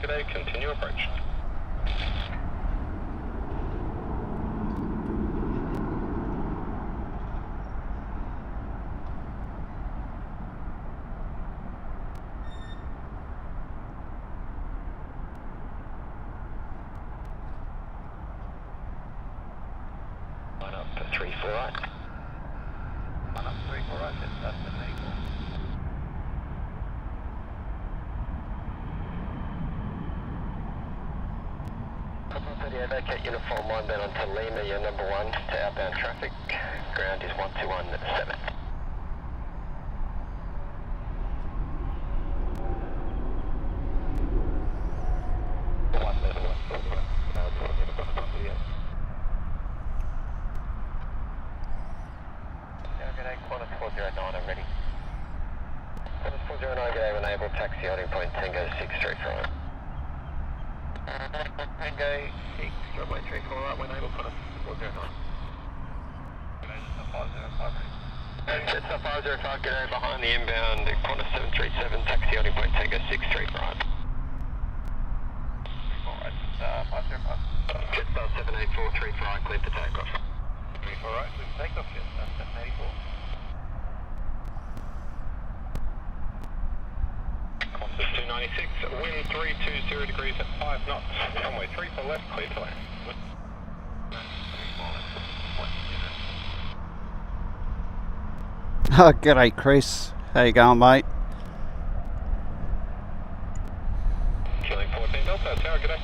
g'day, continue approach. Line up to 34 right. Line up 34 right, that's the vehicle. Vacate uniform 1 then onto Lima, you're number 1 to outbound traffic. Ground is 1217. G'day, Qantas 409, I'm ready. Qantas 409, g'day, enable taxi holding point Tango 634 right. Tango 6, runway 34 right, when able, Qantas 409. It's a 505, g'day, behind the inbound, Qantas 737, taxi holding point Tango 63 right. Alright, 505. Jetstar 78435, clear to takeoff. 34 right, clear to takeoff, Jetstar 784. Qantas 296, wind 320 degrees at 5 knots, runway 3 for left, clear to land. Oh, g'day Chris, how you going mate? Killing 14 Delta, Tower, g'day.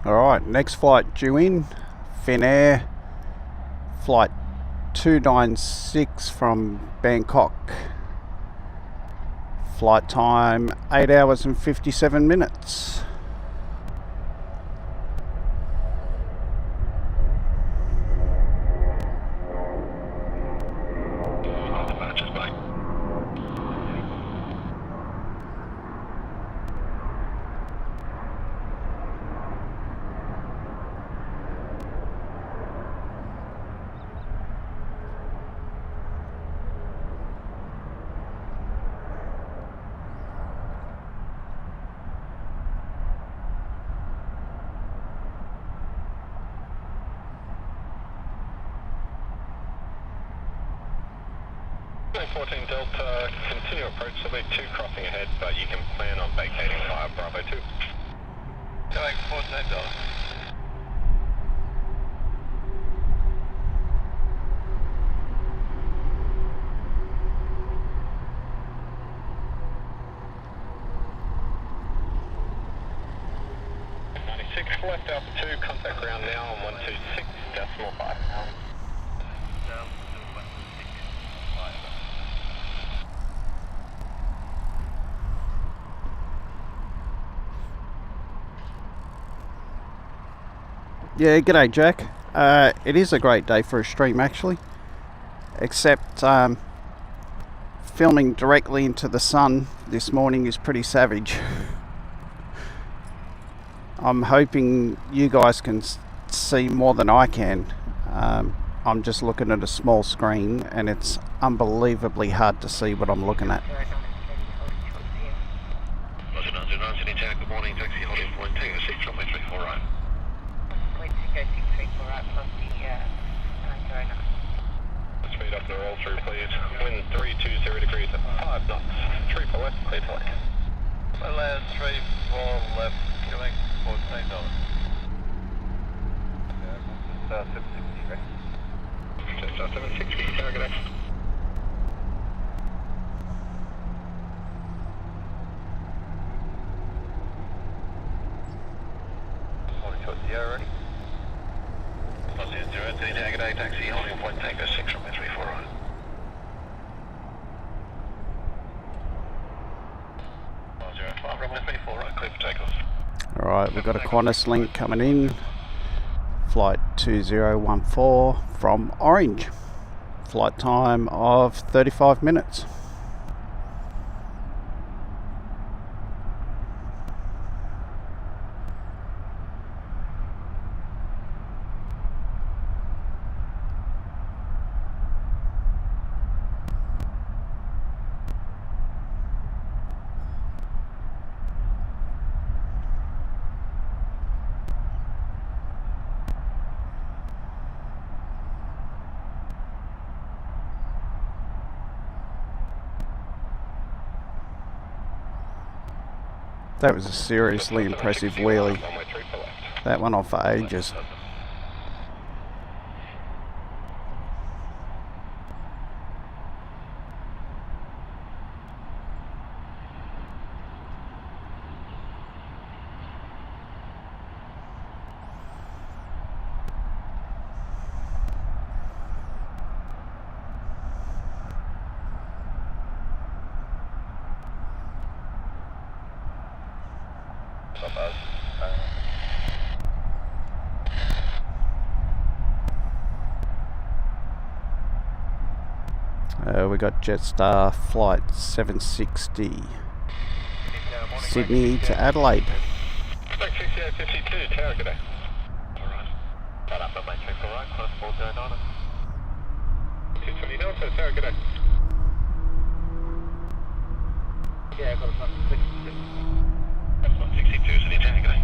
Alright, next flight due in, Finnair, flight 296 from Bangkok. Flight time 8 hours and 57 minutes. Killing 14 Delta, continue approach, there'll be 2 crossing ahead, but you can plan on vacating via Bravo 2. Killing 14 Delta. Left Alpha 2, contact ground now on 126.5. Yeah, g'day Jack. It is a great day for a stream actually, except filming directly into the sun this morning is pretty savage. I'm hoping you guys can see more than I can. I'm just looking at a small screen and it's unbelievably hard to see what I'm looking at. Good morning, taxi holding point Tango 6, runway 34 right. Speed up and roll through, please. Wind 320 degrees at 5 knots. 3 for left, clear to land. Land 3 for left, killing 14 dollars. Jetstar 760, ready? Jetstar 760, Tower, g'day. Ready? Taxi holding point Tango 6 runway 34 right. Runway 34 right, clear for takeoff. Alright, we've got a QantasLink coming in. Flight 2014 from Orange. Flight time of 35 minutes. That was a seriously impressive wheelie. That went on for ages. We got Jetstar flight 760 Sydney to Adelaide. 6852, Tower, good day. Alright. Start up at my check, alright, Planespotting 09. 220 Delta, Tower, good day. Yeah, I got a 162. That's 162, Sydney, Tower, good day.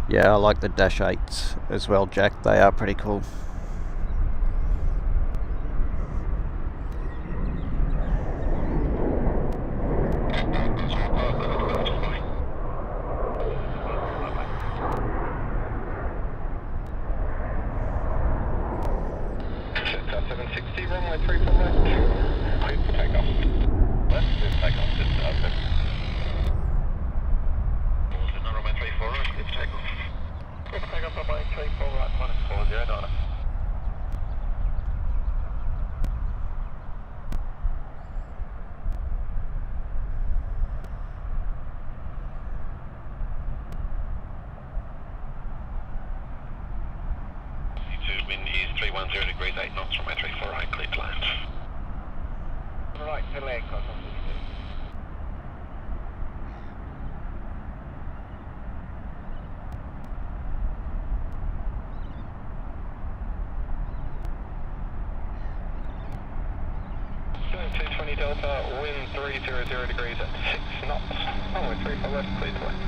Yeah, I like the Dash 8s as well, Jack. They are pretty cool. Jetstar 760, runway 3 for left. Cleared for takeoff. Left, cleared for takeoff. Jetstar 760. Runway 3 for right, cleared for takeoff. Cleared for takeoff, runway 3 for right, Planespotting 09. Wind is 310 degrees 8 knots, runway 3 for right, clear to land. Right, to land, cross on 220 Delta, wind 300 degrees at 6 knots, runway 3 for left, clear to land.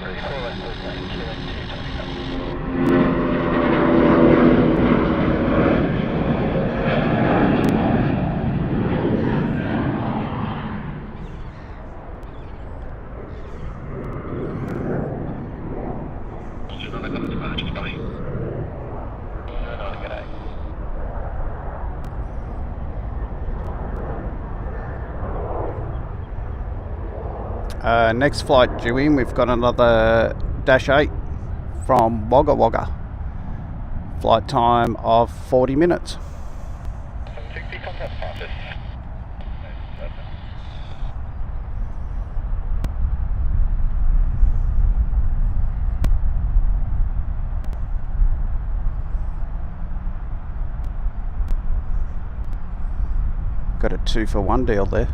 3 for left, clear to land, QF72. Next flight due in, we've got another Dash 8 from Wagga Wagga. Flight time of 40 minutes. 760 contact passes. Got a 2-for-1 deal there.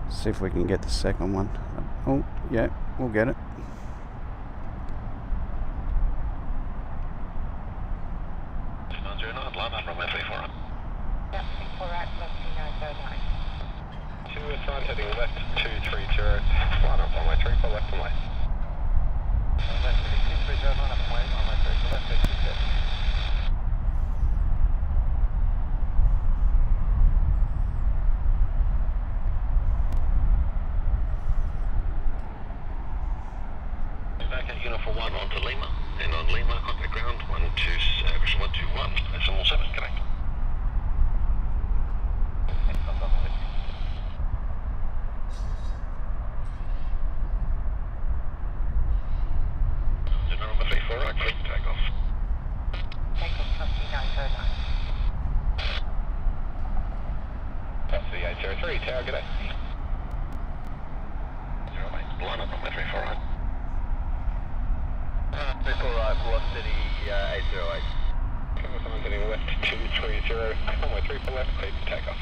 See if we can get the second one. Oh, yeah, we'll get it. Heading left 230, line up runway 3 for left and left. Left 230, line up runway 3 for left, 230. Back at Uniform 1 on to Lima, and on Lima, contact ground 121, decimal 7, connect. Tower, good day. 0 mate, line up on my 3 for right. 3 for right, velocity 808. Someone heading left 230. runway 3 for left, clear for takeoff.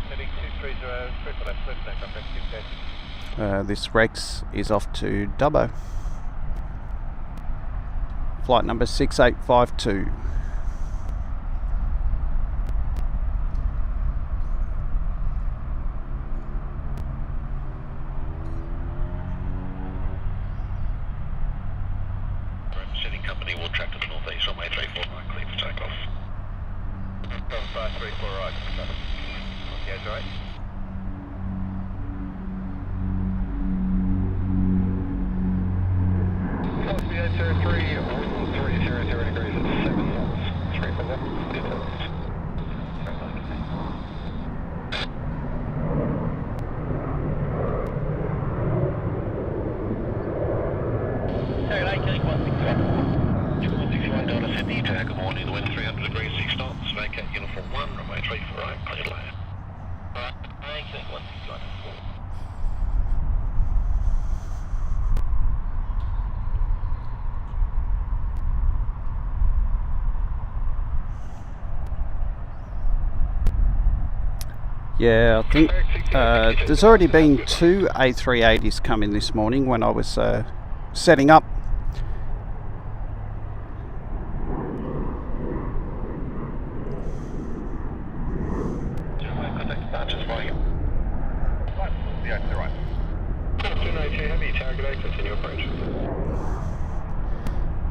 Heading 230, 3 for left, clear for takeoff, This Rex is off to Dubbo. Flight number 6852. Setting company will track to the northeast, runway 34 right, clear for takeoff. 34 right, yeah, that's right. Copy 803, wind 300 degrees at 7 knots, 3 for left, clear to left. Sydney, good morning, the wind 300 degrees, 6 knots, vacate uniform 1, runway 3 for right, clear to land. Right, vacate 161. Yeah, I think there's already been 2 A380s come in this morning when I was setting up.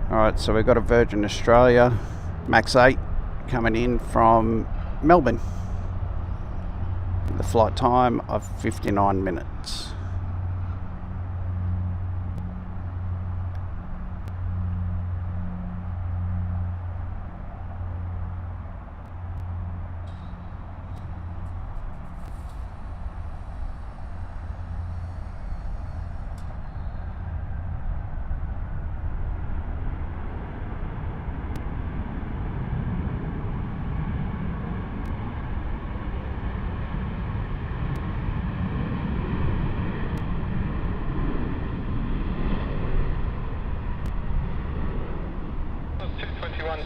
Alright, so we've got a Virgin Australia Max 8 coming in from Melbourne. The flight time of 59 minutes.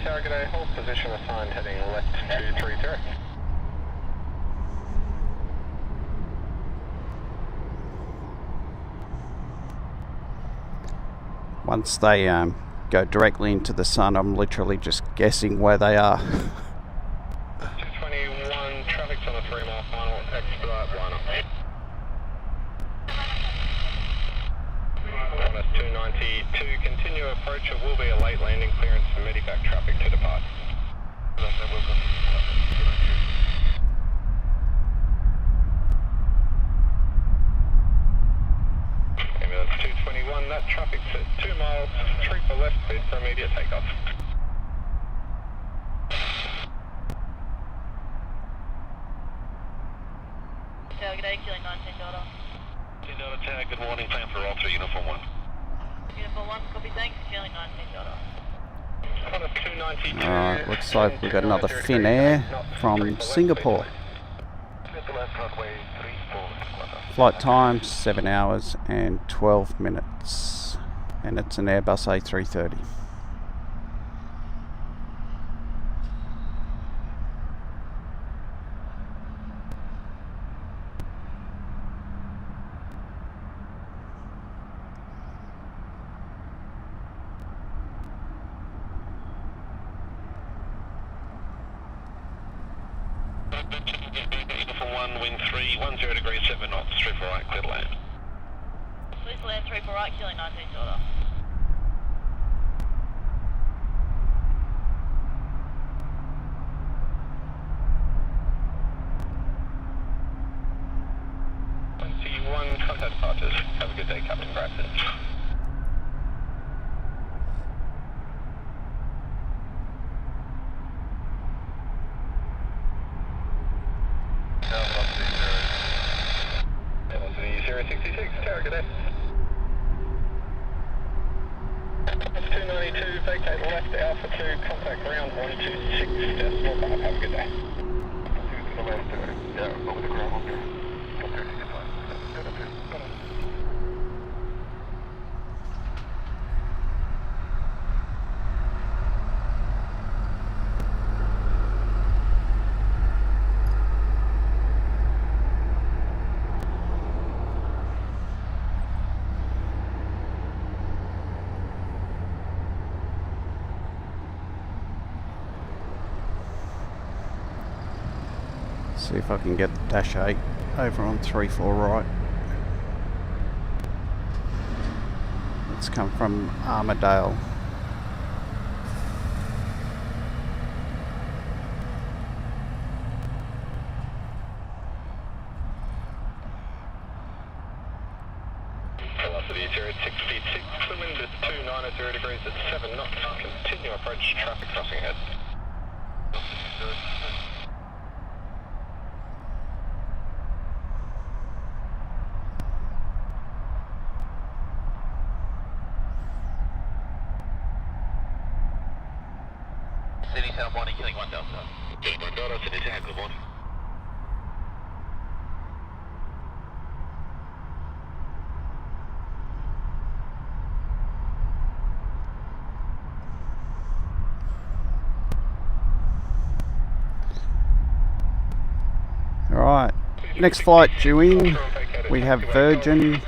Target A, hold position assigned, heading left 230. Once they go directly into the sun, I'm literally just guessing where they are. 221, traffic's on a 3-mile final, expedite 1 up. Qantas 292, continue approach, it will be a late landing, clearance for medevac traffic to depart. Ambulance 221, that traffic's at 2 miles, 3 for left, cleared for immediate takeoff. Target A, killing 19 Delta. 10 Delta tag, good morning, plan for all 3, uniform 1. Uniform 1, copy, thanks, killing 19 Delta. Alright, looks like we've got another Finnair from Singapore. Flight time 7 hours and 12 minutes, and it's an Airbus A330. Uniform 1, wind 310 degrees, 7 knots, 3 for right, clear to land. Please land 3 for right, killing 19 Delta. Contact departures. Have a good day, Captain Bradford. Velocity 066, target S. 292, vacate left, Alpha 2, contact ground 126.5, have a good day. To the left, yeah, over the ground, okay. See if I can get the dash 8 over on 34 right. It's come from Armadale. Velocity 066, the wind is 290 degrees at 7 knots. Continue approach, traffic crossing ahead. City South 1, killing 1 Delta. Killing 1 Delta, City South, good morning. Alright, next flight due in, we have Virgin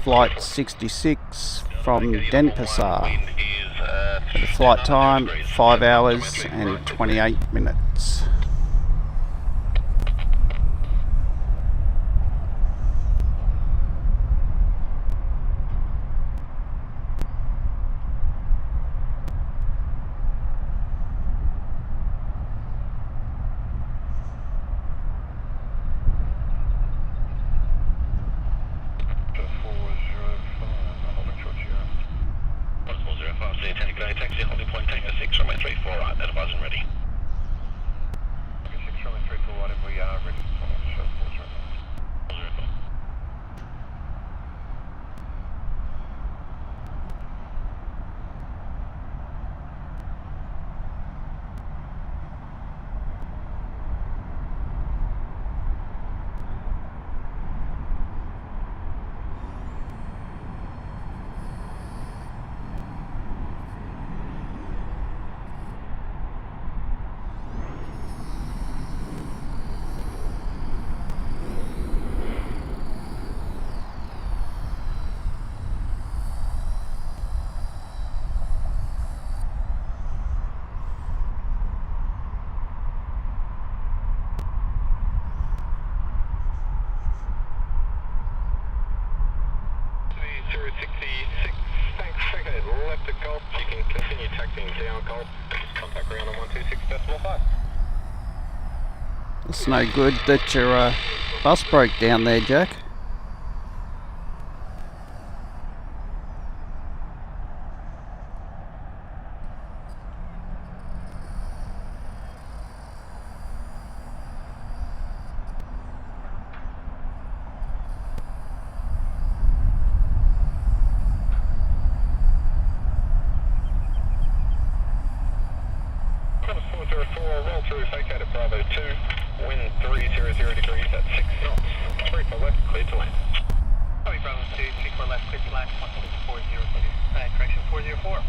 Flight 66 from Denpasar. The flight time 5 hours and 28 minutes. Taxi holding point tanker 6 runway 34 right, that wasn't ready. 6 runway 34 right, we are ready for show 4 0. Left at Gulf, you can continue taxiing down Gulf. Contact ground on 126.5. It's no good that your bus broke down there, Jack. Roll through, vacate at Bravo 2, wind 300 degrees at 6 knots, 3 for left, clear to land. Copy Bravo 2, 3 for left, clear to land, 140, correction 404.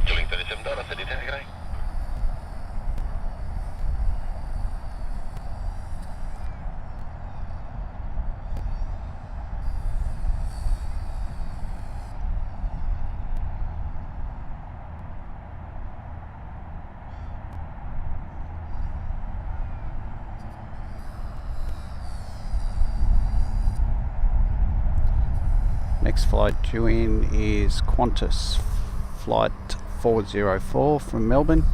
Killing $37, City Tango. Next flight due in is Qantas Flight 404 from Melbourne.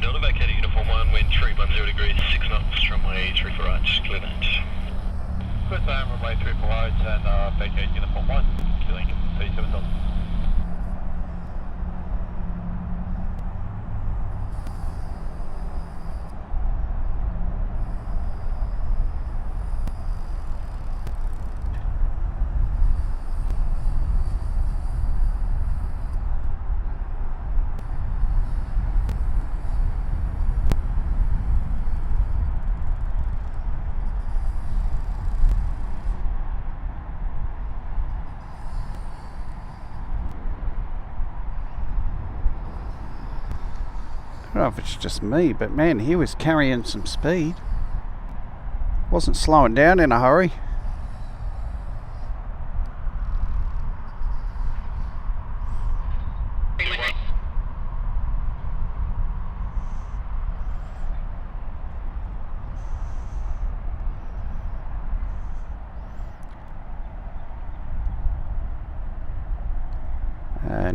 Delta, vacating uniform 1, wind 310 degrees, 6 knots, runway 34 right, clear that. Good time, runway 34 right, and vacate uniform 1, killing 37 Delta. I don't know if it's just me, but man, he was carrying some speed. Wasn't slowing down in a hurry.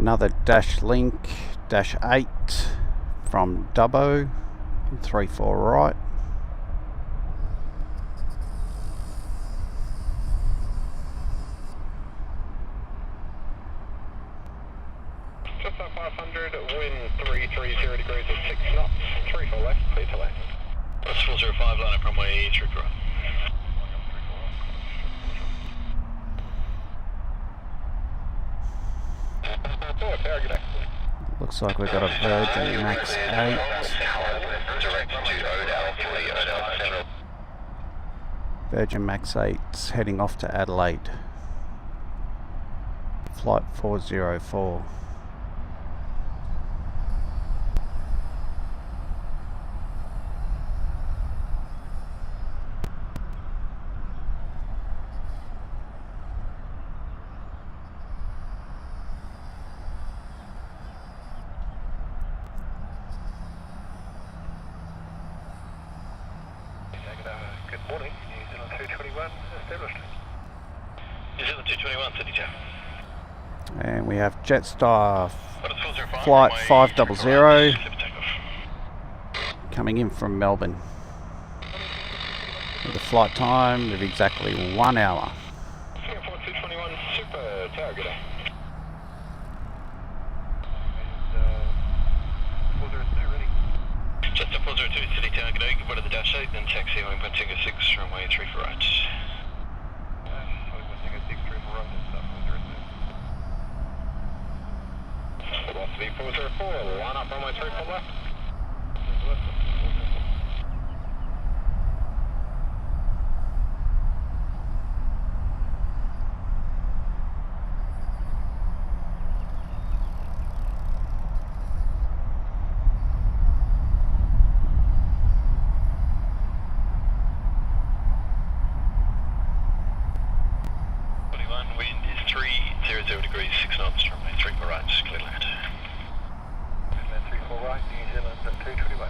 Another -link, -8 from Dubbo, 34 right. Just up 500, wind 330 degrees at 6 knots, 34 left, clear to land. That's 405, line up runway 34 right. Looks like we've got a Virgin Max 8. Direct to Odell, Virgin Max 8's heading off to Adelaide. Flight 404. Good morning, New Zealand 221 established. New Zealand 221, City Tower. And we have Jetstar flight 500 coming in from Melbourne with a flight time of exactly 1 hour. Singapore 221 Super Tower, good day. Just a 402 City Tower, good day. Go to the dash 8, then taxi Boeing 6, runway 34 right. Velocity 404, line up runway 34 left. Wind is 300 degrees, 6 knots, runway 34 right, clear land. 34 right, New Zealand 221.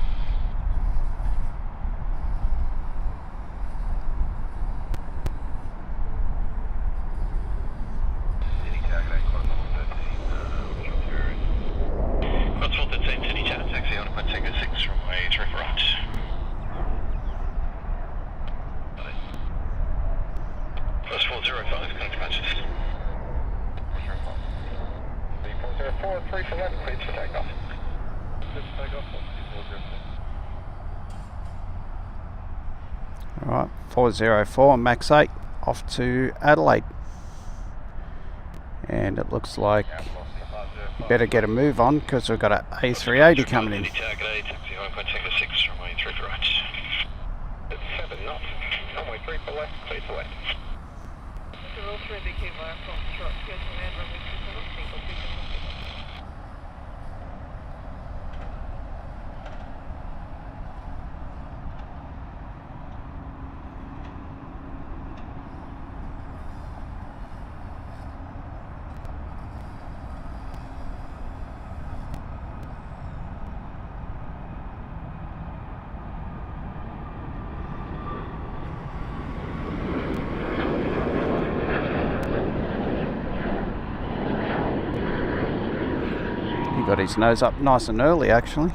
That's 413 City Tower, taxi on 6, runway 34 right. Plus 405, connect Manchester. 404, 3 for left, cleared for takeoff. Alright, 404 Max 8 off to Adelaide. And it looks like you better get a move on because we've got an A380 coming in. City Tower, good day, taxi Boeing 6, runway 34 right. It's 7 knots, runway 3 for left, clear to land. Roll 3 BQ via from short, clear to land, runway 27, single 2. He got his nose up nice and early actually.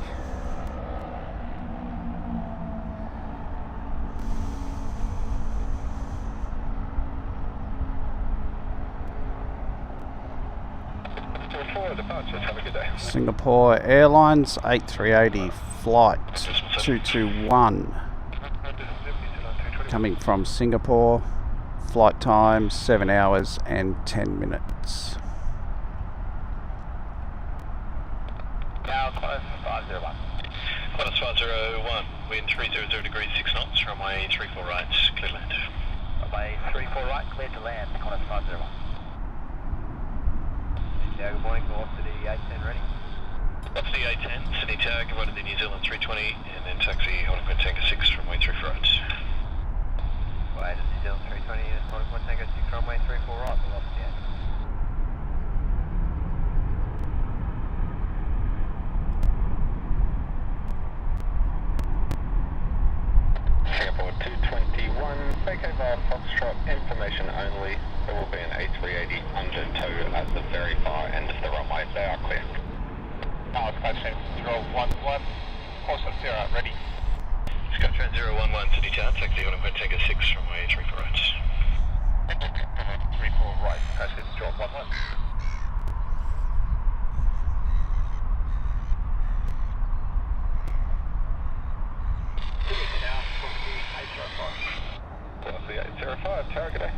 Departures, have a good day. Singapore Airlines 8380 flight 221 coming from Singapore. Flight time 7 hours and 10 minutes. Now, close 501. Qantas 501, wind 300 degrees, 6 knots, runway 34 right, clear land. Runway 34 right, clear to land, Qantas 501. Yeah, good morning, go off to the 810 ready. Off the A10, Sydney Tower, go to the New Zealand 320, and then taxi Hollywood Tango 6, runway 34 right. Way to New Zealand 320, and Hollywood Tango 6, runway 34 right, velocity 8. Singapore 221, vacate via Foxtrot, information only. There will be an A380 under tow at the very far end of the runway. They are clear. Skytrain 011, course of 0, ready. Skytrain 011, City Tower, taxi on point tanker 6 from runway 34 right. 34 right, passage 011. Velocity 805, Tower, good day.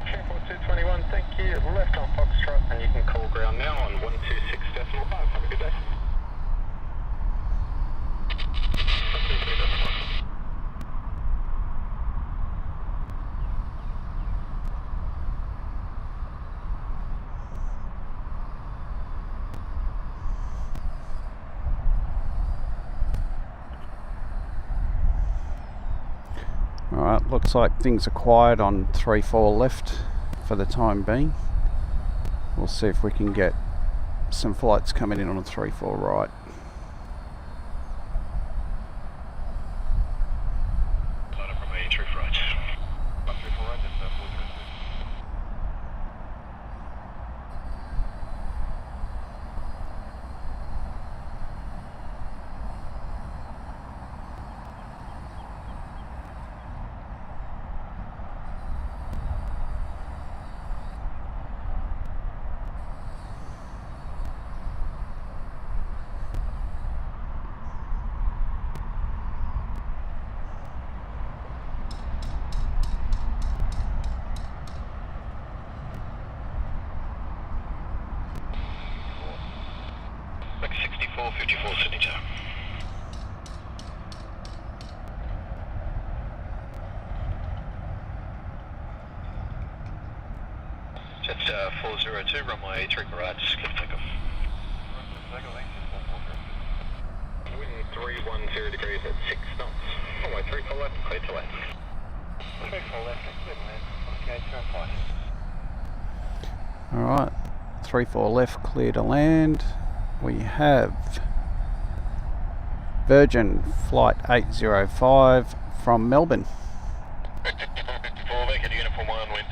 24221, thank you. Left on Foxtrot, and you can call ground now on 126.5. Have a good day. Alright, looks like things are quiet on 3-4 left for the time being. We'll see if we can get some flights coming in on a 3-4 right. Line up runway 34 right. 34 right, that's 4. Like 6454 Sydney Tower. Jet 402, runway 34 right, clear for takeoff. Wind 310 degrees at 6 knots. Runway 34 left, clear to land. 34 left, clear to land. Okay, turn 5. Alright, 3-4 left, clear to land. We have Virgin Flight 805 from Melbourne. 54, vacate uniform 1, wind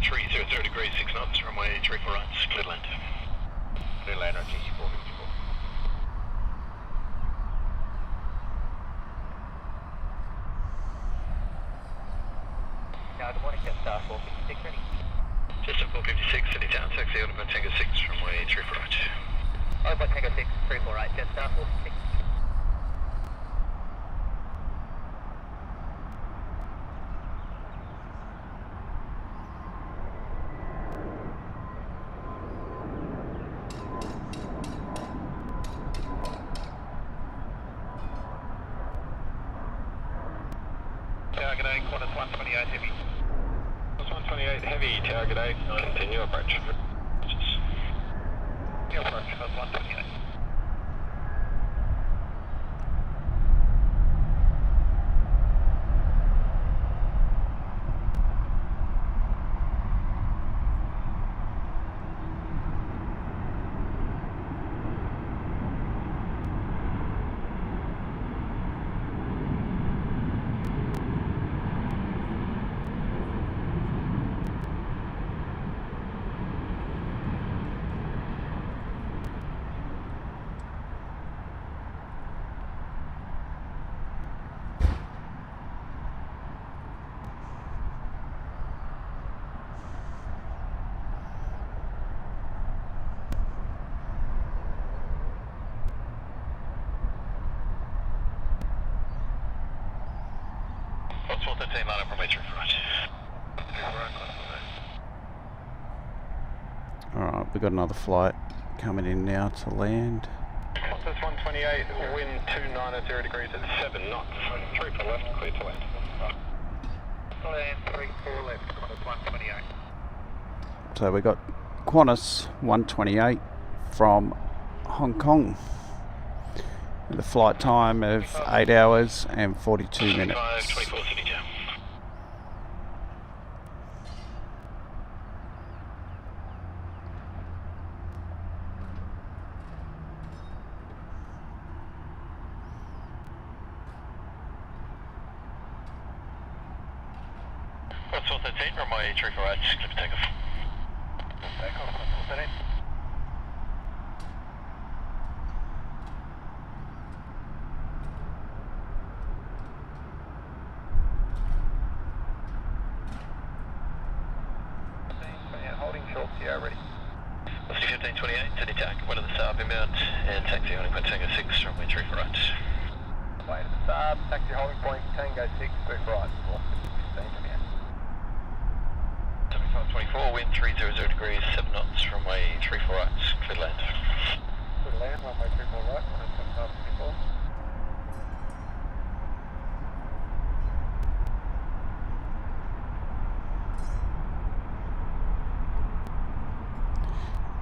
300 degrees, 6 knots, runway 34 right, clear to land. Clear land on TC454. Now, good morning, Jetstar 456, ready. Jetstar 456, Sydney Town, taxi on point tanker 6 from runway 34 right. Oh, point tanker 6, 34 right, Jetstar 456. Tower, good day, Qantas 128 heavy. Qantas 128 heavy, Tower, good day. Continue approach. Yeah, approach, Qantas 128. Fox 413, line up runway 34 right. Alright, we've got another flight coming in now to land. Qantas 128, wind 290 degrees at 7 knots. 34 left, clear to land. Land 34 left, Qantas 128. So we've got Qantas 128 from Hong Kong. With a flight time of 8 hours and 42 minutes. 24 Sydney Tower. What's 413, runway 348, clear for takeoff. Takeoff, 413. Holding short, Sierra ready. Oscar 1528 to DEC, one of the sub inbound, and taxi holding point Tango 6, runway 348. Way to the sub, taxi holding point Tango 6, 348. 7524, wind 300 degrees, 7 knots, runway 348, clear to land. Clear to land, runway 348, 17524.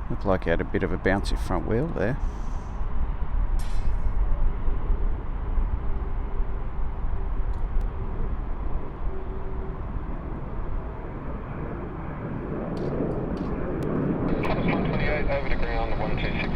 Looked like it had a bit of a bouncy front wheel there. Over the ground, 126,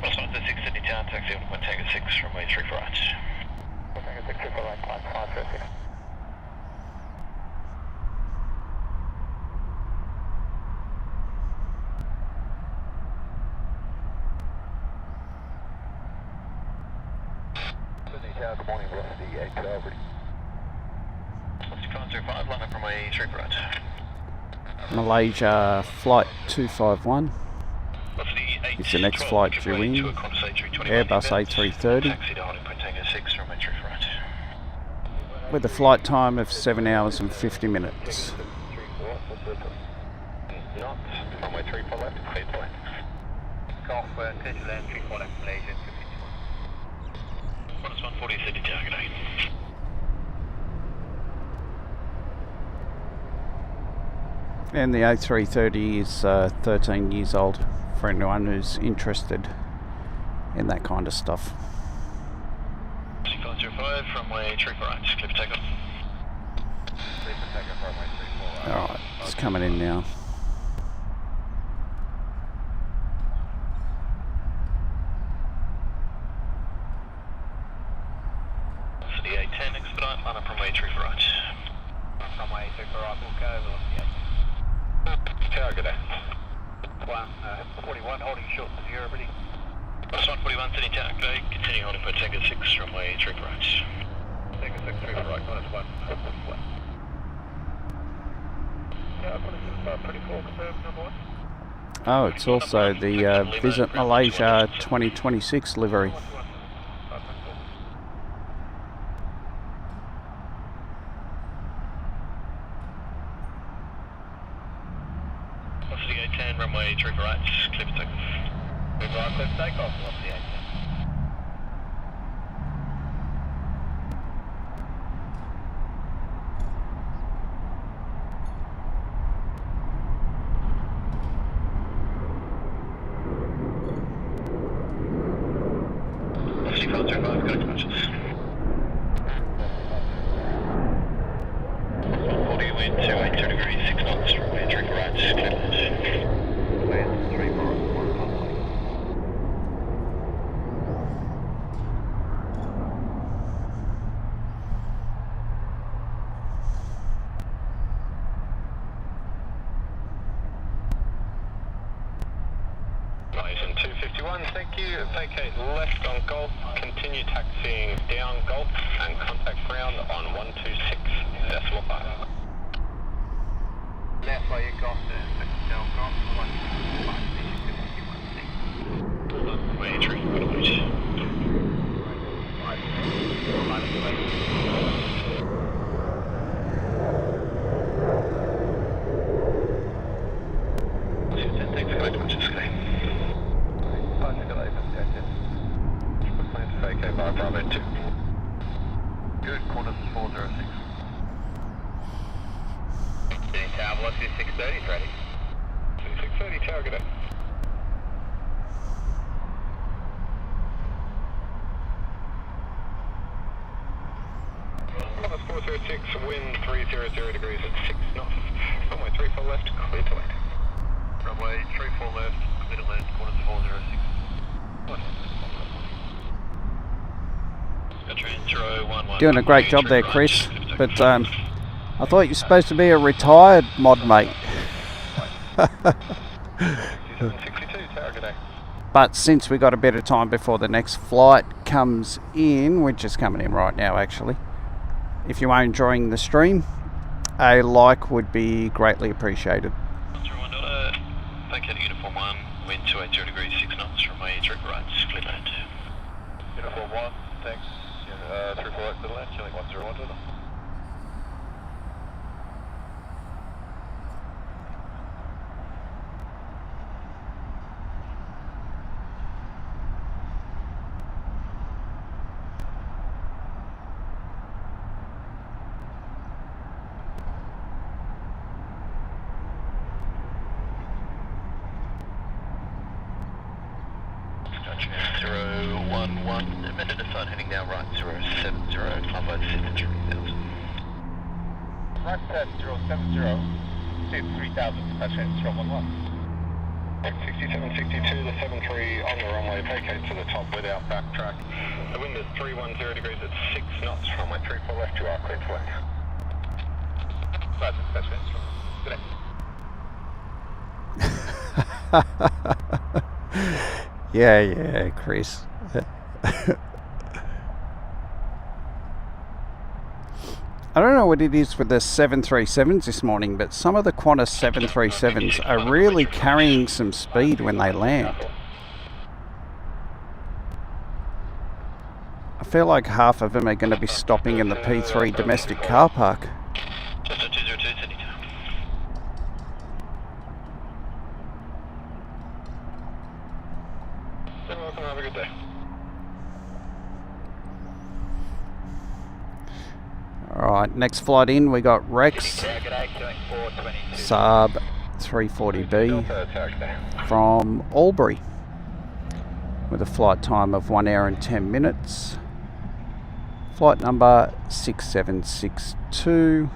Response 6 Sydney Town, taxi holding point Tango 6, runway 348. Good morning, velocity 812 ready. 6505, line up runway 348. Malaysia flight 251. It's the next flight due in. Airbus A330 Taxi to holding point Tango 6, runway 348. with a flight time of 7 hours and 50 minutes. Knots, runway 34 left, clear to land. Golf, clear to land, 34 left, Malaysia, 51. Minus 140 Sydney Town, good day. And the A330 is 13 years old for anyone who's interested in that kind of stuff. 6505, runway 348, clear for takeoff. Clear for takeoff, runway 34. Alright, it's coming in now. Velocity 810, expedite, line up runway 348. Runway 348, we'll go, velocity 8. Tower, good day. 41, holding short to 0, ready. Minus 141 Sydney Town, good day. Continue holding point Tango 6, runway 348. Tango 6, 348, minus 1. Yeah, I've got a pretty cool confirmed number 1. Oh, it's also the Visit Malaysia 2026 livery. Velocity 810, runway 348, clear for takeoff. Clear for takeoff, velocity 810. Velocity 505, go to matches. 140, wind 282 degrees, 6 knots, runway 348, clear to land. Land 341, runway. Malaysian 251, thank you. Vacate left on Golf, continue taxiing down Golf and contact ground on 126.5. Left by your Golf to down Golf, 126.51. Runway 348. Thanks for going to today. Plan to vacate by Bravo 2. Good, quarters 406. Sydney Tower, velocity 630 is ready. 630 Tower, good day. Quarters 406, 6, wind 300 degrees at 6 knots. Runway 34 left, clear to land. Runway 34 left, clear to land, quarters 406. Doing a great job there, Chris, but I thought you're supposed to be a retired mod mate. But since we got a bit of time before the next flight comes in, which is coming in right now actually, if you are enjoying the stream, a like would be greatly appreciated. Vacating uniform 1, wind 280 degrees 6 knots, runway 34 right, clear to land. Uniform 1, thanks. 34 right, clear to land, chilling 101 to them. Gotcha. 011, amended assign heading now right 070, climb by descent at 3000. Right set 070, descent 3000, dispatch at 011. 6762, the 73 on the runway, vacate to the top without backtrack. The wind is 310 degrees at 6 knots, runway 34 left, you are clear to land. Right, dispatch at 0. Yeah, Chris. I don't know what it is with the 737s this morning, but some of the Qantas 737s are really carrying some speed when they land. I feel like half of them are going to be stopping in the P3 domestic car park. Just a 202, Sydney. Welcome, have a good day. Alright, next flight in we got Rex Saab 340B from Albury with a flight time of 1 hour and 10 minutes. Flight number 6762,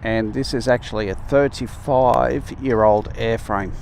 and this is actually a 35-year-old airframe.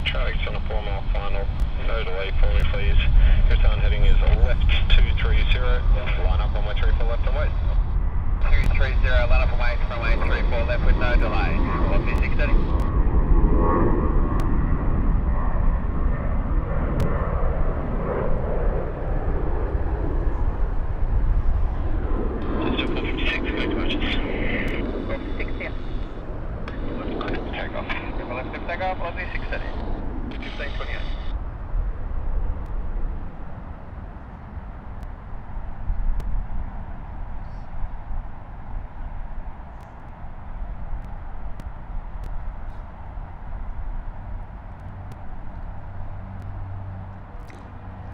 Traffic's on a 4-mile final. No delay for me, please. Your turn heading is left 230. Line up on my 34 left and wait. 230, line up on my 34 left with no delay. Copy 630. Takeoff, Aussie 630. 1528.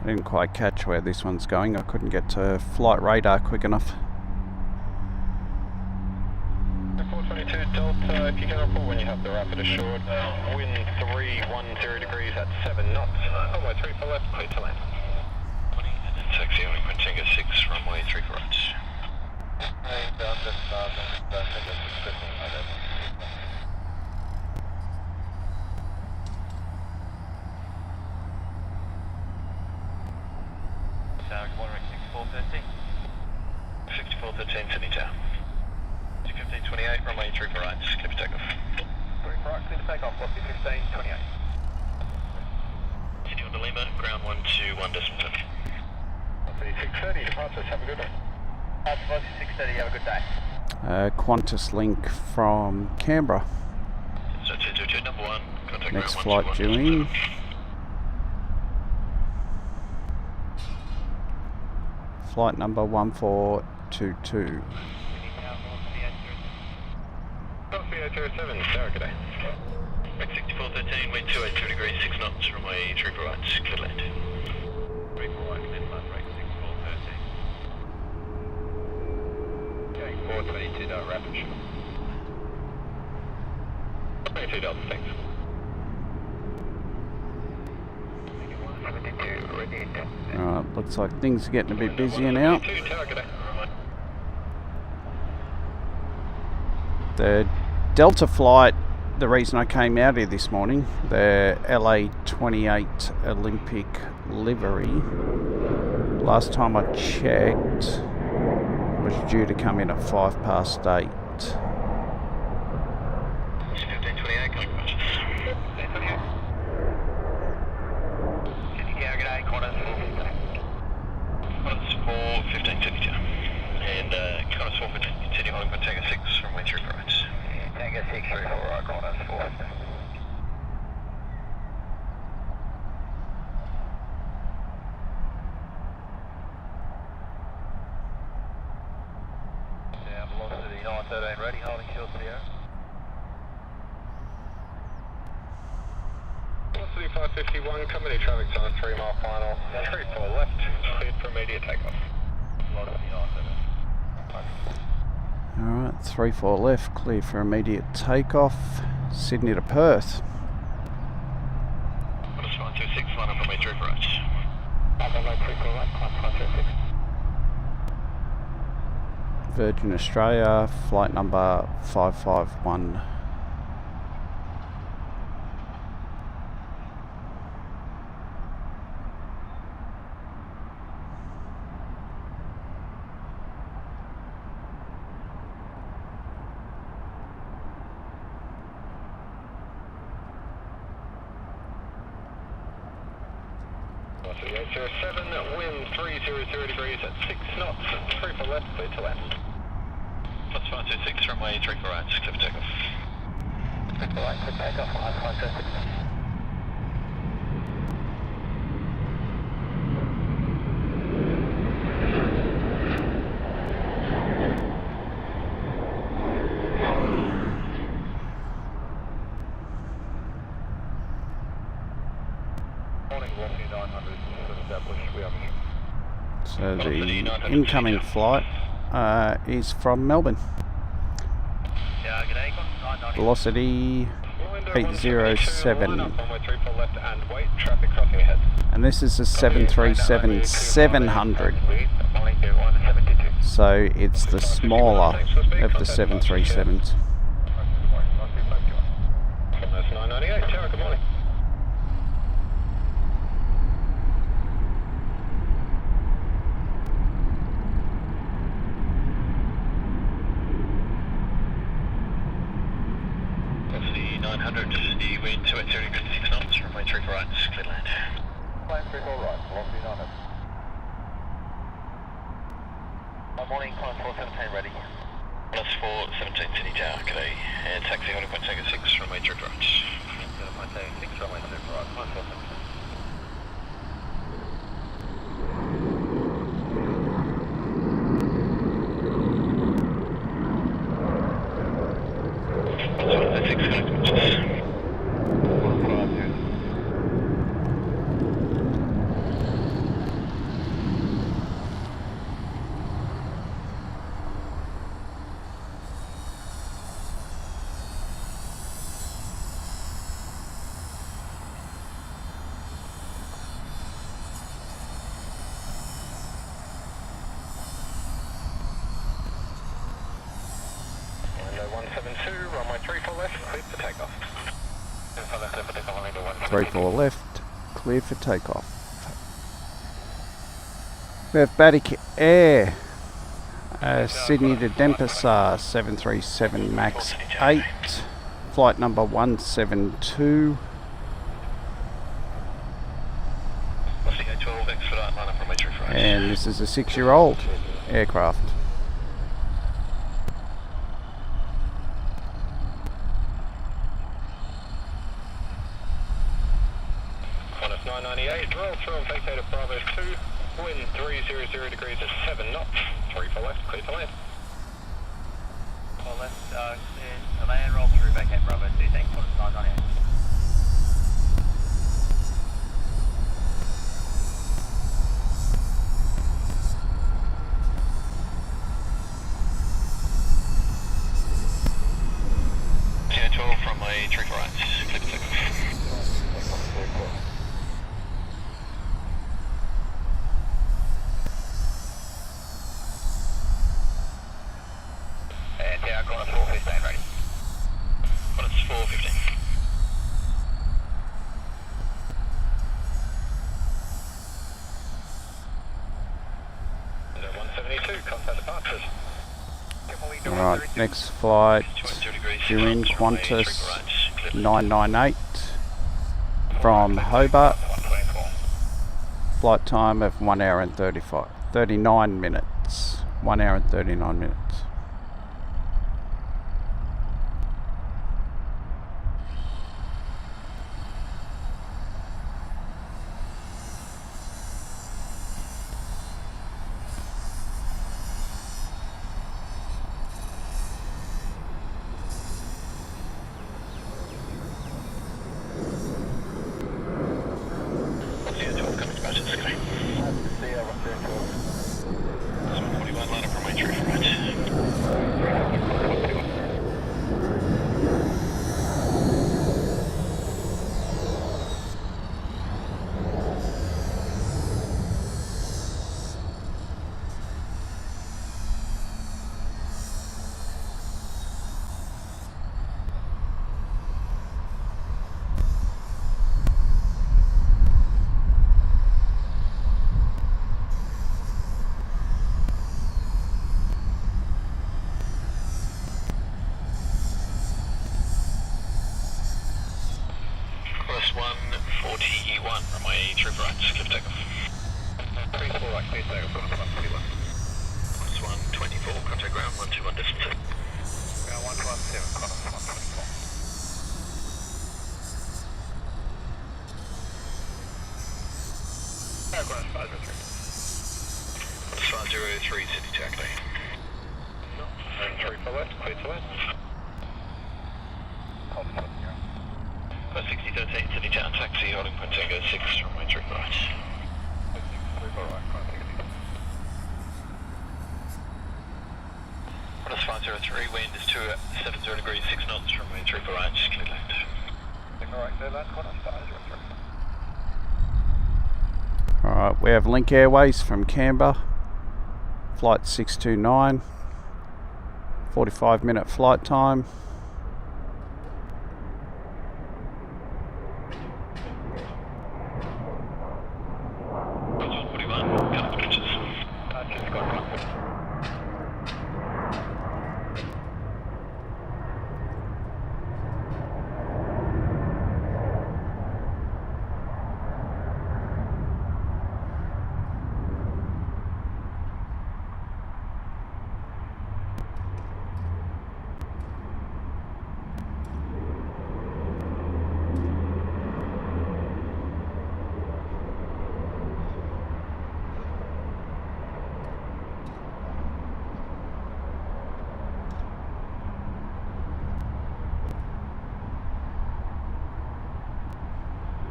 I didn't quite catch where this one's going. I couldn't get to flight radar quick enough. 422 Delta, if you can report when you have the rapid assured, wind 310 degrees at 7 knots. Runway 34 left, clear to land. 20 and then taxi on Tango 6, runway 34 right. Tower, 6413. 6413, Sydney Tower. 1528, runway 34 right, clear for takeoff. 34 right, clear for takeoff, velocity 1528. Continue on to Lima, ground 121 decimal 7. Velocity 630, departures, have a good one. Velocity 630, have a good day. QantasLink from Canberra. So 222, number 1, contact Next ground flight 121 due in. Flight number 1422. Velocity 007, Sarah, good day. 6413, wind 282 degrees, 6 knots, runway 34 right, clear to land. 34 right, clear to land, break 6413. Going 422, rapid. 22 Delta, thanks. 172, ready. Alright, looks like things are getting a bit busier now. The Delta flight, the reason I came out here this morning, the LA-28 Olympic Livery, last time I checked, was due to come in at 8:05. 1528, coming back. 1528. Sydney Tower, good day, Qantas 1522. And Qantas 415, continue holding for Tango 6 from 134 right. Tango 6, 34 right, Qantas 415. Down velocity 913, ready, holding short Sierra. Velocity 551, company traffic sign 3 mile final, 34 left, cleared for immediate takeoff. Velocity 913. Alright, 34 left, clear for immediate takeoff. Sydney to Perth. Qantas 126, line up runway 34 right. Runway 34 right, Qantas 126. Virgin Australia, flight number 551. Velocity 807, wind 300 degrees at 6 knots, 3 for left, clear to land. Plus 526, runway 34 right, clear for takeoff. 34 right, clear takeoff, Qantas 126. Morning, velocity 900, established, we are. So the incoming flight is from Melbourne. Yeah, good day, Qantas 990. Velocity 807. Runway 34 left and wait, traffic crossing ahead. And this is a 737-700. So it's the smaller of the 737s. That's 998, Tower, good morning. Velocity 900, the wind 280 degrees, 6 knots, runway 34 right, clear to land. Plane 34 right, velocity 900. Morning, Qantas 417 ready. Qantas 417, Sydney Tower, g'day. And taxi holding point Tango 6, runway 34 right. 7.6, runway 34 right, Qantas 417. Runway 34 left, cleared for takeoff. 34 left, clear for takeoff. We have Batik Air Sydney to Denpasar 737 MAX 8, flight number 172. And this is a 6-year-old aircraft. Qantas 998, roll through and vacate at Bravo 2, wind 300 degrees at 7 knots, 3 for left, clear to land. Well, let's clear to land, roll through, vacate Bravo 2, thanks, Qantas 998. From my 3 for right, clear to takeoff. And yeah, Qantas 415 ready. Qantas 415. 172, contact departures. Alright, next flight due in Qantas 998 from Hobart. Flight time of 1 hour and 39 minutes. 1 hour and 39 minutes. Qantas 140E1 from my 3 for right, clear to takeoff. 3 for right, clear to takeoff, Qantas 141. Qantas 124, contact ground 121 distance. Ground 117, Qantas 124. Qantas 503. Qantas 503, Sydney to activate. 3 for left, clear to land. Qantas 6013, Sydney town taxi, holding point Tango 6 from my 3 for right. 3 for right, Qantas 503, wind is 270 degrees 6 knots from my 3 for right, just clear left. Alright, clear land, Qantas 503. Alright, we have Link Airways from Canberra. Flight 629. 45-minute flight time.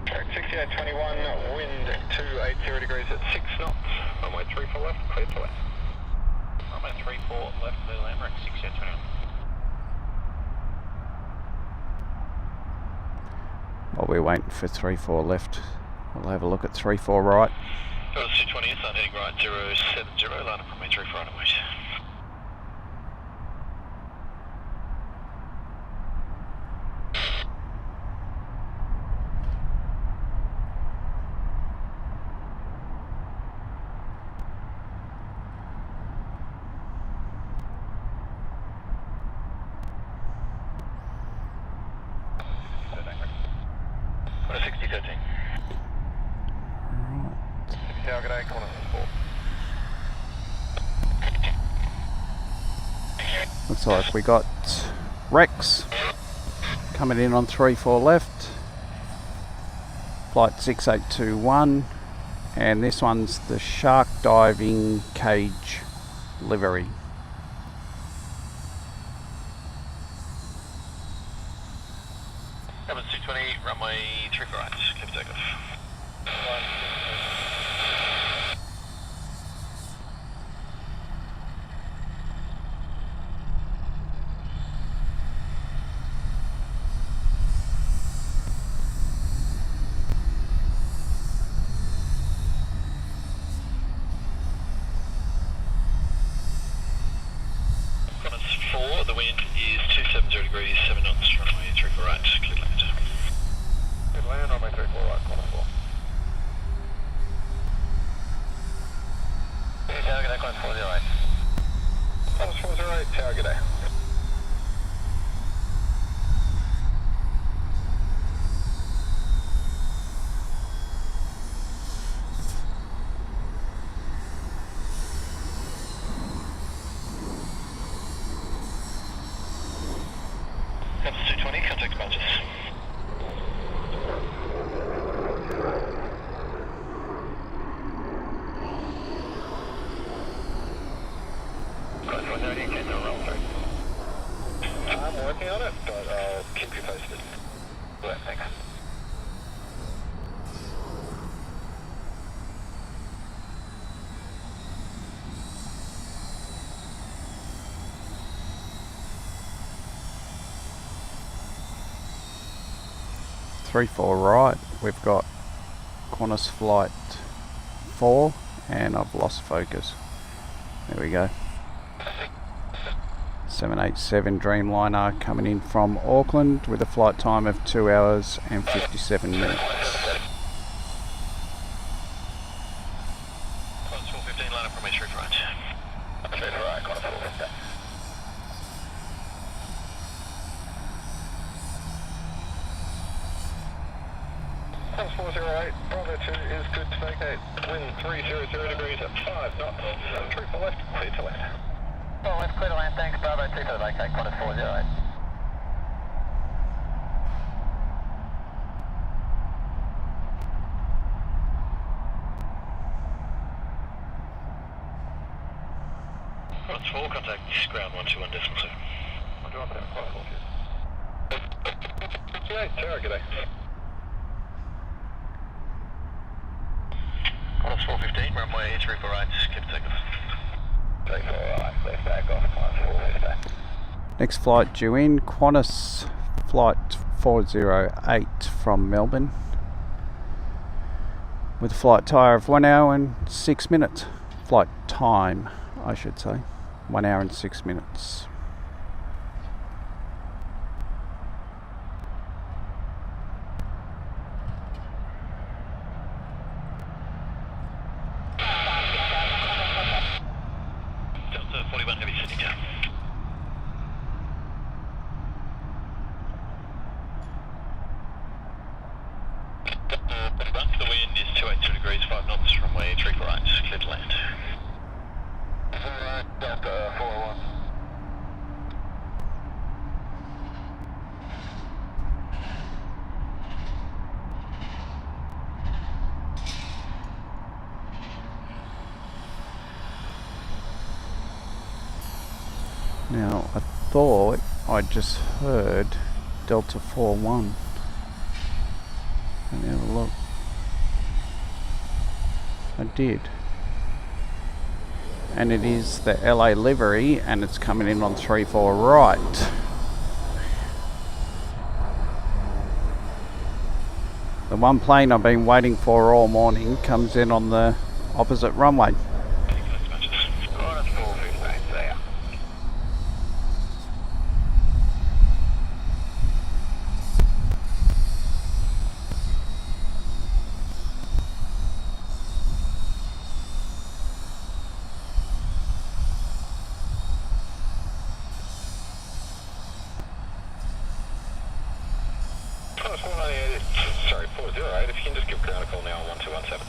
Track 6821, wind 280 degrees at 6 knots, runway 3 for left, clear to land. Runway 3 for left, clear to land, rank 6821. While we're waiting for 34 left, we'll have a look at 34 right. Qantas 220, start heading right 070, line up from my 3 for right and wait. Tower, g'day, corner 4. Looks like we got Rex coming in on 34 left. Flight 6821. And this one's the shark diving cage livery. Cabin 220, runway 3 for right, clear for takeoff. The wind is 270 degrees, 7 knots, runway 3 for right, clear to land. Clear to land, runway 3 for right, corner 4. Tower, g'day, climb 408. Climb 408, tower, g'day. Cabin 220, contact Bunches. I'm working on it, but I'll keep you posted. Right, thanks. Three four right, we've got Qantas flight 4 and I've lost focus. There we go. 787 Dreamliner coming in from Auckland with a flight time of 2 hours and 57 minutes. Climb 415, line up from 3 for right. 3 for right, corner 415. Climb 408, Bravo 2 is good to vacate. Wind 300 degrees at 5 knots. 3 for left, clear to land. Oh, left, clear to land, thanks. Bravo 2 for the vacate, corner 408. Corner 4, contact ground 121 decimal 2. 121, corner 4. G'day, tower, g'day. Qantas 415, runway 3 for right, keep takeoff. 3 for right, left back off, climb 415. Next flight due in, Qantas flight 408 from Melbourne with a flight time of 1 hour and 6 minutes. Flight time, I should say. 1 hour and 6 minutes. Delta 41 heavy sitting down. The wind is 282 degrees, 5 knots, runway 3 for right, clear to land. Alright, Delta 401. Now, I thought I just heard Delta 41. Let me have a look. I did. And it is the LA livery, and it's coming in on 34 right. The one plane I've been waiting for all morning comes in on the opposite runway. Qantas 415, there. Qantas 498, sorry, 408, if you can just give ground a call now on 1217.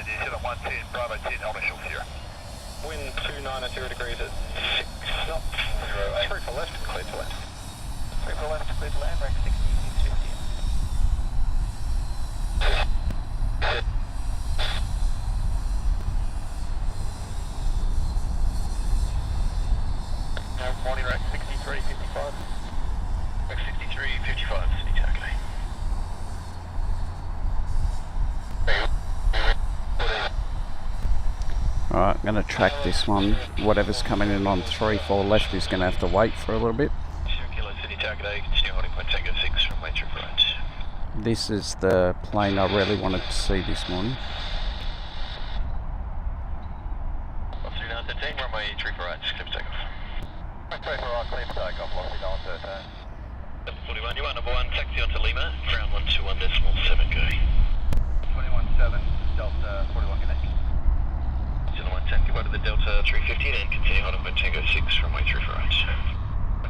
He's on 110, Bravo 10, hold initial 0. Wind 290 degrees at 6 knots. 3 for left, clear to left. 3 for left, clear to land, rank 6650. Morning, rank 6355. Rank 6355, City Target. Alright, I'm going to track this one. Whatever's coming in on 3-4 left is going to have to wait for a little bit. City Target A, continue holding point Tango 6 from Waitree for right. This is the plane I really wanted to see this morning. 3913, runway 3 for right, clear for takeoff. Runway 3 for right, clear for takeoff, lost on 13. 41, you are number 1, taxi onto Lima, ground 121.7 go. 21.7, Delta 41 connect. 01 taxi to the Delta 350 and continue holding point Tango 6 from Waitree for right.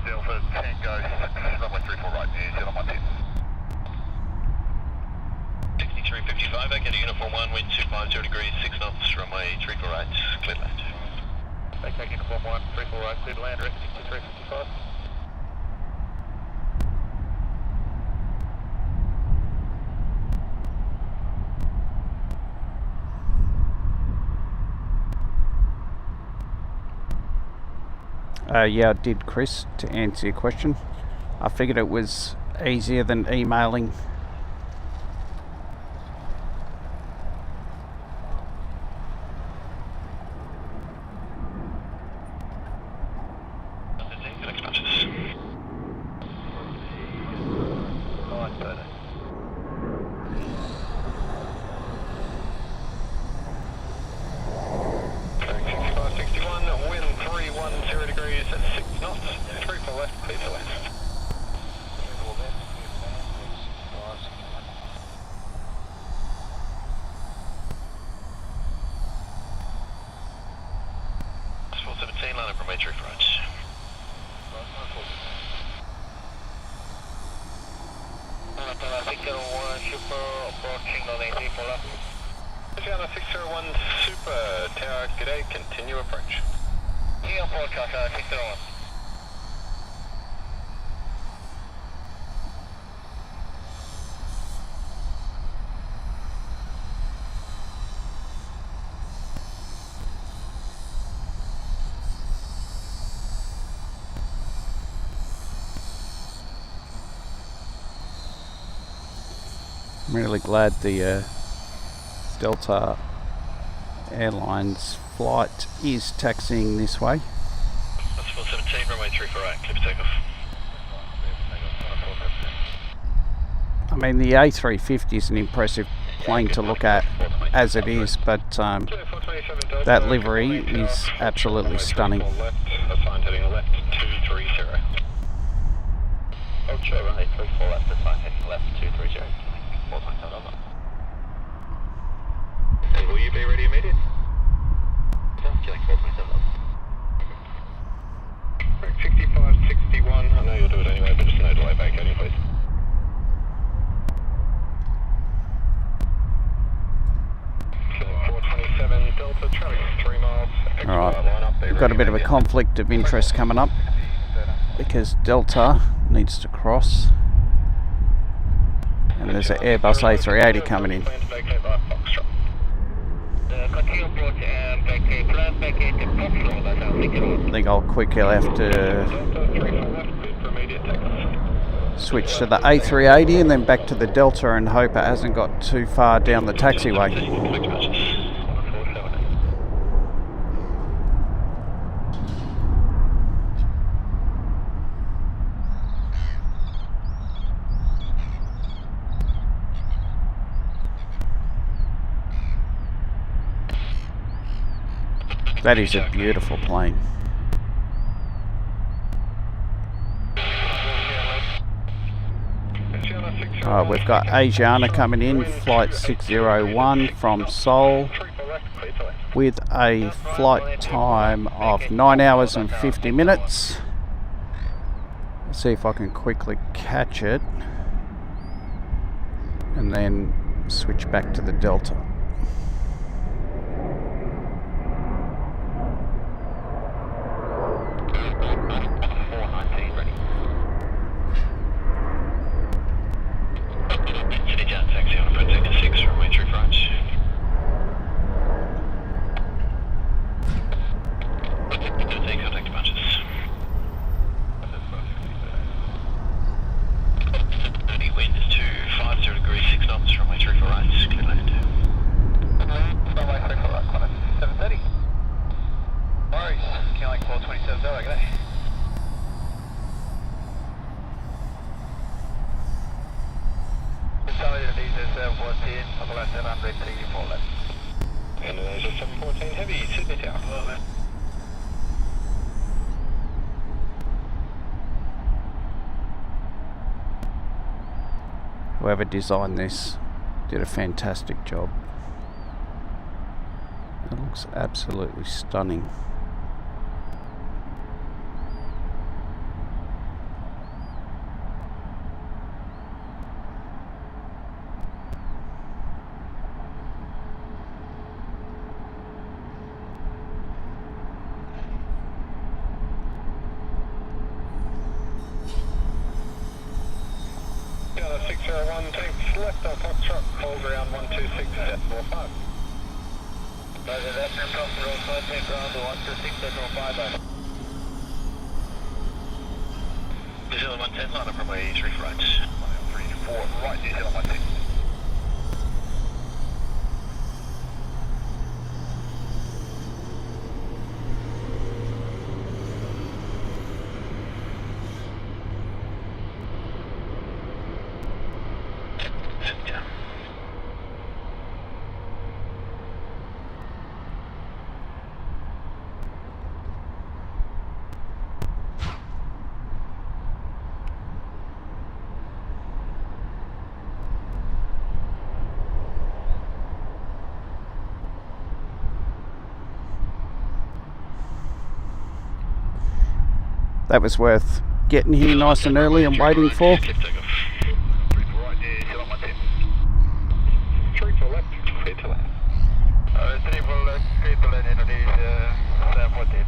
Delta Tango 6, runway 3 for right, near 0110. 6355, back into uniform 1, wind 250 degrees, 6 knots, runway 3 for right, clear to land. Back uniform 1, 3 for right, clear to land, direct 6355. Yeah, I did, Chris, to answer your question. I figured it was easier than emailing. One Super Tower, g'day, continue approach. Yeah, broadcast 601. I'm really glad the Delta Airlines flight is taxiing this way. That's 417, runway 3 for right, clear for takeoff. I mean, the A350 is an impressive plane to look at as it is, but that livery is absolutely stunning. Assigned heading left 230. Okay, runway 3 for left, assigned heading left 230. 4 times over. And will you be ready immediate? Killing 427. 6561, I know you'll do it anyway, but just no delay vacating, please. Killing 427, Delta, traffic 3 miles. Alright, we've got a bit of a conflict of interest coming up because Delta needs to cross and there's an Airbus A380 coming in. I think I'll quickly have to switch to the A380 and then back to the Delta and hope it hasn't got too far down the taxiway. That is a beautiful plane. Alright, we've got Asiana coming in, flight 601 from Seoul, with a flight time of 9 hours and 50 minutes. Let's see if I can quickly catch it and then switch back to the Delta. 714 Heavy, Sydney Tower. Whoever designed this did a fantastic job. It looks absolutely stunning. Delta 601 takes left on Foxtrot, hold ground 126.5. Roger that, Newcastle Road 5, take ground 126.5. New Zealand 110, line up from way 3 right. 3 to 4, right, New Zealand 110. That was worth getting here nice and early and waiting for. 3 for right, New Zealand 110. 3 for left, clear to left. 3 for left, clear to left, Indonesia, 714.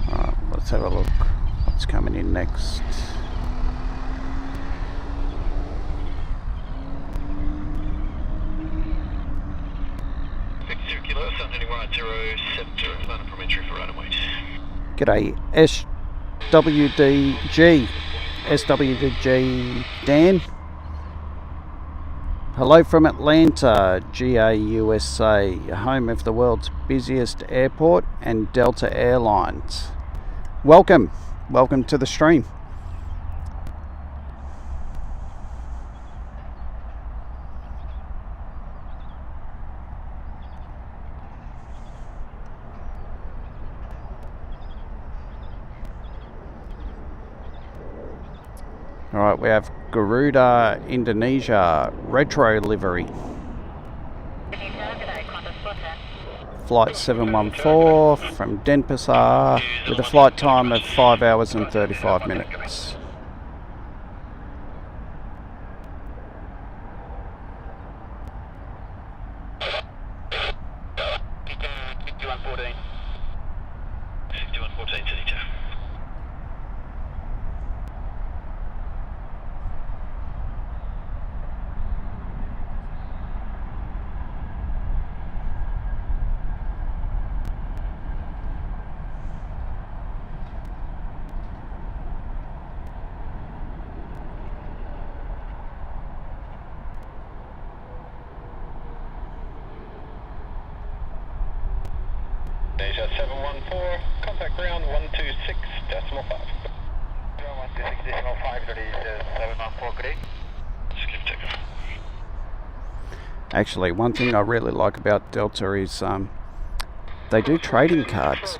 Alright, let's have a look what's coming in next. G'day, SWDG Dan. Hello from Atlanta, GAUSA, home of the world's busiest airport and Delta Airlines. Welcome to the stream. Alright, we have Garuda, Indonesia, retro livery. Flight 714 from Denpasar with a flight time of 5 hours and 35 minutes. Asia 714, contact ground 126.5. Ground 126.5, good day, 714, good day. Skip takeoff. Actually, one thing I really like about Delta is they do trading cards.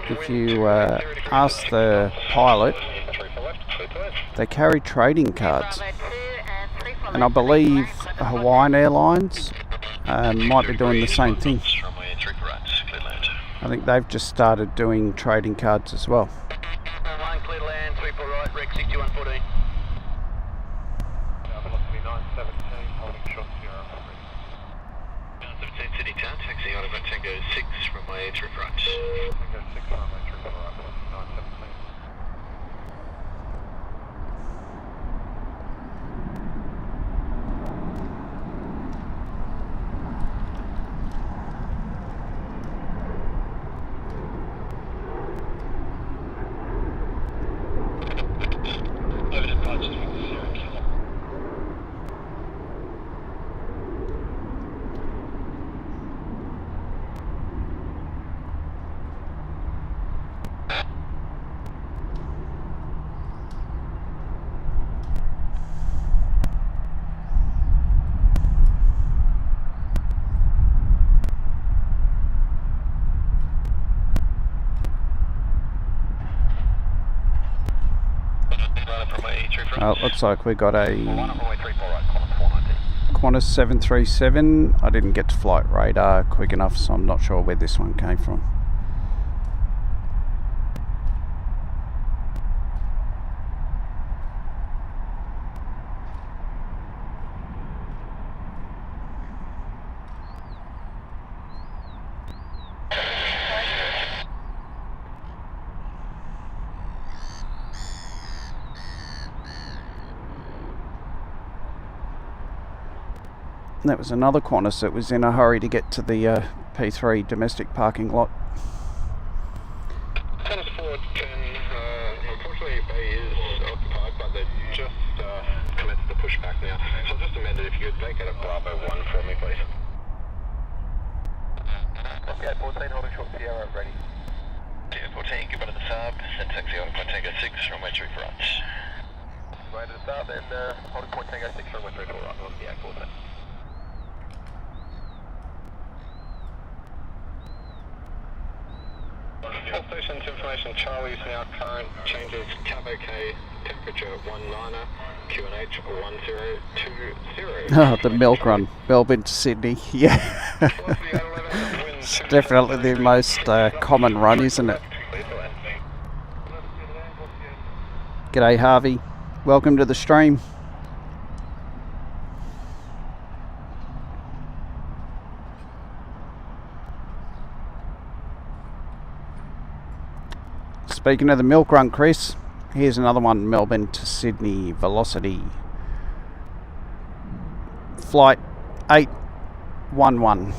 If you ask the pilot, they carry trading cards. And I believe Hawaiian Airlines might be doing the same thing. I think they've just started doing trading cards as well. Clear to land, 3 for right, Rec 6114. Velocity 917, holding short 0. 917 City Town, taxi out of Tango 6 from my trip right. Tango 6 from my trip right, velocity 917. It looks like we got a runway 34 right, Qantas 490. Qantas 737. I didn't get to flight radar quick enough, so I'm not sure where this one came from. That was another Qantas that was in a hurry to get to the P3 domestic parking lot. Qantas 4 can, unfortunately, bay is occupied, but they've just commenced the pushback now. So I'll just amend it if you could vacate at Bravo 1 for me, please. Okay, 14, holding short Sierra, ready. Yeah, 14, give it to the sub, send taxi on Point Tango 6, runway 3 for right. Right to the start, then holding Point Tango 6, runway 3 for right, on the coordinate. All stations information, Charlie's now current, changes cab OK, temperature 19er, QNH 1020. Oh, the milk run, Melbourne to Sydney, yeah. It's definitely the most common run, isn't it? G'day Harvey, welcome to the stream. Speaking of the milk run, Chris, here's another one, Melbourne to Sydney, Velocity. Flight 811.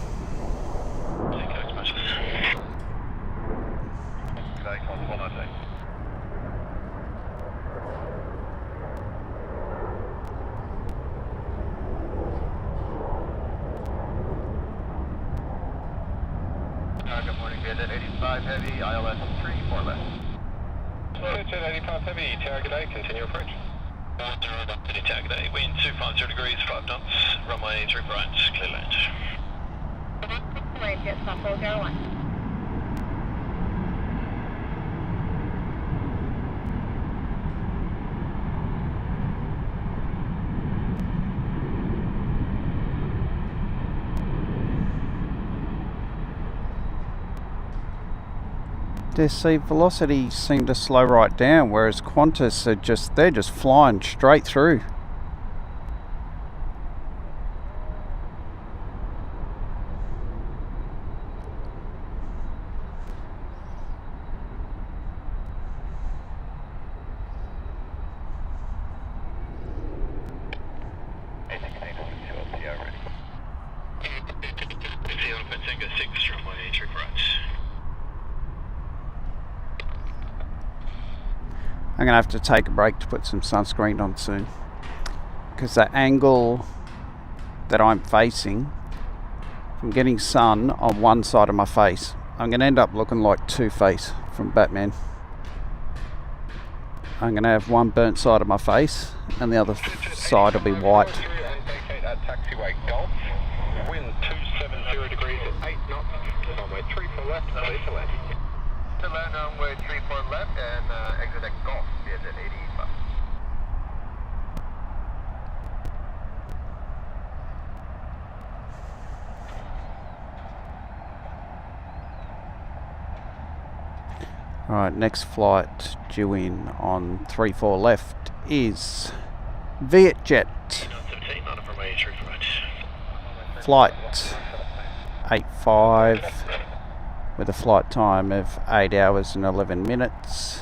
Good morning, Vietjet 85 Heavy, ILS 34 left. Vietjet 85 Heavy, Tower good day, continue approach. City Tower good day, wind 250 degrees, 5 knots, runway 3 for right, clear land. Jet stop 401. DEC velocity seemed to slow right down, whereas Qantas are they're just flying straight through. I'm going to have to take a break to put some sunscreen on soon, because the angle that I'm facing, I'm getting sun on one side of my face. I'm going to end up looking like Two-Face from Batman. I'm going to have one burnt side of my face and the other side will be white. Taxiway Golf, wind 270 degrees at 8 knots, runway 3 for left, clear to land. To land runway 3 for left and exit at Golf, Vietjet 85. Alright, next flight due in on 34 left is Vietjet. Flight 85 with a flight time of 8 hours and 11 minutes.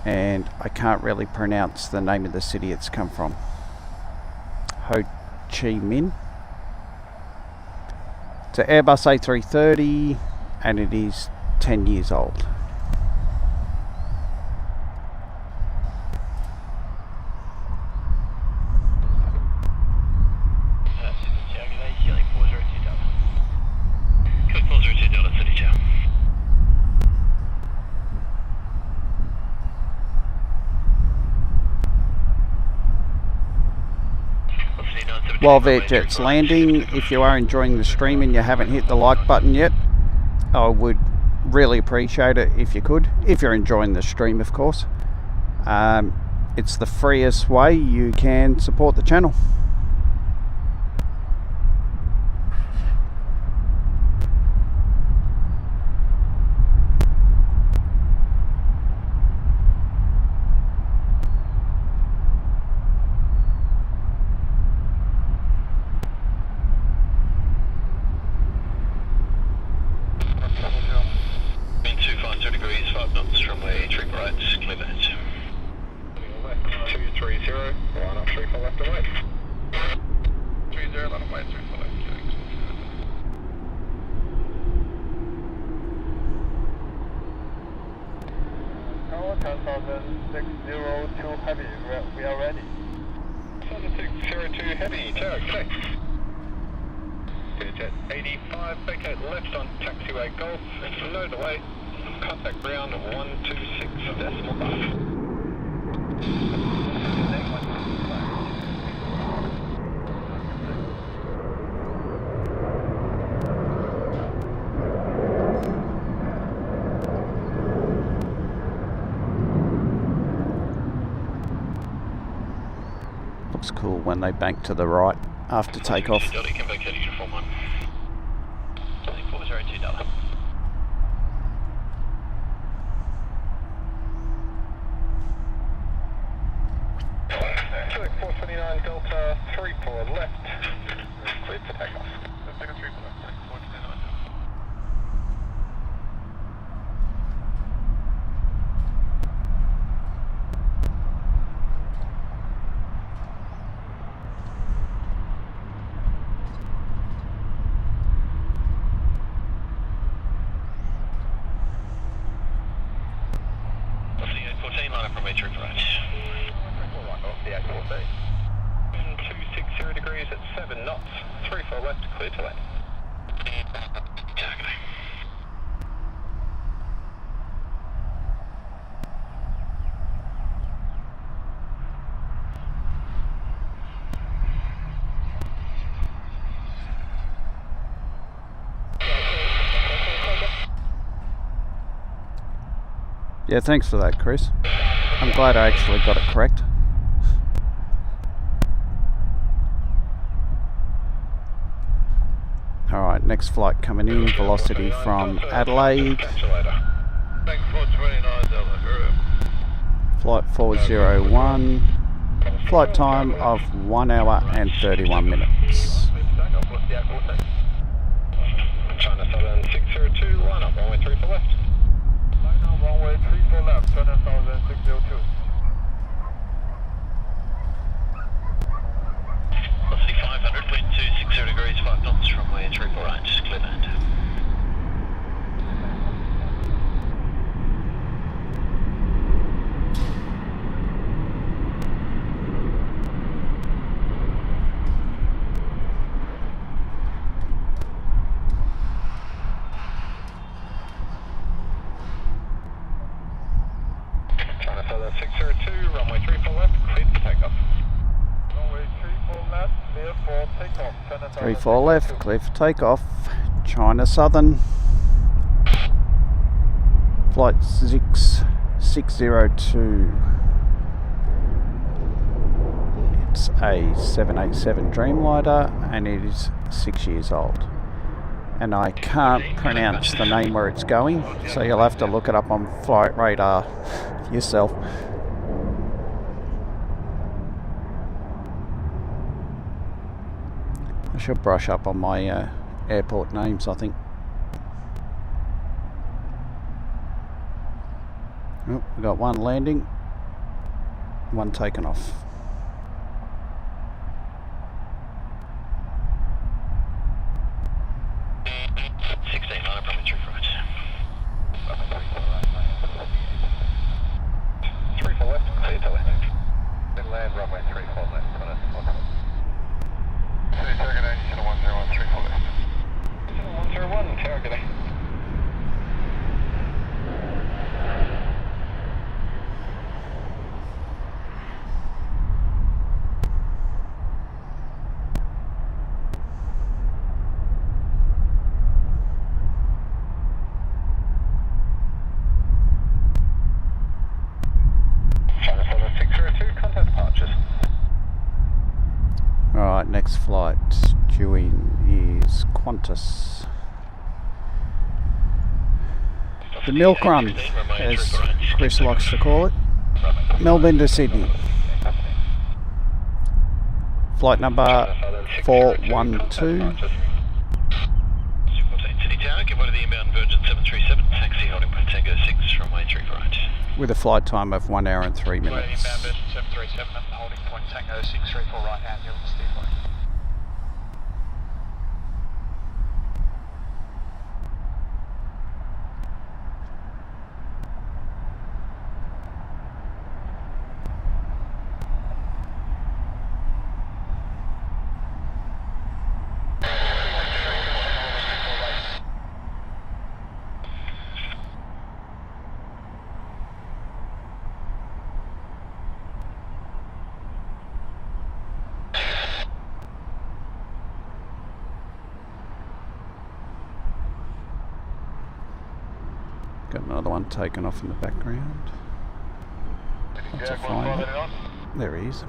And I can't really pronounce the name of the city it's come from. Ho Chi Minh. It's an Airbus A330 and it is 10 years old. While Vietjet's landing, if you are enjoying the stream and you haven't hit the like button yet, I would really appreciate it if you could, if you're enjoying the stream of course. It's the freest way you can support the channel. Wind 250 degrees, 5 knots, runway 3 right, clear that. 230, line up 3 for left and wait. 30, line up wait, 3 for left. Tower 10,602 heavy, we are ready. 10,602 heavy, tower, okay. Jet 85, vacate left on taxiway Golf, no delay, contact ground 126.5. Looks cool when they bank to the right after takeoff. Can vacate uniform 1. 402 Delta. Select 429 Delta, 3 for left, cleared for takeoff. Second 3 for left, 429. Line up from A3 for right. Off the A14. 260 degrees at 7 knots. 3 for left, clear to land. Yeah, thanks for that, Chris. I'm glad I actually got it correct. Alright, next flight coming in, velocity from Adelaide. Flight 401. Flight time of 1 hour and 31 minutes. China Southern 602, line up, runway 3 for left. Line up, runway 3 for left, China Southern 602. Velocity 500, wind 260 degrees, 5 knots, runway 3 for right, clear land. China Southern 602, runway 3 for left, cleared for takeoff. Runway 3 for left, clear for takeoff. 34 left, clear for takeoff. China Southern. Flight 6602. It's a 787 Dreamliner and it is 6 years old. And I can't pronounce the name where it's going, so you'll have to look it up on Flight Radar yourself. I should brush up on my airport names, I think. Oh, we got one landing, one taken off. flight due in is Qantas. The milk run, as Chris likes to call it. Melbourne to Sydney. Flight number 412. City Tower, give way to the inbound Virgin 737, taxi holding by Tango 6, runway 3 right. With a flight time of 1 hour and 3 minutes. Inbound Virgin 737, holding point Tango 6, 34 right hand, you'll steer for it. Got another one taken off in the background. That's a fine. There he is.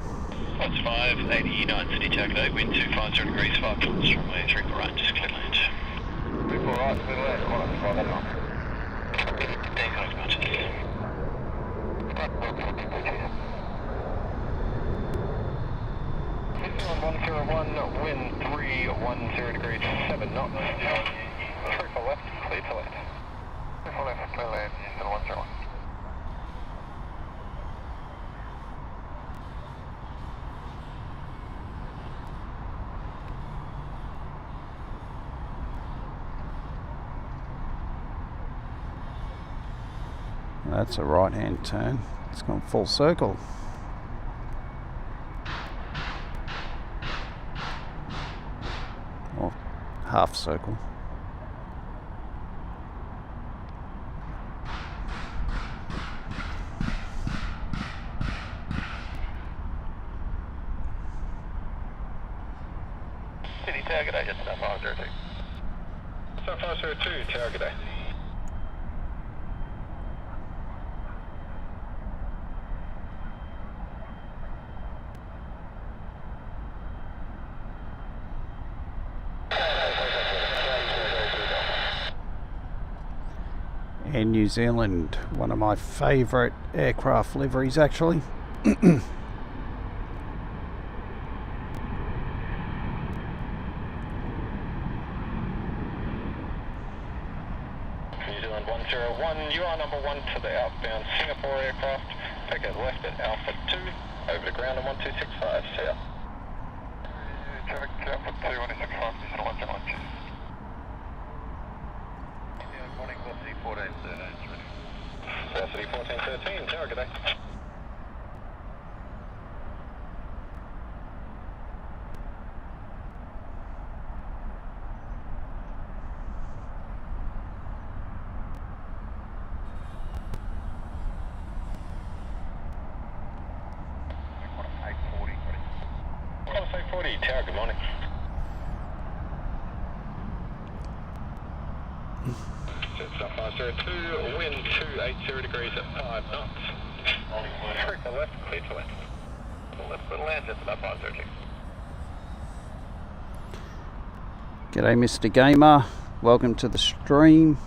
Flights 589 City Tower, good day, wind 250 degrees, 5 knots, runway 3 right, just clear land. 3 right, clear land, Thank you very much. 101, wind 310 degrees, 7 knots, 3 for left, clear to land. 3 for left, clear land, Houston 101. That's a right hand turn. It's gone full circle. Or half circle. City Tower, good day, just about 502. So 502, Tower, good day. In New Zealand, one of my favourite aircraft liveries actually. New Zealand 101, you are number 1 to the outbound Singapore aircraft. Take a left at Alpha 2, over to ground on 1265, see ya. Traffic Alpha 2, 1265, Houston 101. Morning, Velocity 1413, ready. Velocity 1413, Tower, good day. Qantas 840, Tower, good morning. South 502, wind 280 degrees at 5 knots. 3 for left, clear to land. Left foot lands at about 502. G'day Mr. Gamer, welcome to the stream.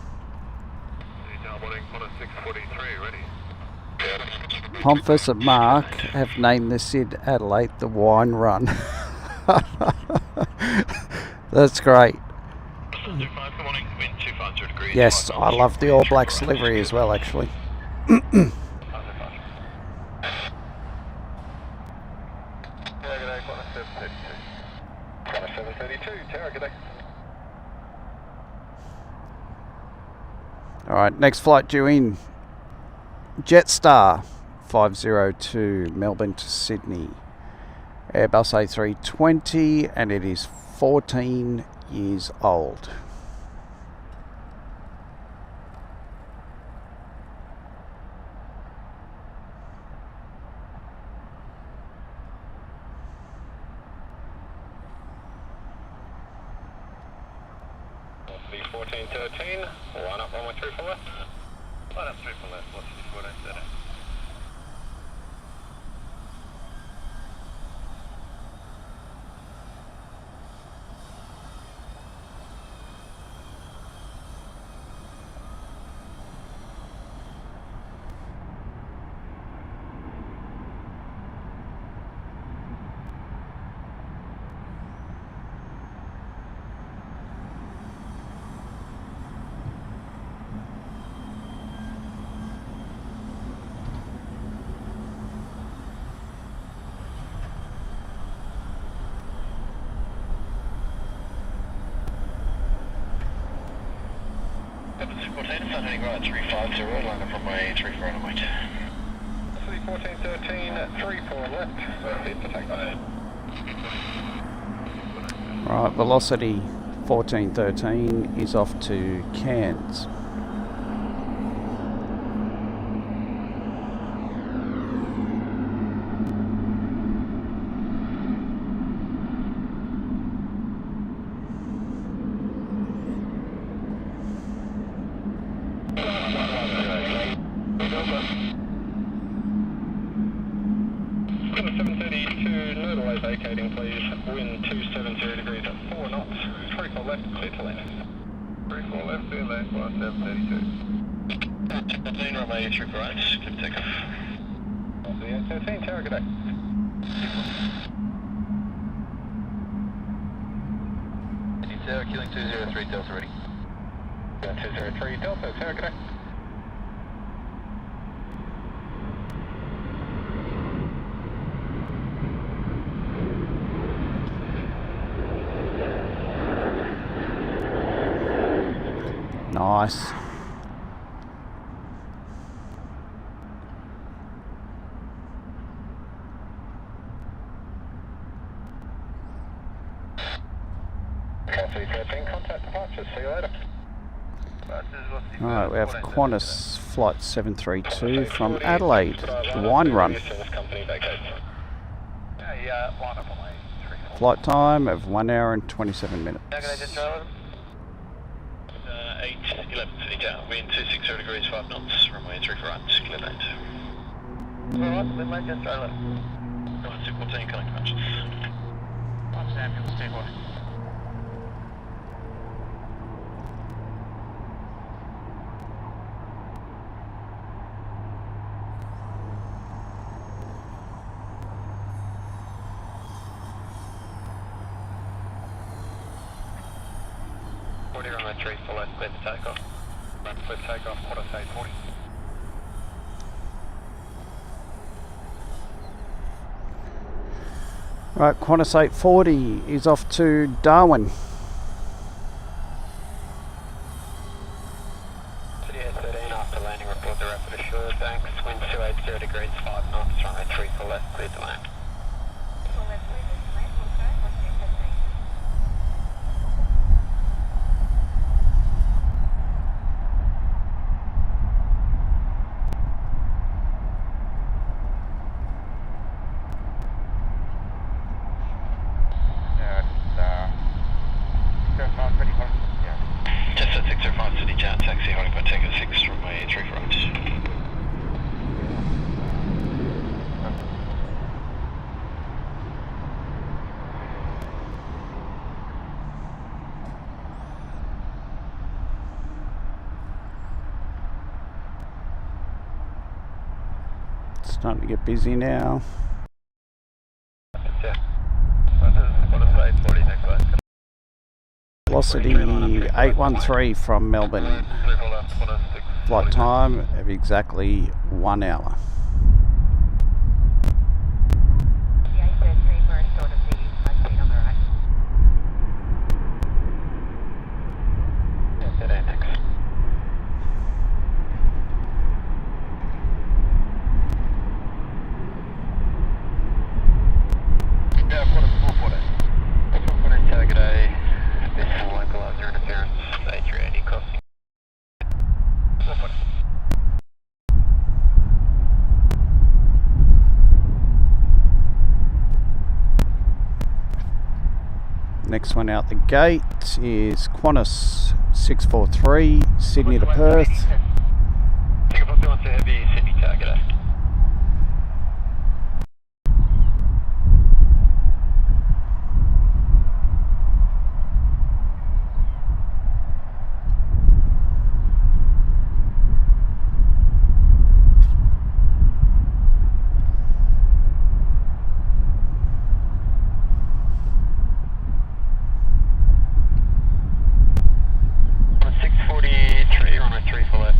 Morning, Qantas 643, ready. Pomphus and Mark have named the Sid Adelaide the Wine Run. That's great. Good morning, wind 250 degrees. Yes, I love the All Blacks livery as well actually. G'day, Qantas 732. Qantas 732, Tower, g'day. Alright, next flight due in. Jetstar 502 Melbourne to Sydney. Airbus A320 and it is 14 years old. Velocity 1413, line up runway 3 for left. Line up 3 for left, velocity 1413. 14, starting right 350, line up runway 34 on wait. 1413, 34 left, cleared for takeoff. Right, velocity 1413 is off to Cairns. Vacating please, wind 270 degrees at 4 knots, 34 left, clear to land. 34 left, clear land, 1732. 13, runway 34 right, clear takeoff. The 13, Tower, good day. Tower, killing 203, Delta ready. 203, Delta, Tower, good day. Nice. Cafe 13, contact departures, see you later. Alright, we have Qantas Flight 732 from Adelaide, Wine Run. Flight time of 1 hour and 27 minutes. 8, 11, city down, wind 260 degrees, 5 knots, runway 34 right, clear land. Alright, then mate, just throw it. Runway 214, connect matches. Watch the ambulance, take one. Runway 34 left, clear to takeoff. Run clear to takeoff, Qantas 840. Right, Qantas 840 is off to Darwin. City 13 after landing, report the rapid assured, thanks. Wind 280 degrees, 5 knots, runway 34 left, clear to land. Just at 605 city jet, taxi holding by Tango 6, runway 34 right. It's starting to get busy now. Velocity 813 from Melbourne. Flight time of exactly 1 hour. Next one out the gate is Qantas 643, Sydney to Perth. Singapore 212 Heavy, Sydney target. Runway 3 for left.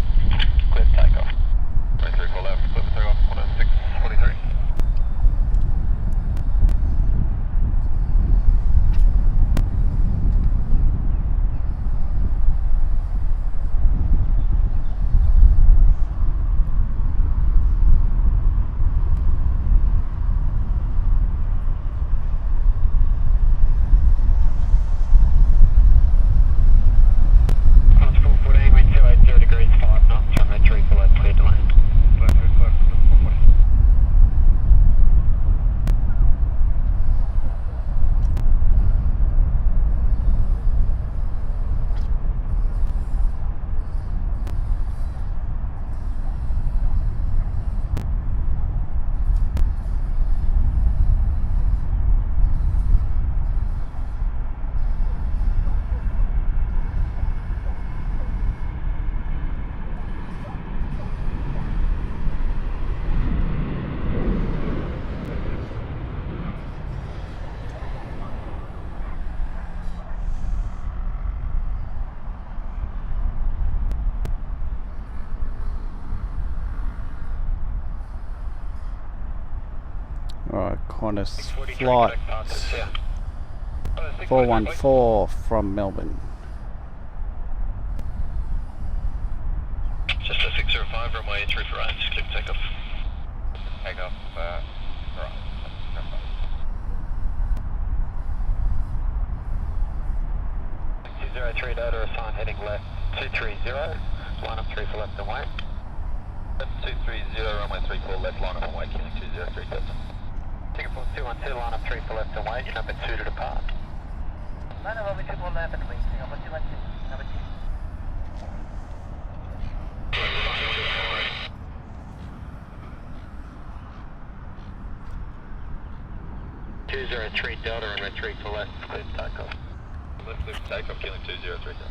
Right, Qantas flight 414 from Melbourne. Just a 605, runway 3 for right, clear for takeoff. Takeoff, right. 203 data assigned heading left 230, line up 3 for left and wait. 230, runway 3 for left, line up and wait, killing 203 Delta. Singapore 212, line up 3 for left and wait, number 2 to depart. Line up 2 for left and wait, Singapore 212, number 2. 203 Delta, runway 3 for left, clear for takeoff. Left clear for takeoff, killing 203 Delta.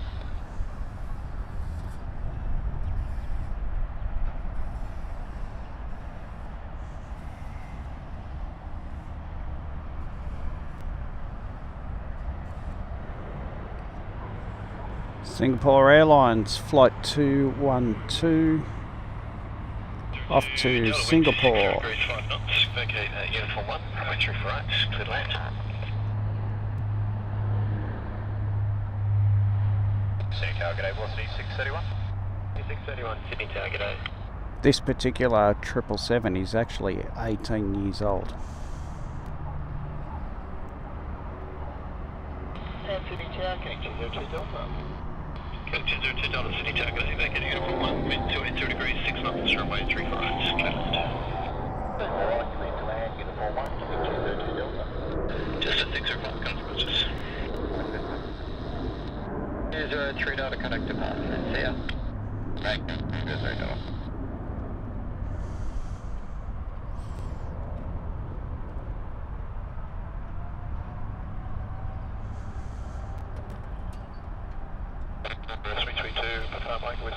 Singapore Airlines flight 212 off to Singapore. Degrees 5 knots, vacate uniform 1, runway 3 for right, clear to land. Sydney Tower, g'day, velocity 631. 631, Sydney Tower, g'day. This particular 777 is actually 18 years old. And Sydney Tower, connect 202 Delta. Connect 202 Delta, Sydney Tower, g'day, vacate uniform 1, wind 282 degrees 6 knots, runway 3 for right, clear to land. Alright, clear to land, uniform 1, connect 202 Delta. Just a 605, consequences. 203 Delta, contact department, see ya. Right, 203 Delta.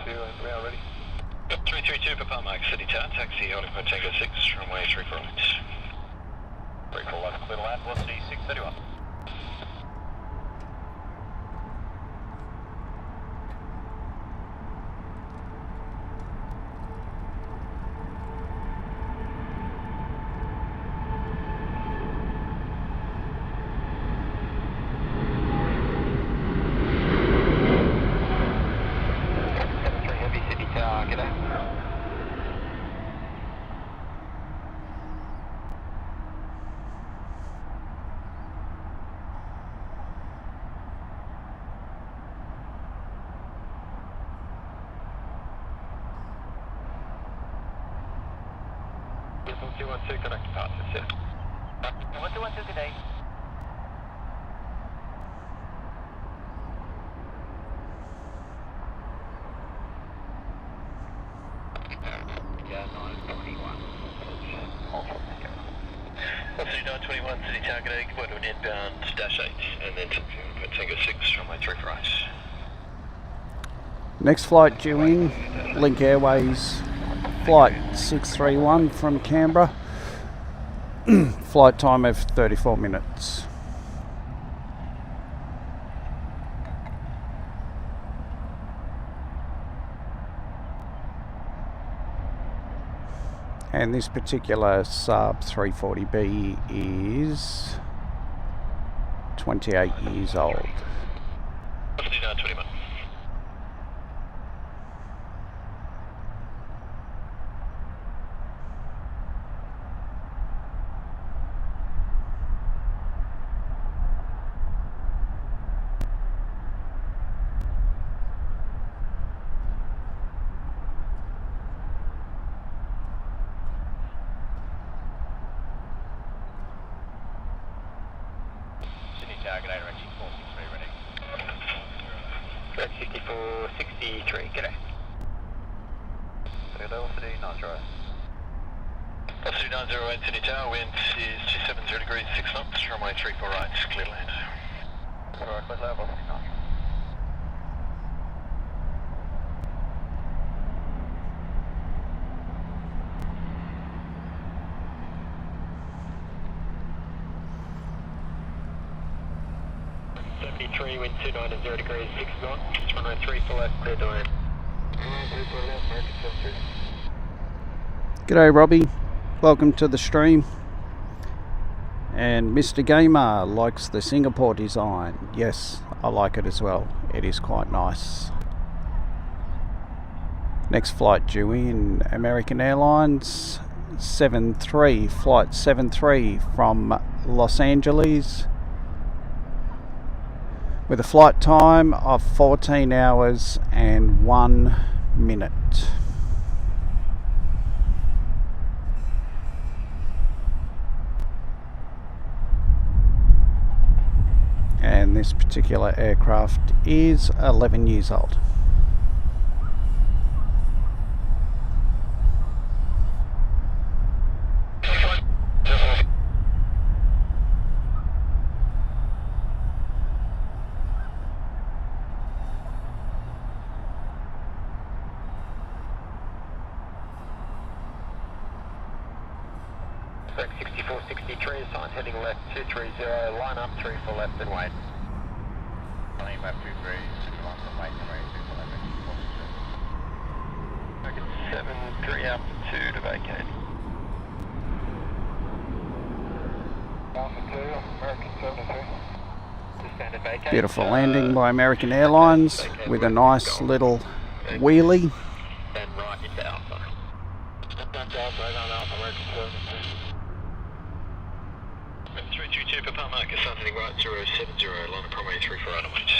We are ready. 332 Papa Mike, City Tower, taxi, holding for Tango 6, runway 3 for right. 3 for left, clear to land, velocity 631. Uniform 212, contact department, see ya. 212 today. Yeah, 921. Velocity 921, City Tower, g'day, go to an inbound dash 8, and then Tango 6, runway 3 for right. Next flight due in, Link Airways flight 631 from Canberra. Flight time of 34 minutes. And this particular Saab 340B is 28 years old. Velocity 921. Sydney Tower, g'day, direction 463 ready. Red 6463, g'day. Velocity 90. Velocity 908, Sydney Tower, wind is 270 degrees 6 knots, runway 3 for right, clear to land. Alright, clear to land, velocity 90. Wind 290 degrees 6 knots, runway 3 for left, clear to land. 3 for left, American 73. G'day Robbie, welcome to the stream. And Mr. Gamer likes the Singapore design. Yes, I like it as well. It is quite nice. Next flight due in, American Airlines 73, flight 73 from Los Angeles, with a flight time of 14 hours and 1 minute. And this particular aircraft is 11 years old. Spec 6463 is on heading left 230, line up 3 for left and wait. Running left 23, 1 from right, 2 for left, 73 up 2 to vacate. Alpha 2, American 73. Standard vacate. Beautiful landing by American Airlines with a nice little wheelie. And right into Alpha. That's Alpha, right on Alpha, American 73. 322 for tarmac, SantasLink right 070, line of runway 3 for item weight.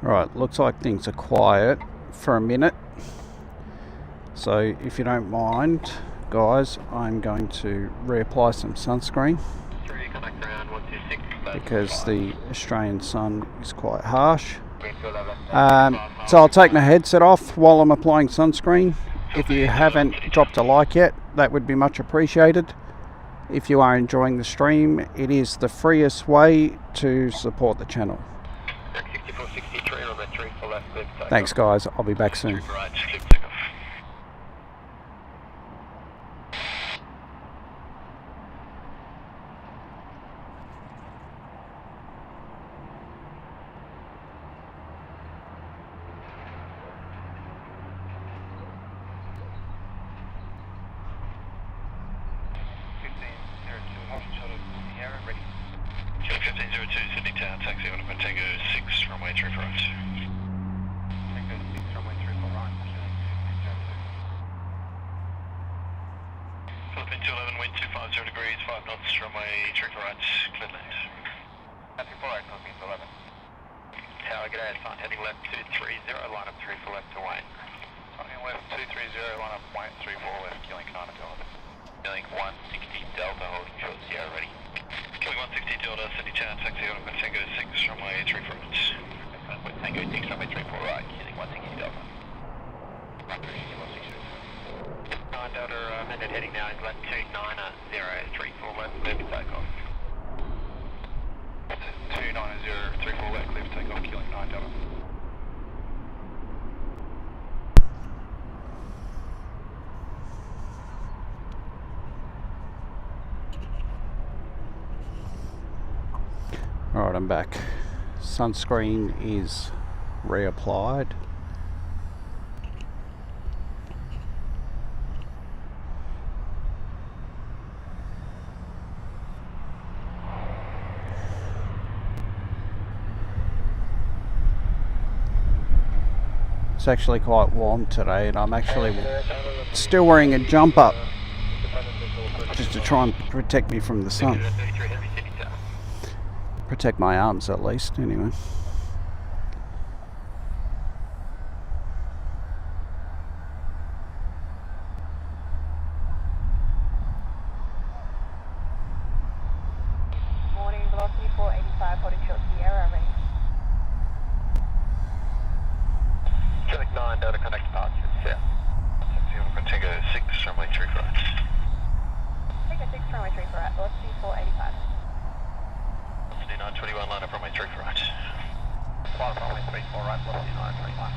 Right, looks like things are quiet for a minute. So if you don't mind, guys, I'm going to reapply some sunscreen because the Australian sun is quite harsh. So I'll take my headset off while I'm applying sunscreen. If you haven't dropped a like yet, that would be much appreciated. If you are enjoying the stream, it is the freest way to support the channel. Thanks guys, I'll be back soon. QF67 Sydney Tower, taxi on Tango 6, runway 3 for right. Tango 6, runway 3 for right. Philippine 211, wind 250 degrees, 5 knots, runway 3 for right, clear land. Taxi 48, Philippine 211. Tower, g'day, it's on heading left 230, line up 3 for left to Wayne. Heading left 230, line up Wayne 3 for left, killing Canada Delta. Killing 160 Delta, holding short Sierra ready. Killing 160 Delta, Sydney Tower, taxi on Tango 6, runway 3 for right. Tango 6, runway 3 for right, killing 160 Delta. 9 Delta, amended heading now is left 290, 3 for left, clear for takeoff. 290, 3 for left, clear for takeoff, killing 9 Delta. Alright, I'm back. Sunscreen is reapplied. It's actually quite warm today, and I'm actually still wearing a jumper just to try and protect me from the sun. Protect my arms at least, anyway. Morning, velocity 485, holding short Sierra, ready. Select 9, Delta connect departure, south. Taxi on Tango 6, runway 3 for right. Tango 6, runway 3 for right, velocity 485. 921, line up runway 3 for right. Line up runway 3 for right, velocity 921.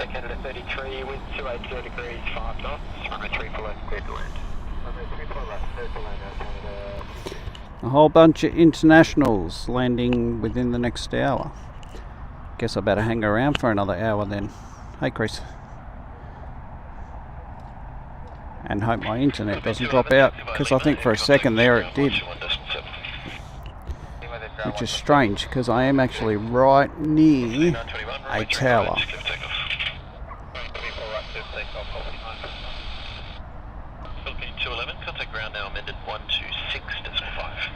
Canada 33, wind 280 degrees, 5 knots, runway 34 left, clear to land. Runway 34 left, clear to land out Canada. A whole bunch of internationals landing within the next hour. Guess I better hang around for another hour then. Hey Chris. And hope my internet doesn't drop out, because I think for a second there it did. Which is strange, because I am actually right near a tower. Philippine 211, contact ground now amended 126.5.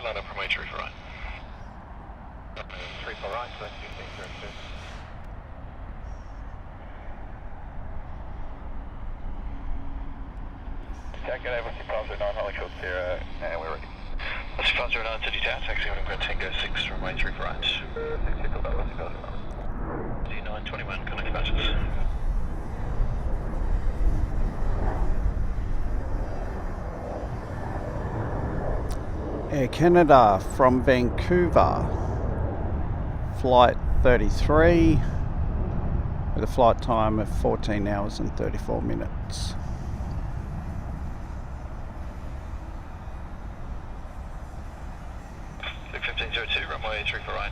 Line up from H3 for right. 3 for right, so that's 1502. Jack, get over to 509 Holly Short Sierra, and we're ready. That's 509 to detach, taxi on ground Tango 6 from Y3 for right. 921, connect matches. Air Canada from Vancouver, flight 33, with a flight time of 14 hours and 34 minutes. Luke 1502, runway 3 for right,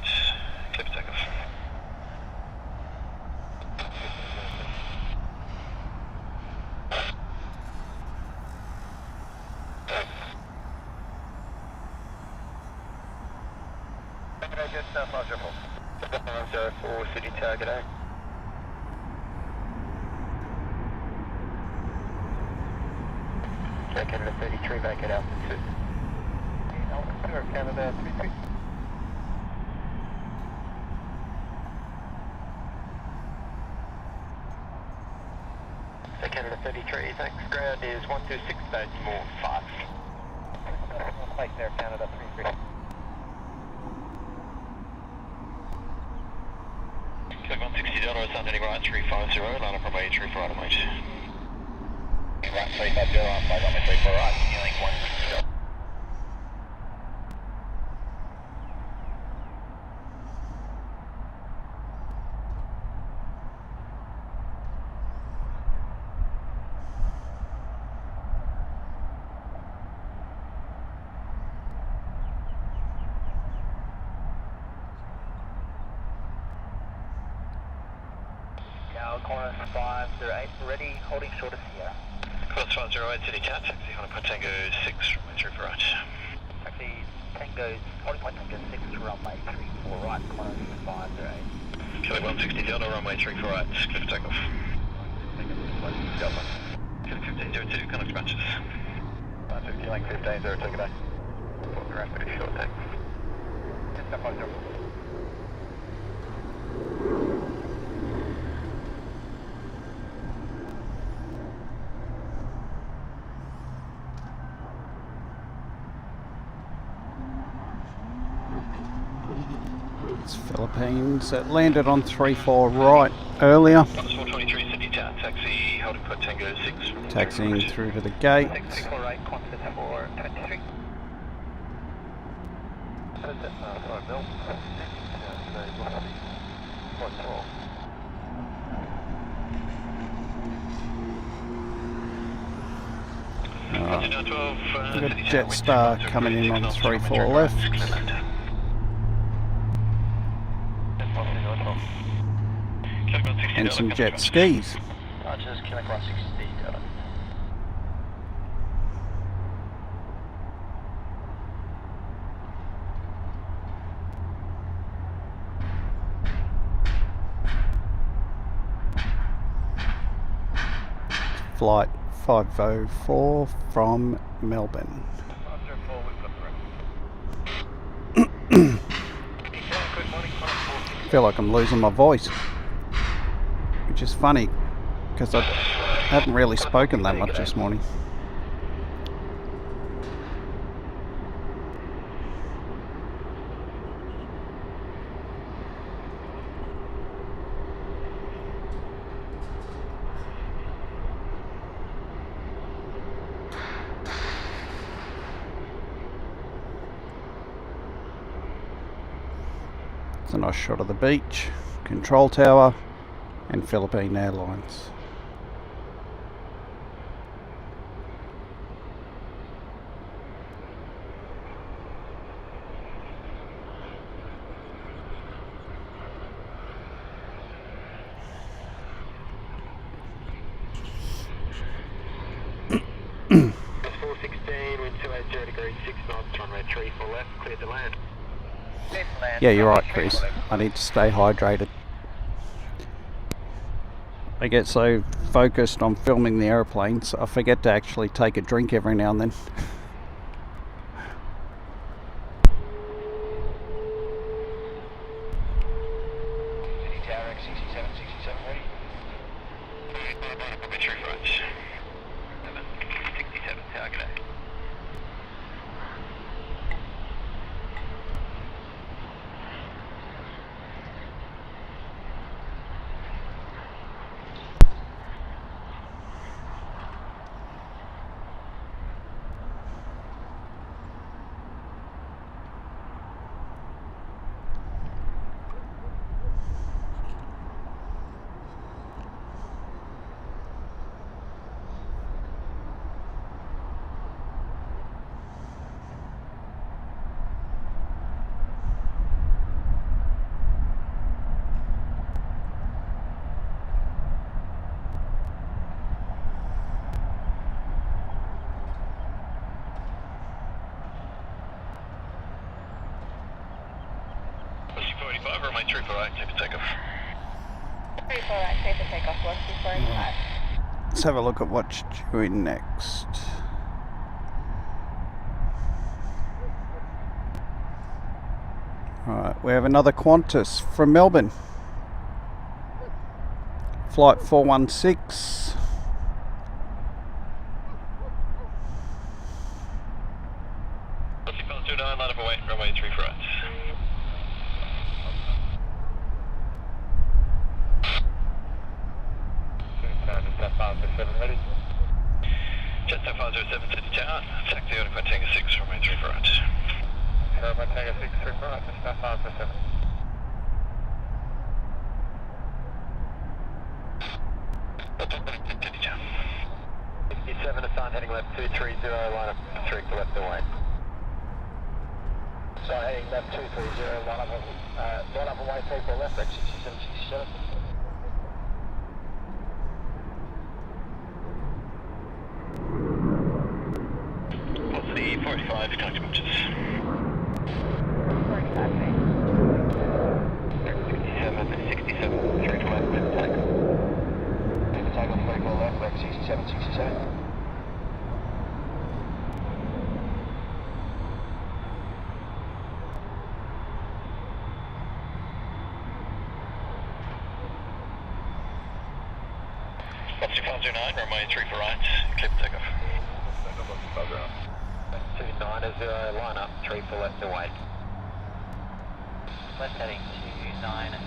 clear for takeoff. Just 504 city target A. Okay, Canada 33, vacate altitude. Altitude, Canada 33. Okay, Canada 33, thanks. Ground is 126, more 5. Place there, Canada 33. Click $160, ascending right 350, line up runway 3 for right on H. Right 350, on flight runway 3 for right, healing 160. Corner 508, ready, holding short of Sierra. Course 508, city cat, taxi on point Tango 6, runway 3 for right. Taxi Tango, holding point Tango 6, runway 3 for right, corner 508. Kelly 160 Delta, runway 3 for right, clear for takeoff. Kelly 1502, connect matches. 150, link 1502, good day. Around pretty short take. Step 50. Philippines that landed on 34 right earlier. 423 Sydney Town, taxi holding for Tango 6. Taxiing through to the gate. 648, constant 423. We've got Jetstar coming in on 34 left. And some jet skis. Just connect 160. Flight 504 from Melbourne. 504, we've got the rest. Good morning, I feel like I'm losing my voice, which is funny because I haven't really spoken that much this morning. It's a nice shot of the beach, control tower, and Philippine Airlines. It's 416, wind 280 degrees, 6 knots, runway 34 left, clear to land. Yeah, you're right, Chris. I need to stay hydrated. I get so focused on filming the airplanes, I forget to actually take a drink every now and then. Tower X67 ready? True front. 67, target A. Runway 348, clear for takeoff. 348, clear for takeoff, West 245. Let's have a look at what's doing next. Alright, we have another Qantas from Melbourne. Flight 416. Ossie Pals 29, line up away, runway 348. Ready? Jetstar 507 City Tower, taxi out of Tango 6, runway 348. Runway Tango 6, 348, Jetstar 507. City Tower. 67 assigned heading left 230, line up 3 to left away. So heading left 230, line up away 34 left, X6767. What's the 45 connecting matches? 45, okay. 67, 3 to left, clear for takeoff. Clear for takeoff 34 left, X6767. Ossie Pals 29, runway 348, clear for takeoff. 290, line up 3 for left away. West heading 290,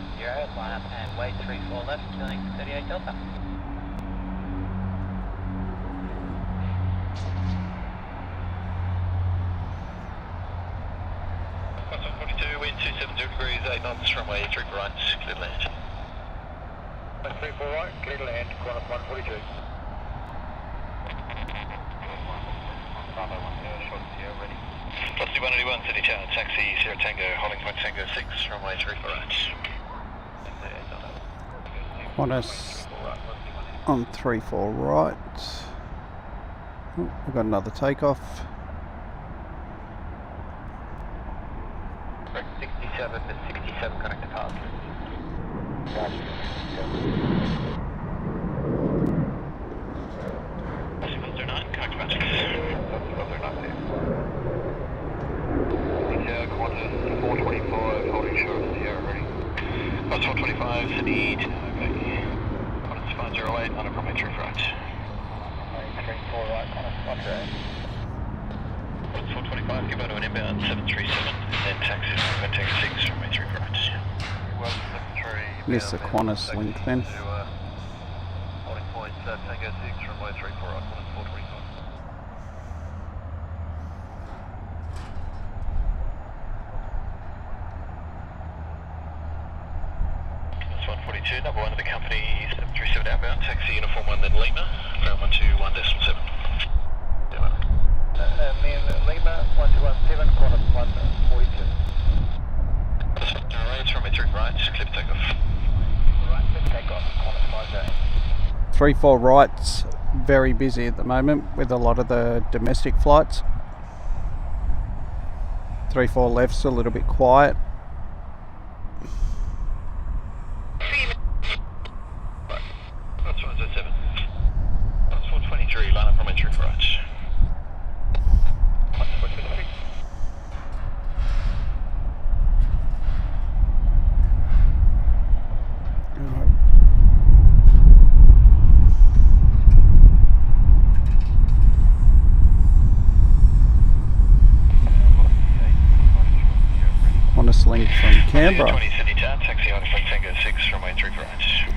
line up and wait 34 left, killing 38 Delta. Foxtrot 42, wind 272 degrees, 8 knots, runway 3 for right, clear to land. 34 right, clear to land, Qantas 142. Ready. Ossie 181, City Tower, taxi, Sierra Tango, holding point Tango 6, runway 3 for right. Qantas on 34 right. Oh, we've got another takeoff. 67 to 67 connect to pass. Ossie City 2, okay. Qantas 508, on a runway 3 right. 34 right, Qantas 508. Qantas 425, give out to an inbound 737, and then taxi runway take 6, runway 3 right. Well, 73. Miss the Qantas link then. Holding point, Tango 6, runway 34 right, Qantas 425. Qantas 142, number 1 of the company, 737 outbound, taxi uniform 1, then Lima, ground 121.7. Lima 1217, Qantas 142. Alright, runway 3 right, clear for takeoff. Right, clear for takeoff, Qantas 508. 34 right's very busy at the moment with a lot of the domestic flights. 34 left's a little bit quiet. That's 107. That's 423, line up from entry for right. That's 423. SantasLink from Canberra. 20 Sydney Town, taxi on flight Tango 6, runway 3 for right.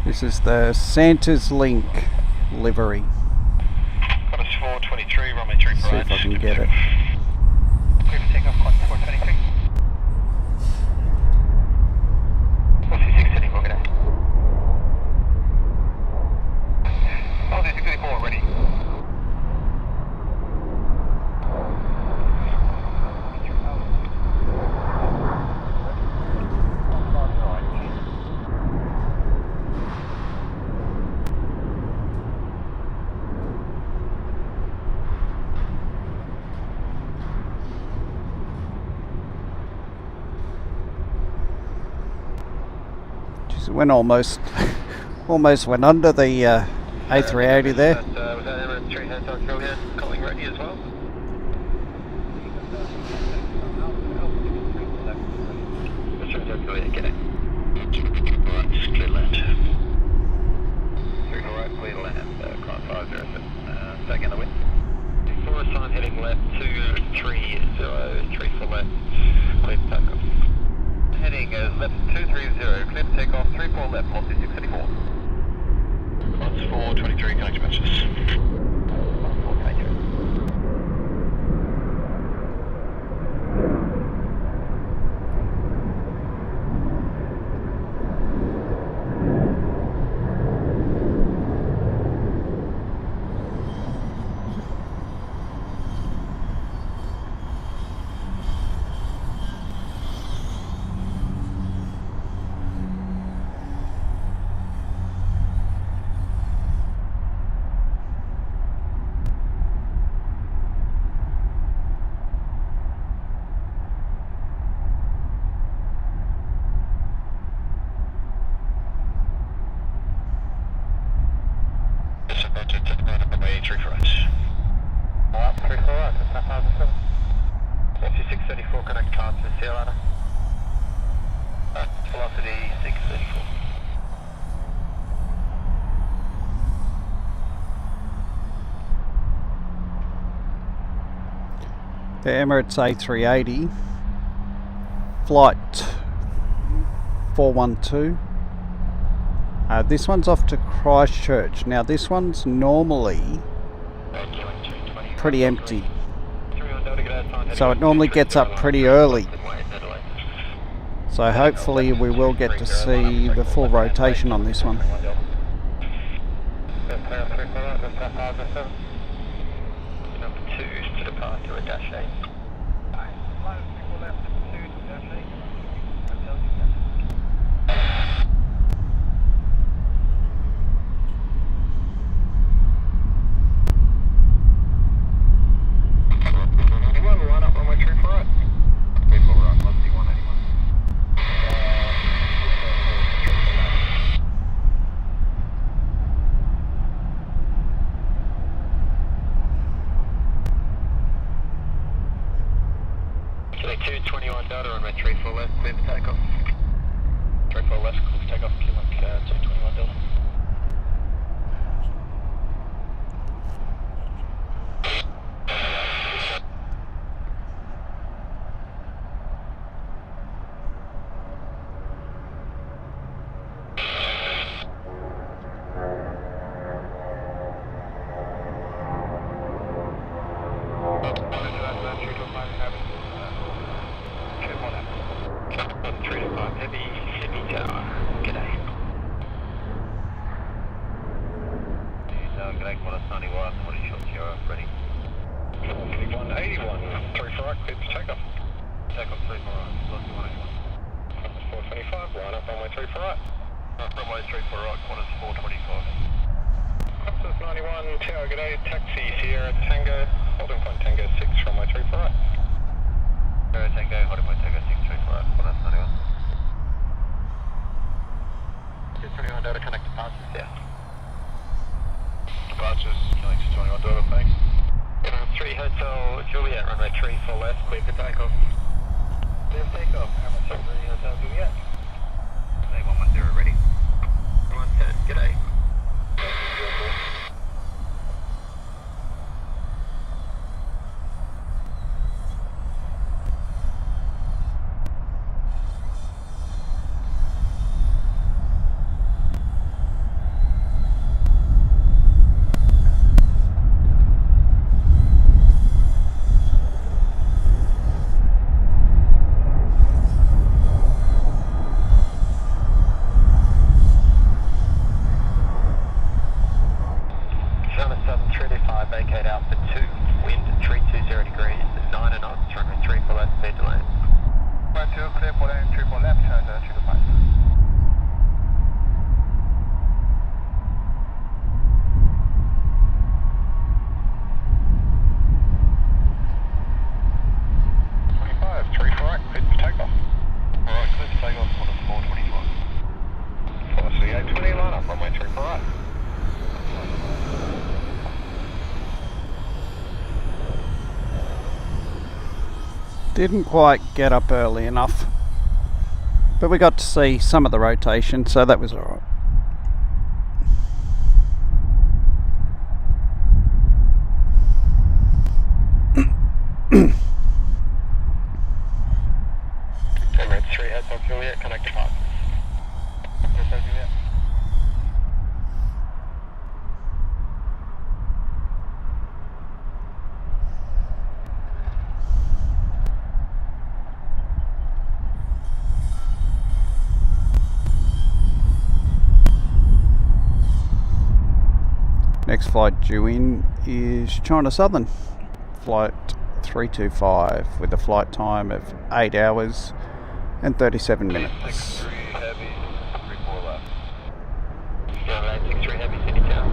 This is the SantasLink livery. Qantas 423, runway 3 for See right. if I can get it. Clear for takeoff, Qantas 423. 46 Sydney, good day. Oh, there's 634 ready. Went almost went under the A380 there. Was that Emirates 3 hands on Australia calling ready as well? Get it. Right, just clear land. 3 right, clear land, climb 507, taking the wind. 4 sign heading left, 230, 3 for left, clear for takeoff. Heading left 230, clear to take off, 34 left, Monty 634. Qantas 423, connect to matches. 423. Velocity 634. The Emirates A380 flight 412. This one's off to Christchurch. Now this one's normally pretty empty, so it normally gets up pretty early. So hopefully we will get to see the full rotation on this one. Number 2 to depart to a dash 8. Line up runway 3 for right. People right, Aussie 181. Okay, 221 Delta, runway 3 for left, clear for takeoff. 34 left, clear to take off, QF 221 Delta. G'day, Qantas 91, what is your QF ready? 181, 3 for right, clear to take off. Take off 3 for right, Velocity 181. Qantas 425, line up runway 3 for right. Runway 3 for right, Qantas 425. Qantas 91, Tower, g'day, taxi Sierra Tango, holding point Tango 6, runway 3 for right. Sierra Tango, holding point Tango 6, 3 for right, Qantas 91. 21 Delta, connect departures. Yeah. Departures, Felix 21 Delta, thanks. 3 Hotel Juliet, runway 3 for left, clear for takeoff. Clear for takeoff, Hammer 3 Hotel Juliet. G'day, 110 ready. 110, g'day. Vacate out for 2, wind 320 degrees, 9 knots, runway 3 for left, speed to land. Runway 2, clear for land, 3 for left, turn to departure. Didn't quite get up early enough, but we got to see some of the rotation, so that was alright. Emirates 3 Hotel Juliet, connect departures. Hotel Juliet. Next flight due in is China Southern, flight 325, with a flight time of 8 hours and 37 minutes. 63 heavy, 34 left. Yeah, 63 heavy, City Tower.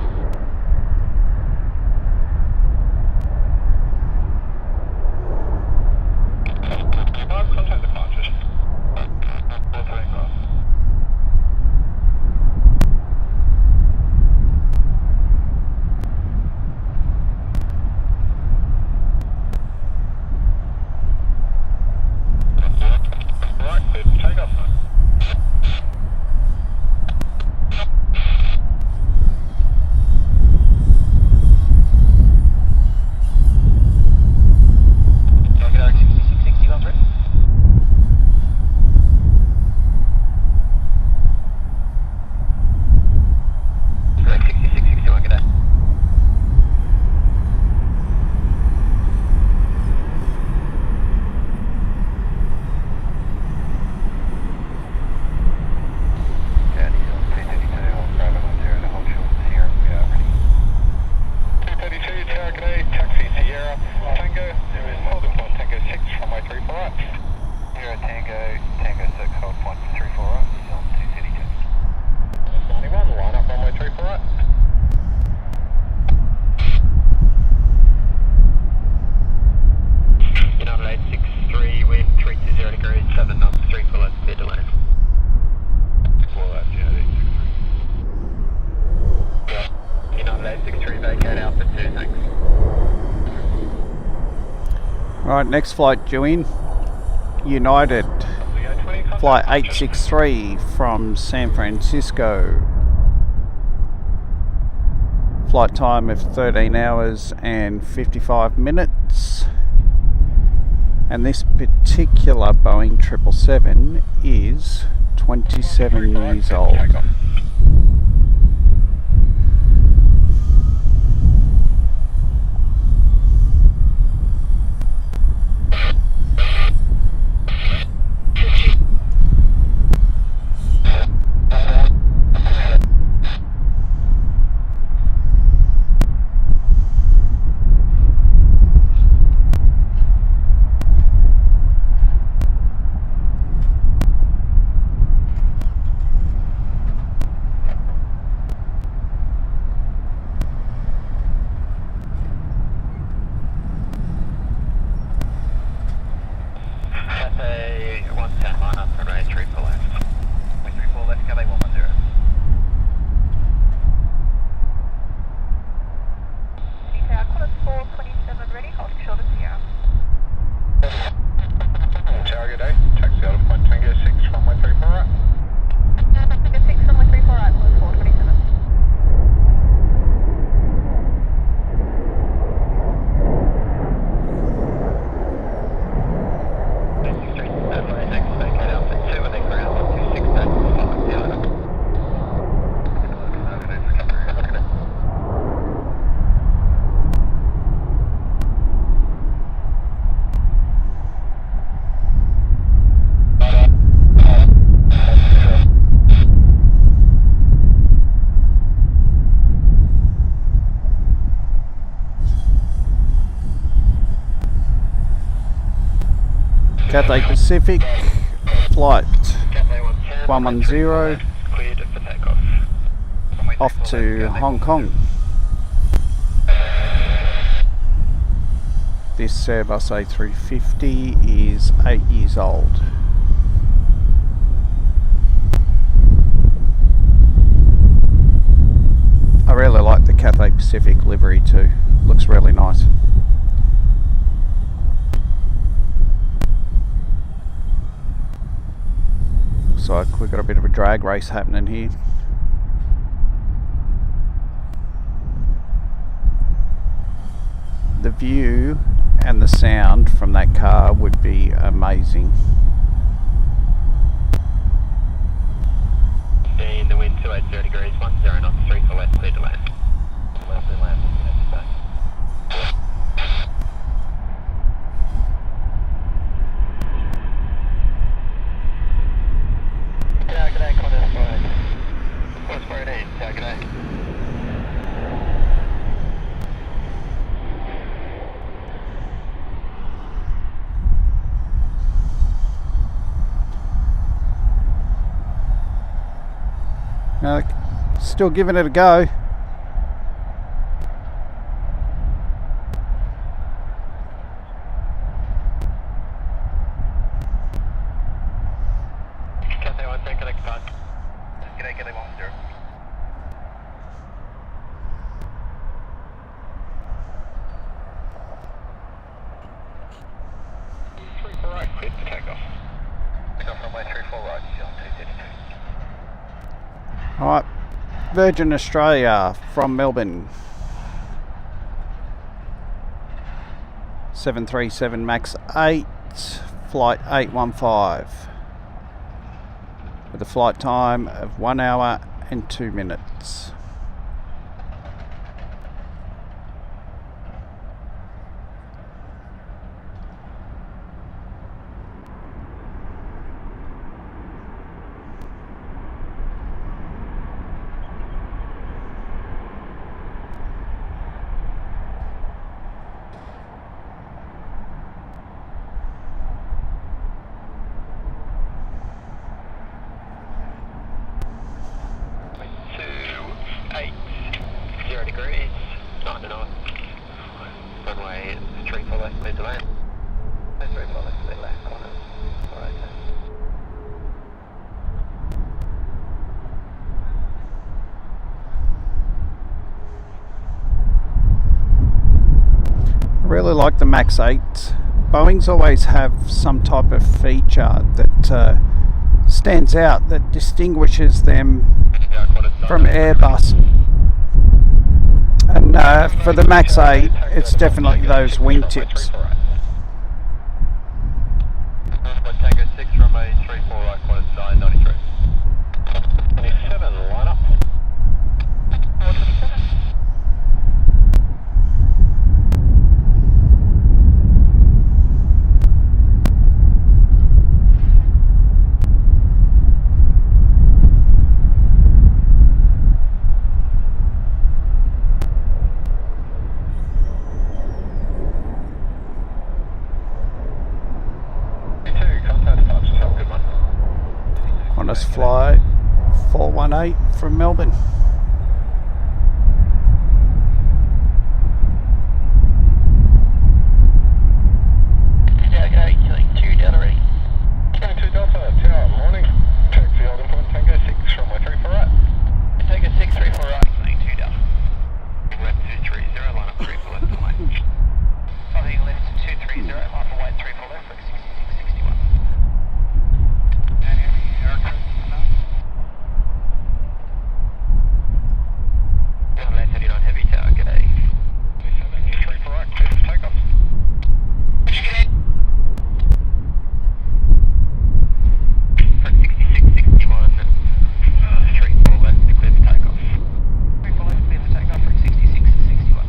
Contact departures. Full takeoff. Right, clear for takeoff. Target RX 6660 13. Direct 6661, g'day. County, 232, Bravo 10 to hold short Sierra, we are ready. 232, Tower, g'day, taxi Sierra Tango, holding point Tango 6, runway 3 for right. Sierra Tango, Tango 6, hold point 3 for right, is on 2 City Tower. 91, line up runway 3 for right. United 863, wind 320 degrees, 7 knots, 3 for left, speed to land. Full left, United 863. United 863, vacate out for 2, thanks. Right, next flight due in, United The A20 Flight 863 from San Francisco. Flight time of 13 hours and 55 minutes. And this particular Boeing 777 is 27 years old. Cathay Pacific, flight 110, off to Hong Kong. This Airbus A350 is 8 years old. I really like the Cathay Pacific livery too, looks really nice. Looks like we've got a bit of a drag race happening here. The view and the sound from that car would be amazing. In the wind 280 degrees, 10 knots, 3 for left, clear to land. Left and land. G'day, Qantas flight. What's 14? G'day. Still giving it a go. Cathay 1, take connect pass. G'day, Cathay 10. Right, clear to take off. Take off runway 34 right, on 232. Alright, Virgin Australia from Melbourne. 737 MAX 8, flight 815. With a flight time of 1 hour and 2 minutes. Really like the MAX 8. Boeing's always have some type of feature that stands out that distinguishes them from Airbus. And for the Max 8, it's definitely those wingtips. Tango 6 from a 34 right, quarter 993. 27, line up. 27. Qantas flight 418 from Melbourne. Yeah, okay, killing 2 Delta ready. 22 Delta, tower, morning. Taxi holding point, Tango 6 from my 34 right. Tango 6, 34 right, killing 2 Delta. Left 230, line up 34 left and white. Something left 230, line up white 34 left, 6661. Land 39 heavy tower, g'day. 3 for right, clear for takeoff. For 6661, 3 4 left, clear for takeoff. 3 4 left, clear for takeoff for 6661.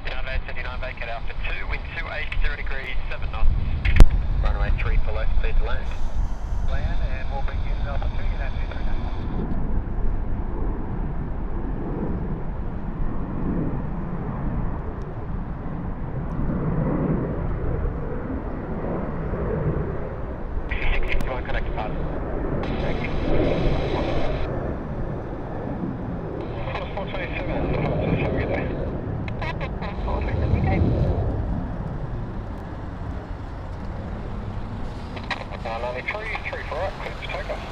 Runway 39, vacate Alpha 2, wind 280 degrees, 7 knots. Runway 3 for left, clear to land. Land, and we'll bring you to Alpha 2, get out 239. Connect to pilot. Thank you. 427, departures, have a good day. 93, 3 for right, clear for takeoff.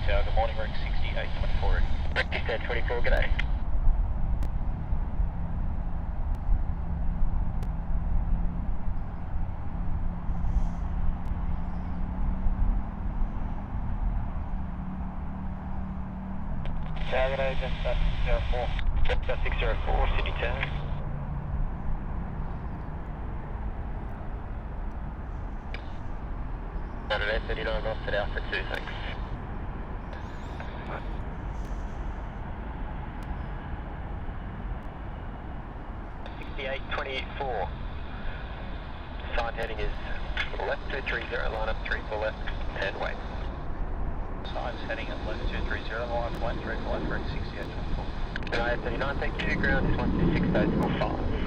Good morning, Rick 6824. Rick 6824, g'day. G'day, just 04. Just 604, City Town. Saturday 39 off at Alpha 2, thanks. .24. Side heading is left 230, line up 3 for left and wait. Side's heading at left 230, line up 1 3 for left, Rick 6824. G'day 39, thank you, ground is 126, decimal 5.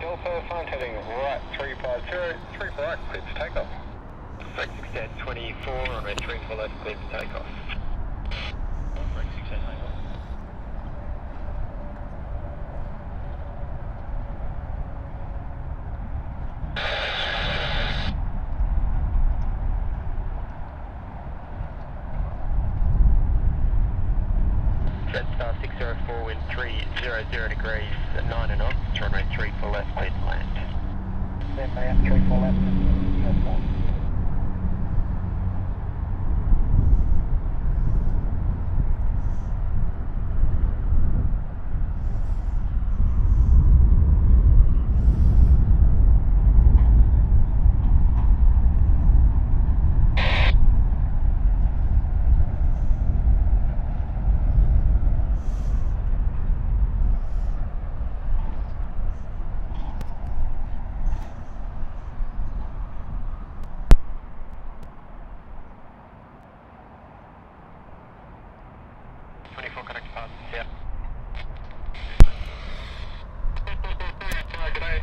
Delta, sign heading right 350, 3 for right, clear for takeoff. 24, runway 3 for left, clear for takeoff. 604, wind 300 degrees, 9 knots, runway 3 for left, clear to land. Then they have 3 for left, uniform. G'day,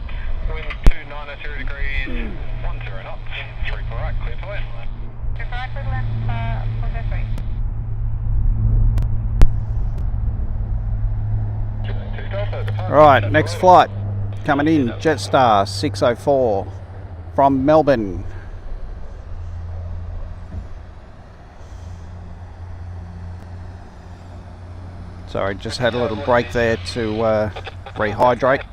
wind 290 degrees, 10 knots, 3 for right, clear to land. 3 for right, clear to land, for right. Right, next flight coming in, Jetstar 604 from Melbourne. Sorry, just had a little break there to rehydrate.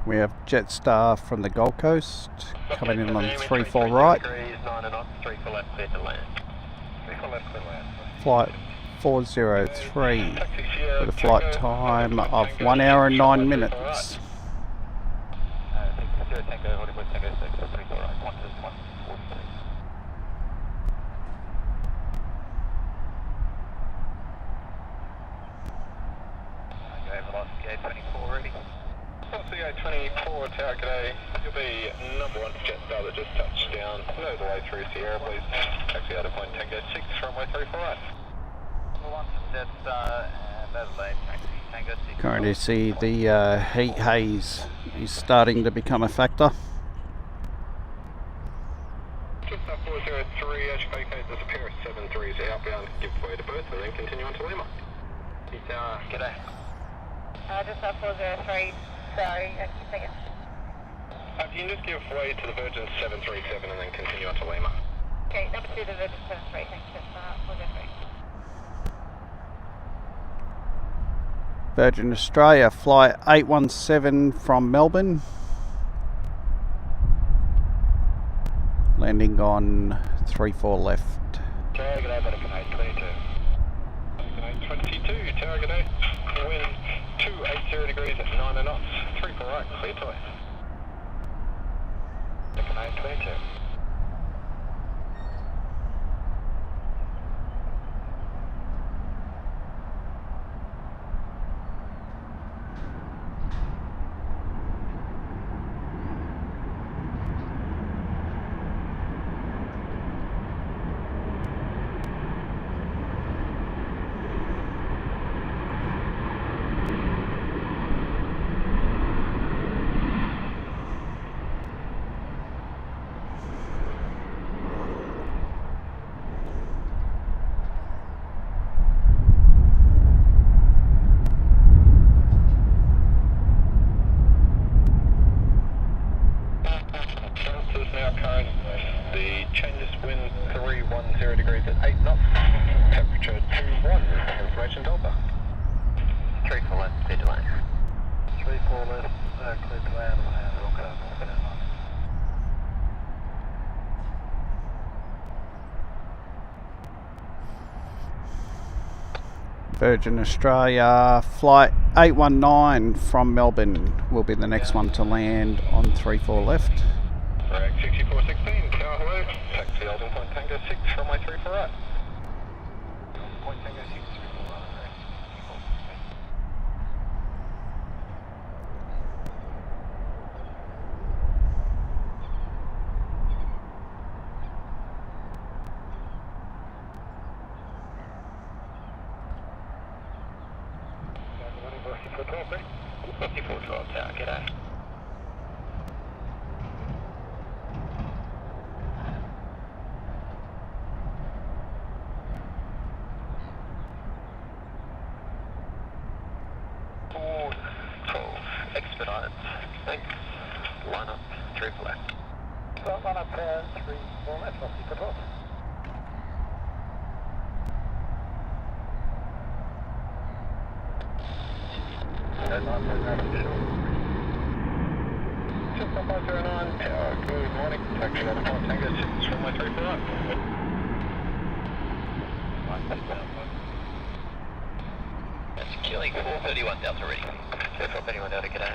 We have Jetstar from the Gold Coast coming in on 34 right. 9 knots, 3 for left, clear to land. 3 for left, clear to land. Flight 403 with a flight time of 1 hour and 9 minutes. Tango, Hollywood, Tango 6, 3 for right, 1 to 1, 4 3. You have velocity A24 ready. CA24 Tower, g'day. You'll be number 1 Jetstar that just touched down. Know the way through Sierra, please. Taxi out of point Tango 6, runway 3 for right. Number 1 Jetstar and Adelaide, taxi Tango 6. Currently see the heat haze is starting to become a factor. Jetstar 403, as you vacate, there's a pair of 73s outbound, give way to berth and then continue on to Lima. Tower, g'day. Jetstar 403, sorry, I keep thinking. You can just give way to the Virgin 737 and then continue on to Lima. Okay, number 2 to Virgin 73, thanks, Jetstar 403. Virgin Australia flight 817 from Melbourne. Landing on 34 left. Tower, g'day, Vatican 822. Vatican 822, Tower, g'day. Wind 280 degrees at 9 knots, 3 for right, clear to land. Vatican 822. clear to land, look it up. Virgin Australia flight 819 from Melbourne will be the next one to land on 34 left. Correct, 6416, tower hello. Taxi holding point Tango 6 from my 34 right. Point Tango 6, 34 right. Expedite. Thanks. Line up, 3 for left. Line up, 3 for left, off for 12. Just 509, tower, good morning. Taxi holding point Tango 6 from my 3 for right. That's killing 431 Delta reading. 431 Delta, g'day.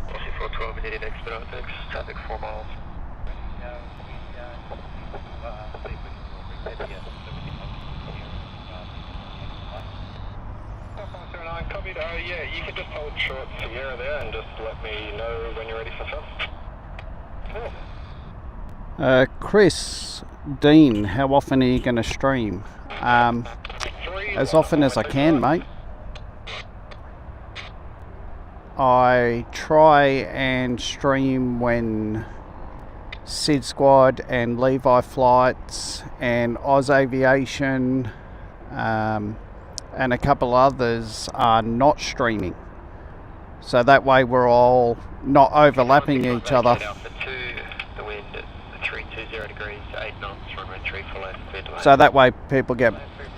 Aussie 412, immediate expedite, thanks. Traffic 4 miles. Copied. Yeah, you can just hold short Sierra there and just let me know when you're ready for thrust. Cool. Chris, Dean, how often are you going to stream? As often as I can, mate. I try and stream when Sid Squad and Levi Flights and Aviation and a couple others are not streaming, so that way we're all not overlapping each other. The wind at 320 degrees, 8 knots, runway 3 for left. So that way people get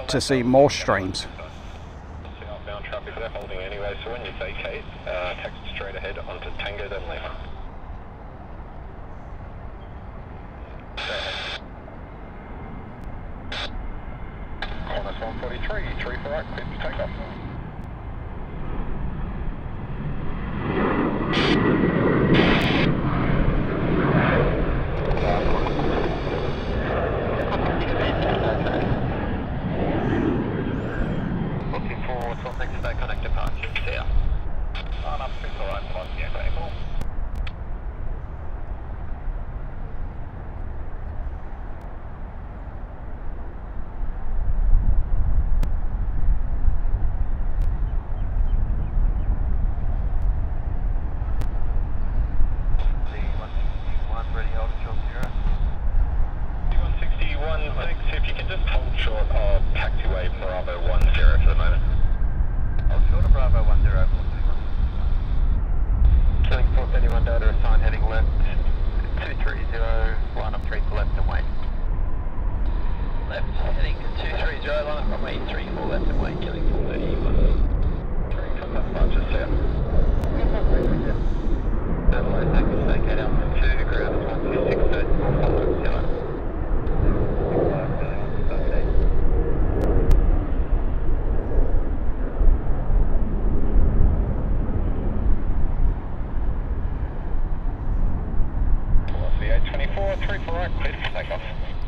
to see more streams. Outbound traffic, they're holding anyway, so when you vacate, taxi straight ahead onto Tango, then Lima. Qantas 143, 3 for right, clear to take off. Looking for 12 next to connect departure, see ya. On up 3 for right, plus the aircraft.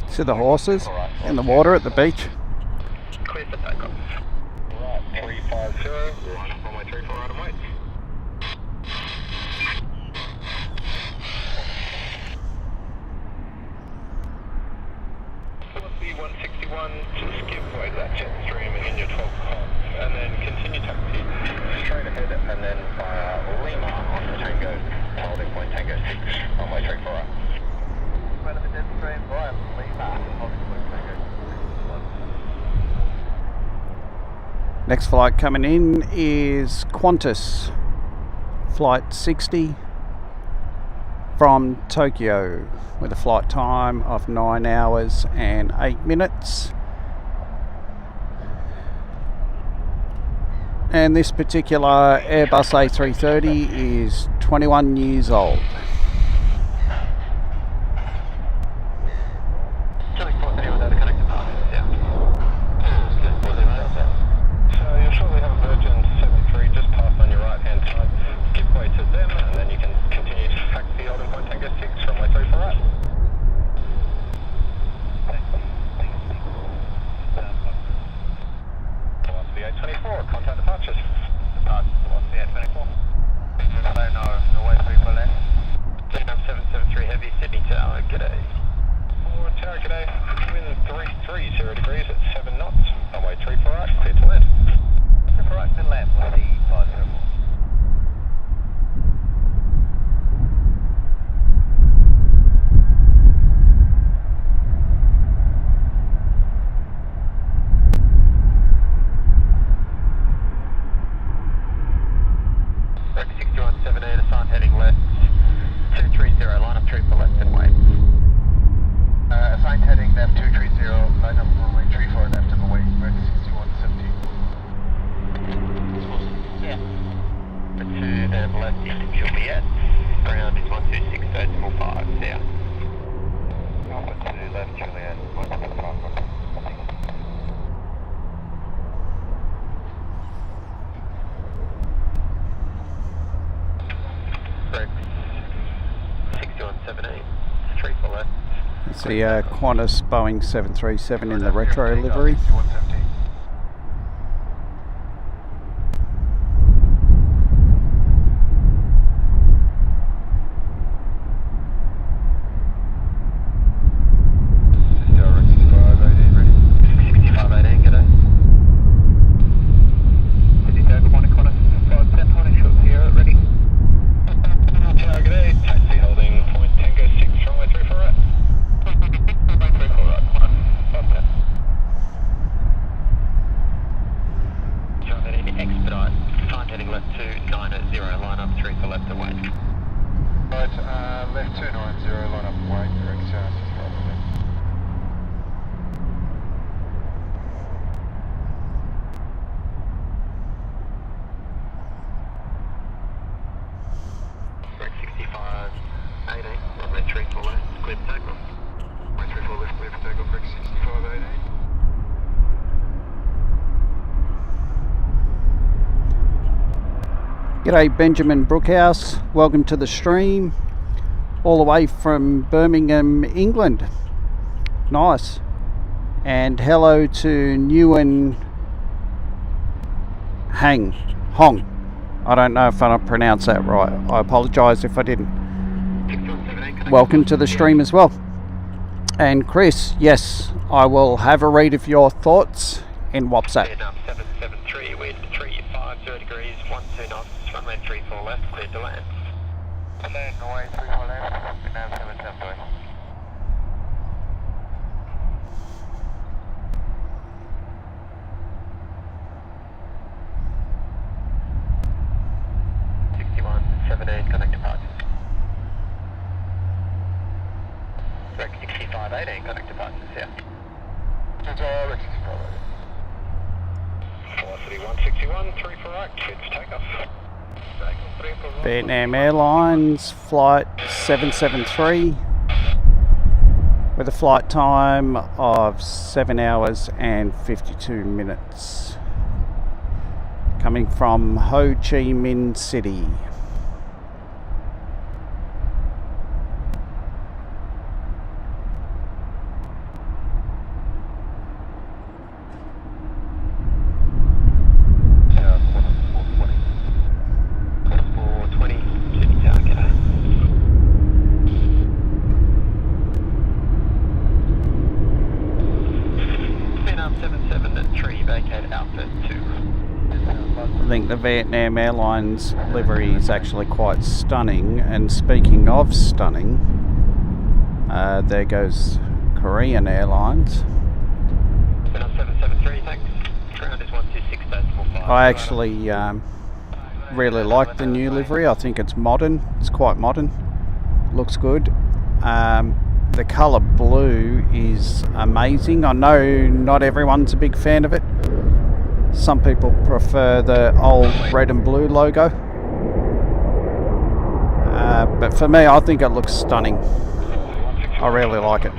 See the horses in the water at the beach? Clear for takeoff. Right, 350, line up runway 3 for right and wait. Philippi 161, just give way to that jet stream in your 12 knots, and then continue taxi straight ahead, and then via Lima on Tango, holding point Tango 6, runway 3 for right. Right up the jet stream via Lima, holding point Tango 6. Next flight coming in is Qantas flight 60 from Tokyo with a flight time of 9 hours and 8 minutes. And this particular Airbus A330 is 21 years old. So you'll shortly have a Virgin 73 just past on your right hand side. Give way to them and then you can continue to taxi holding point Tango 6 runway 3 for right. Velocity 824, contact departures. Departures, velocity 824. I don't know, runway 3 for left. Vietnam 773 Heavy, Sydney Tower, g'day. Or Tower, g'day. Wind 330 degrees at 7 knots. Runway 3 for right, clear to land. Clear for right to land, with the 504. Rec 6178, assigned heading left. 230, line up 3 for left and wait. Assigned heading left 230, line up runway 3 for left and away. Rec 6170. Yeah. To then left into Juliet. Ground is 126.5. Yeah. To left Juliet. 125. Rec 6178. 3 for left. It's the Qantas Boeing 737 in the retro livery. 170. G'day Benjamin Brookhouse, welcome to the stream, all the way from Birmingham, England. Nice. And hello to Nguyen Hong. I don't know if I pronounced that right. I apologise if I didn't. Welcome to the stream as well. And Chris, yes, I will have a read of your thoughts in WhatsApp. Vietnam 773, wind 350 degrees, 12 knots, runway 34 left, clear to land. Land, runway 34 left, Vietnam 773. Connect departures. Rec 6518, connect departures, yeah. Rec 6518. Velocity 161, 3 for right, clear to takeoff. Vietnam Airlines flight 773 with a flight time of 7 hours and 52 minutes. Coming from Ho Chi Minh City. I think the Vietnam Airlines livery is actually quite stunning, and speaking of stunning, there goes Korean Airlines. I actually really like the new livery. I think it's modern, it's quite modern. looks good. The colour blue is amazing. I know not everyone's a big fan of it. Some people prefer the old red and blue logo. But for me, I think it looks stunning. I really like it.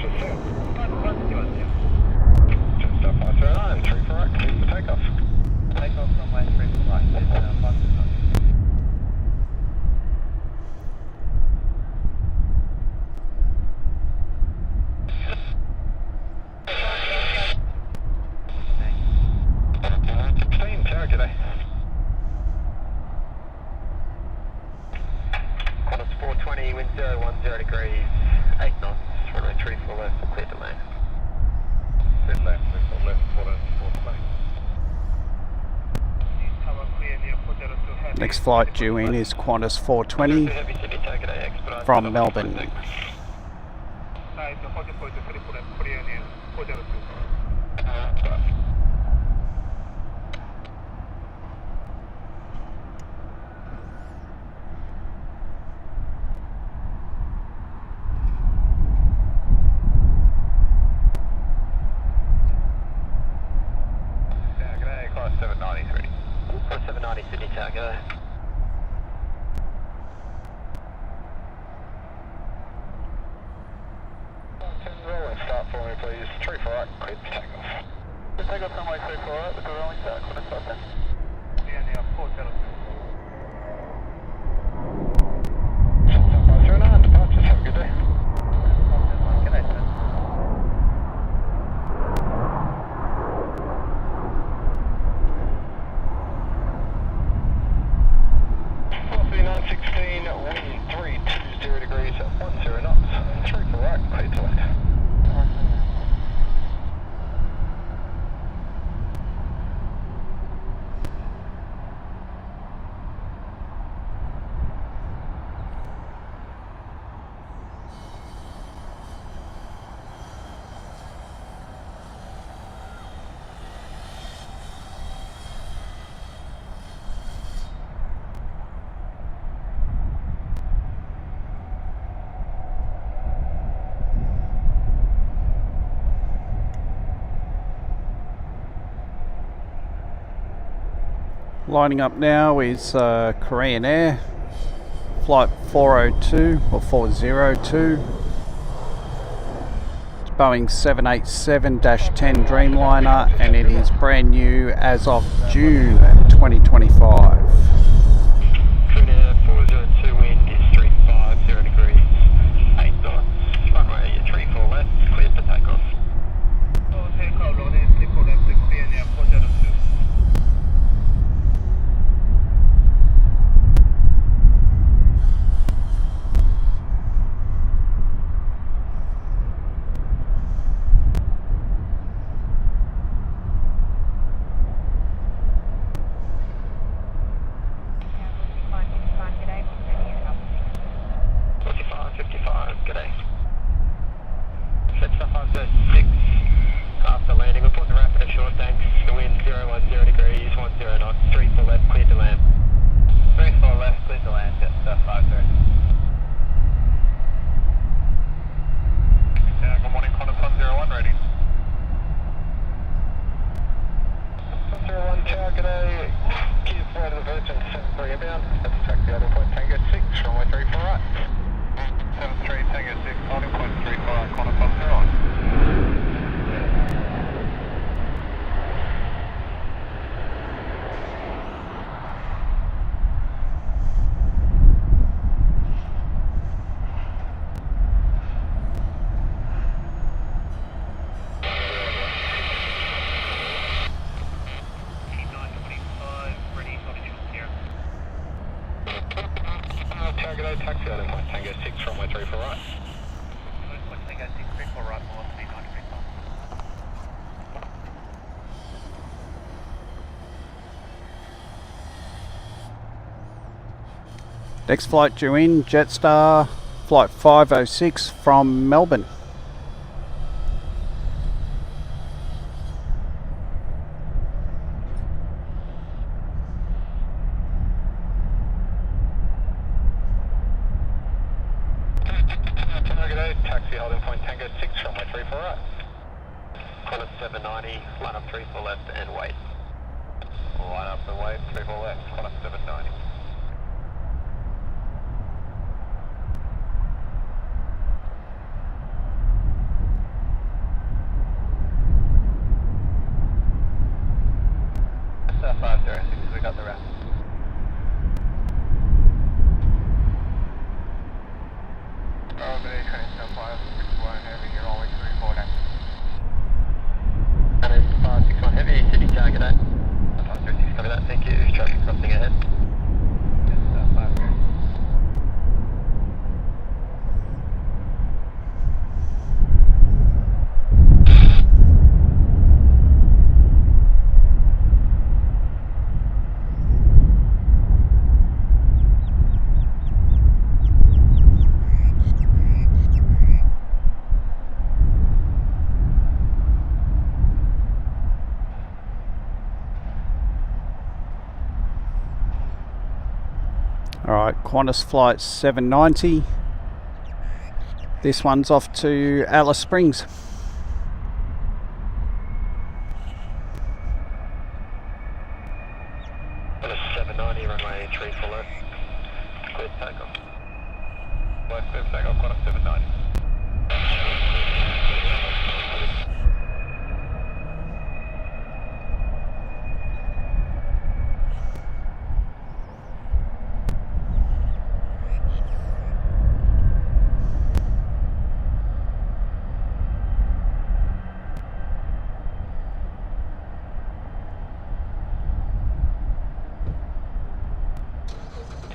Qantas 420, wind 010 degrees, 8 knots, runway 34 left, clear to land. Clear to land, left, quarter, 420. Next flight due in is Qantas 420 from Melbourne. Qantas 793. Qantas 790 Sydney Tower, go. Rolling start for me, please. 3 for right, clear to takeoff. Just take off runway 3 for right with the rolling start. Qantas 510. Yeah, 402. Southwest 09, departures. Have a good day. Good day, sir. Wind 320 degrees, 10 knots, 3 for right, clear to land. Lining up now is Korean Air, flight 402 or 402. It's Boeing 787-10 Dreamliner, and it is brand new as of June 2025. Korean Air 402, wind is 350 degrees, 8 knots, runway 34 left, clear for takeoff. Takeoff, runway 34 left, Korean Air 402. After landing, we're putting the rapid ashore, thanks. The wind 010 degrees, 10 knots, 3 for left, clear to land. 3 for left, clear to land, yes, 50. Yeah, good morning, Qantas 101 ready. 101 Tower, g'day. Keep flight of the Virgin 73 inbound. That's taxi out of point Tango 6, runway 3 for right. 73 Tango 6, holding point 3 for right, Qantas 101. Taxi out in point Tango 6, runway 3 for right. Point Tango 6, 3 for right, velocity 93 knots. Next flight due in, Jetstar, flight 506 from Melbourne. 4 right. Qantas 790, line up 34 left and wait. Line up and wait, 34 left, Qantas 790. That's 506, we got the rest. Good train, 561 heavy, you're only 34 left. And it's 561 heavy, city target 8. 536, copy that, thank you. Traffic crossing ahead. Yes, 5 Alright, Qantas flight 790. This one's off to Alice Springs. Qantas 790, runway 34 left. Clear takeoff. left, clear takeoff, Qantas 790.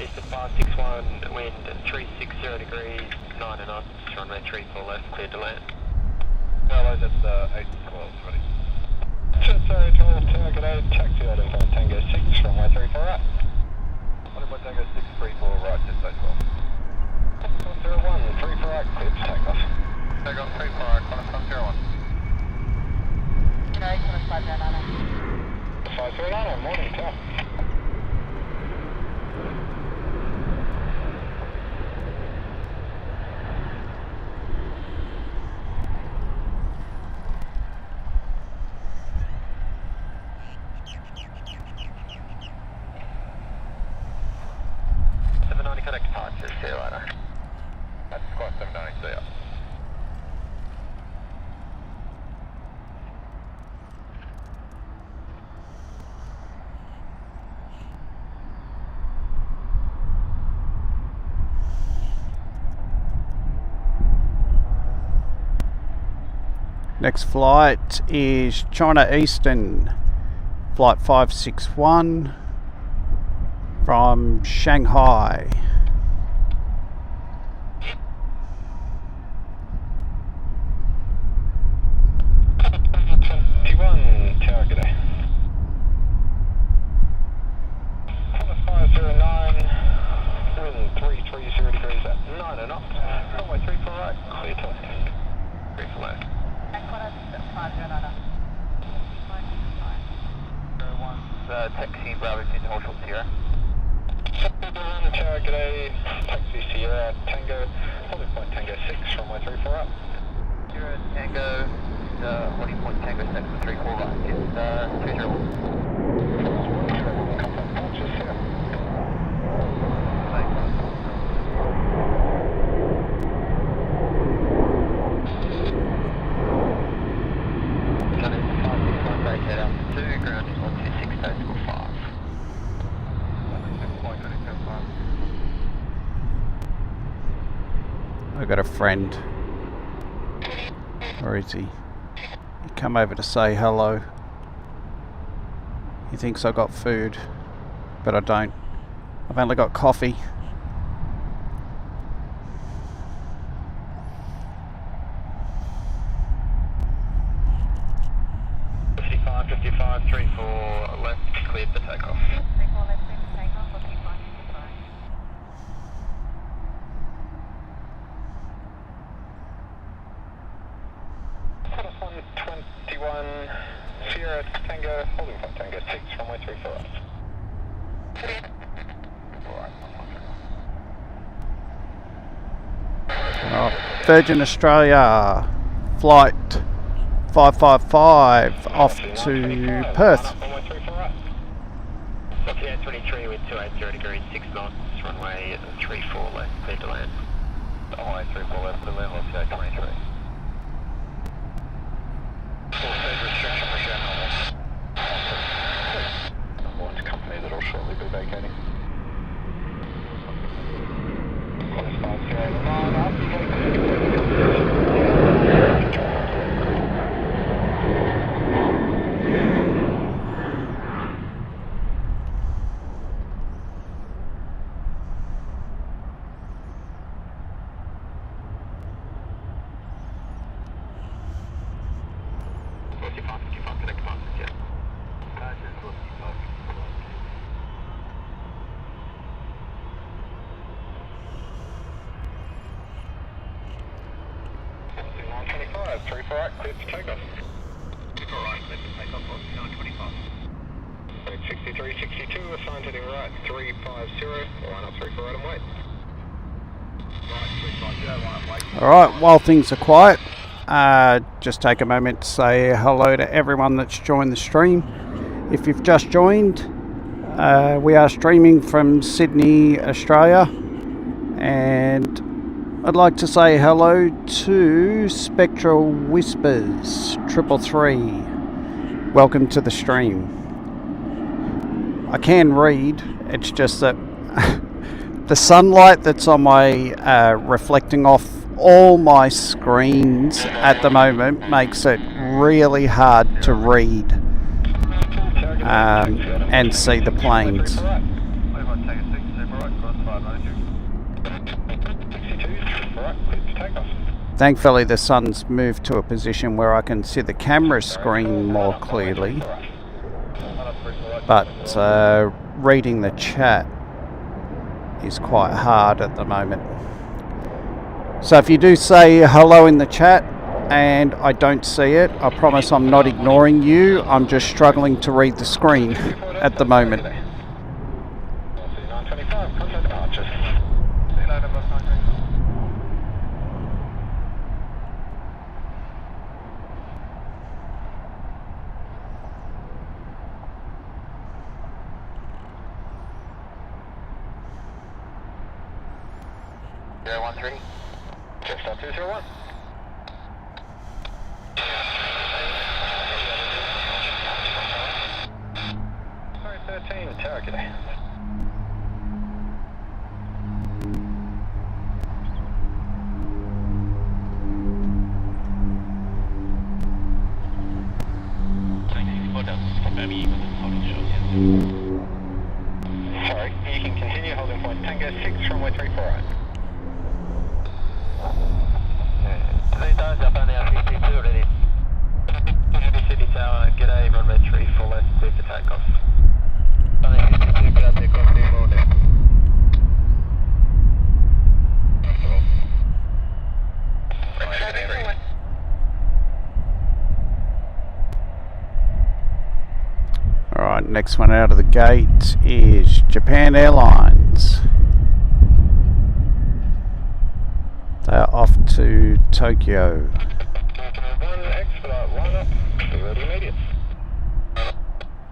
East of 561, wind 360 degrees, 9 knots, runway 34 left, clear to land. Hello, that's 812, ready. Jet 12, target 8, taxi out in Tango 6, runway 34 right. Runway Tango 6, 34 right, jet 12. 101, 34 right, clear to takeoff. Takeoff 34 right, Qantas 101. No, Qantas 509. 539, morning, tell. Connect departure, see you later. That's Qantas 790, see ya. Next flight is China Eastern, flight 561 from Shanghai. Target A. Qantas 509, wind 330 degrees at 9 knots, runway 34 right, clear to land. 34 left. Qantas 509. 01's taxi Bravo to hold short Sierra. Target A, taxi Sierra, Tango, holding point Tango 6, runway 34 right. Sierra Tango, holding point Tango 6 and 34 right, it's 201. I got a friend. Where is he? He come over to say hello. He thinks I got food, but I don't. I've only got coffee. $55, 34 left, cleared for takeoff. 34 left, clear for takeoff, or 55. Qantas 121, Sierra Tango, holding point Tango 6, runway 34 right. Virgin Australia Flight 555 off to Perth. Yeah, 23 with 280 degrees, 6 knots, runway 34 left, clear to land. Runway 34 left, clear to land, LCA 23. Full stage restriction for Shannon. Number one's company that will shortly be vacating. Three for right, clear to takeoff. 6362, assigned heading right, 350, line up 3 for right and wait. Alright, while things are quiet, just take a moment to say hello to everyone that's joined the stream. If you've just joined, we are streaming from Sydney, Australia, and I'd like to say hello to Spectral Whispers 333. Welcome to the stream. I can read, it's just that the sunlight that's on my reflecting off all my screens at the moment makes it really hard to read and see the planes. Thankfully the sun's moved to a position where I can see the camera screen more clearly, but reading the chat is quite hard at the moment. So if you do say hello in the chat and I don't see it, I promise I'm not ignoring you, I'm just struggling to read the screen at the moment. Just up 201. Sorry, 13, tower, g'day. Sorry, you can continue holding point Tango 6 runway 34 right. Up on the 52 already. City Tower, g'day, runway 34 left, clear to takeoff. On the 52, get out there, copy, morning. Alright, next one out of the gate is Japan Airlines. They're off to Tokyo.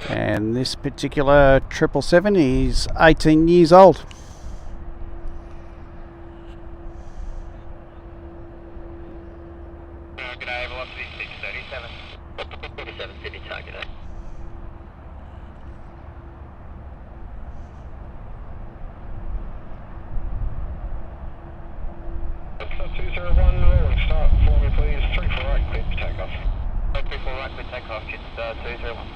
And this particular 777 is 18 years old. G'day, velocity 637. 37 City Tower, g'day. Stop 201, rolling start for me please, 3 for right, clear for takeoff. 3 for right, clear takeoff, it's 201.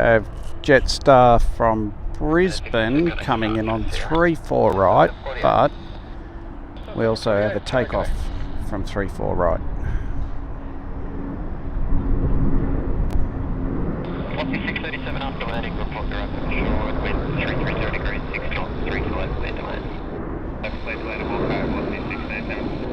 have Jetstar from Brisbane coming in on 34 right, but we also have a takeoff from 34 right. Copy 637 after landing, report the rapid shore, wind 330 degrees, 6 knots, 3 to left, clear to land. Clear to land, walk out, Copy 637.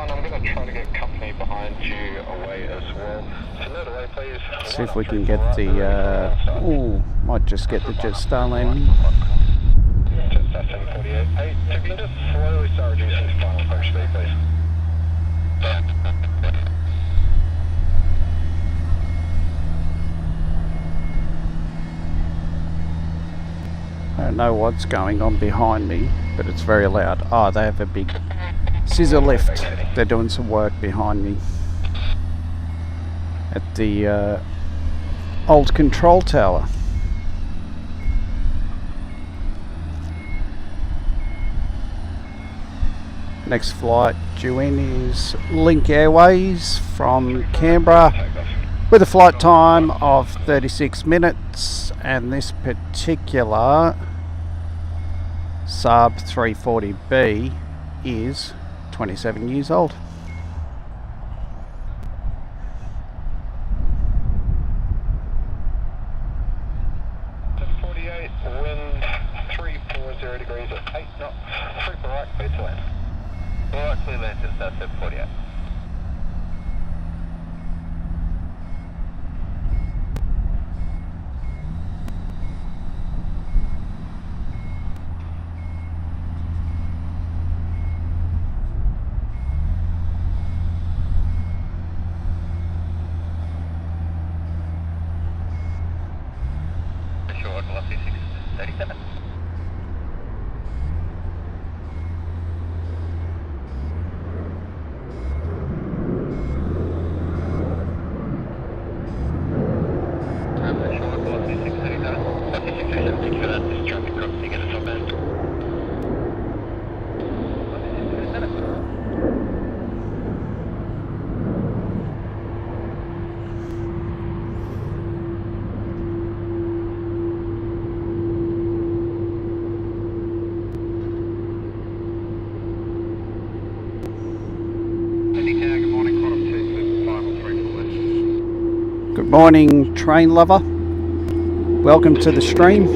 I'm going to try to get company behind you away as well. So note away, please. See if we can get the, might just get the Jetstar landing. Jetstar 748. Hey, if you just slowly start reducing to final approach speed, please. I don't know what's going on behind me, but it's very loud. Oh, they have a big scissor lift. They're doing some work behind me at the old control tower. Next flight due in is Link Airways from Canberra with a flight time of 36 minutes, and this particular Saab 340B is 27 years old. Wind 340 degrees at 8 knots, 3 for right, clear to land. Alright, clear land, Jetstar 748. Sure, Copy 637. Good morning, train lover. Welcome to the stream.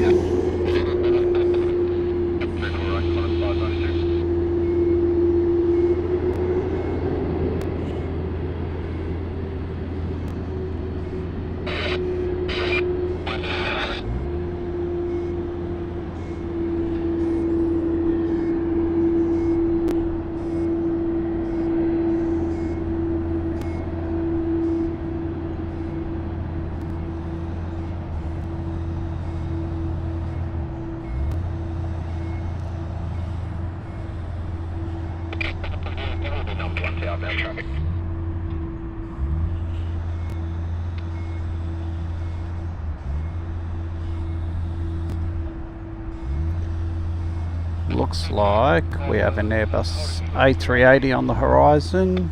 Looks like we have an Airbus A380 on the horizon.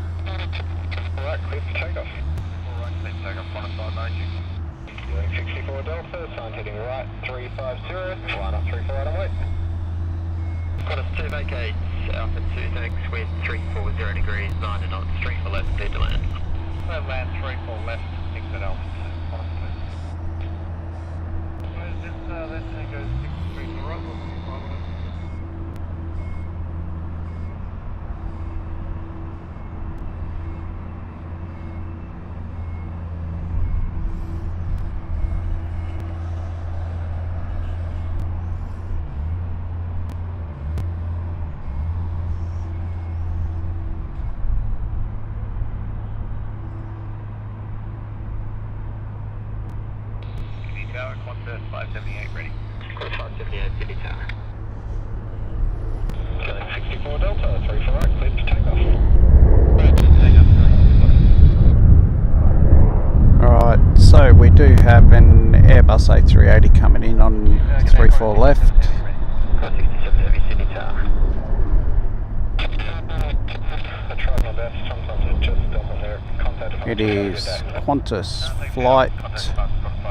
Alright, clear for takeoff. Alright, clear for takeoff, Planespotting Malaysia. Doing 64 Delta, sign heading right 350, line up 3 for right and wait. Got us 2 vacates, Alpha 2 thanks, wind 340 degrees, 9 knots, 3 for left, clear to land. Clear land, 3 for left, 6 at Alpha 2. Where's this, that thing goes 6 degrees to the right, or 5 minutes? Tower, Qantas 578 ready. Qantas 578, Sydney Tower. Doing 64 Delta, 3 for right, clear for takeoff. Alright, so we do have an Airbus A380 coming in on 34 left. Qantas 67 Heavy, Sydney Tower. I tried my best. left, sometimes it just doesn't work. Contact It is Qantas Flight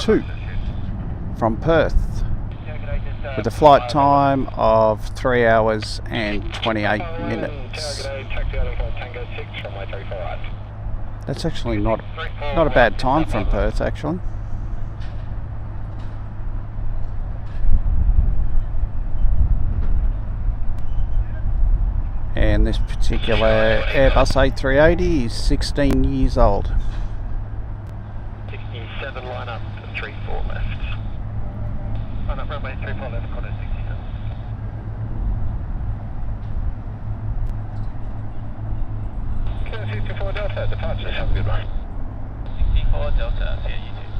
2 from Perth with a flight time of 3 hours and 28 minutes. Taxi out of Tango 6 from my 34 right. That's actually not a bad time from Perth, actually. And this particular Airbus A380 is 16 years old. 67 line up, 34 left. Line up runway 34 left, quarter 67. Okay, 64 Delta, departure, have a good one. 64 Delta, see you too.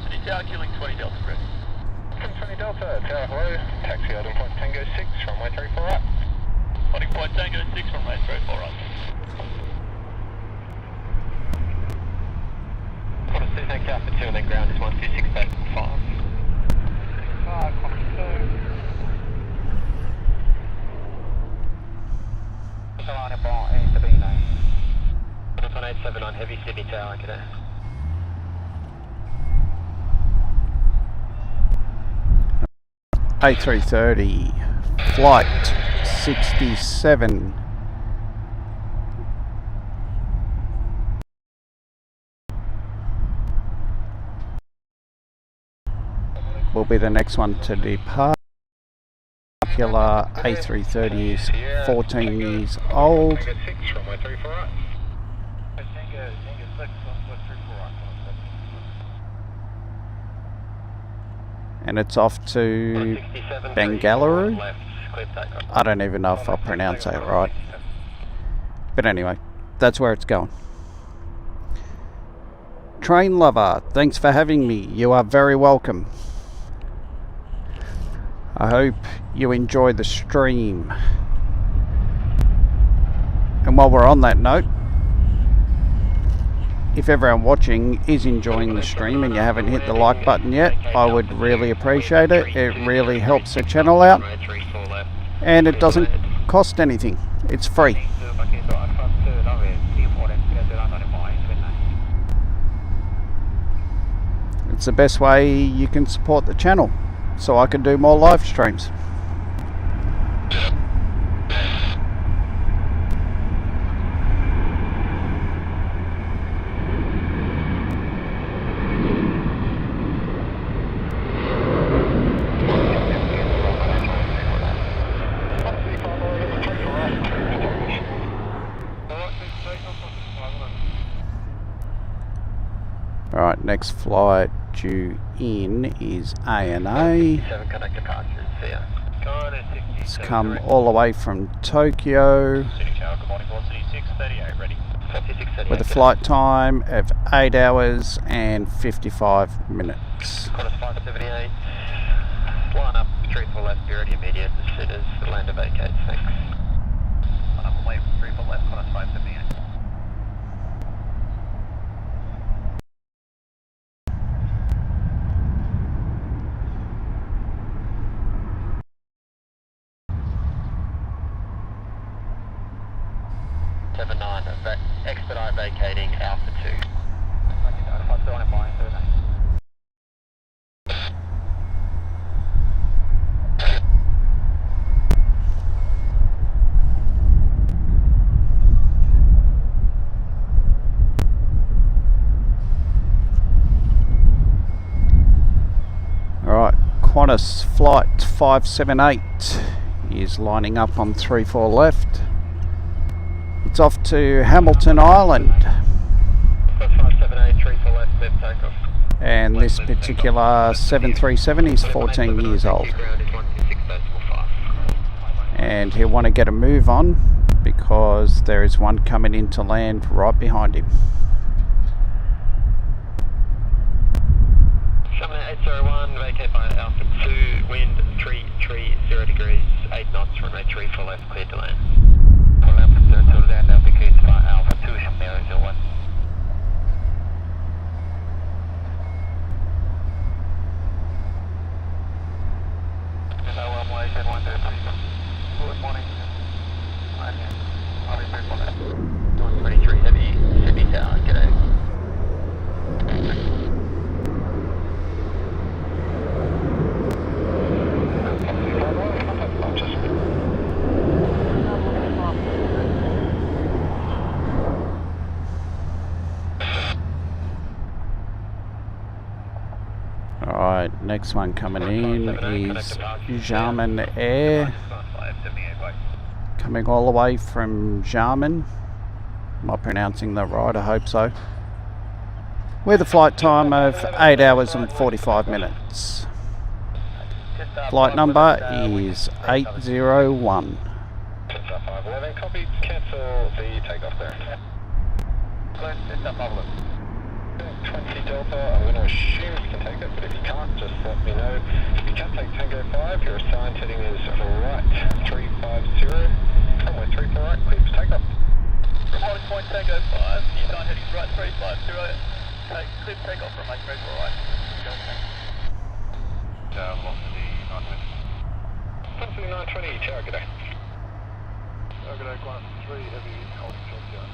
City Tower, killing 20 Delta, ready. 20 Delta, Tower, hello. Taxi out of point Tango 6 from my 34 right. Holding point Tango 6 from my 34 right. Quarter 2, thanks Alpha 2 and then ground is 1268.5. 5, quarter 2. On 879 heavy Sydney Tower, g'day. A330 Flight 67 will be the next one to depart. Popular A330 is 14 years old. Tango 6 from my 34 right. And it's off to Bengaluru. I don't even know if I'll pronounce that right. But anyway, that's where it's going. Train lover, thanks for having me. You are very welcome. I hope you enjoy the stream. And while we're on that note, if everyone watching is enjoying the stream and you haven't hit the like button yet, I would really appreciate it. It really helps the channel out and it doesn't cost anything. It's free. It's the best way you can support the channel so I can do more live streams. Alright, next flight due in is ANA. It's come all the way from Tokyo with a flight time of 8 hours and 55 minutes. Line up, 34 left, be ready immediate as soon as the lander vacates, thanks. Line up away from 34 left, quarter 578. Expedite vacating Alpha 2. Alright, Qantas Flight 578 is lining up on 34 left. It's off to Hamilton Island. And this particular 737 is 14 years old. And he'll want to get a move on because there is one coming into land right behind him. 7801, vacate by Alpha 2, wind 330 degrees, 8 knots, runway 34 left, clear to land. To land, navigate by Alpha 2, Hamilton 01. Hello, runway Aviation 123. Good morning. 123 Heavy, Sydney Tower, g'day. Alright, next one coming in is Jarman Air, coming all the way from Jarman. Am I pronouncing that right? I hope so. With a flight time of 8 hours and 45 minutes. Flight number is 801. 511, copy, cancel the takeoff there. 20 Delta, I'm going to assume you can take it, but if you can't, just let me know. If you can take Tango 5, your assigned heading is right 350, runway 3 for right, clear for takeoff. From holding point Tango 5, your assigned heading is right 350, clear for takeoff, runway 3 for right. Velocity 920, tower, g'day. G'day, class 3 heavy, holding short yard.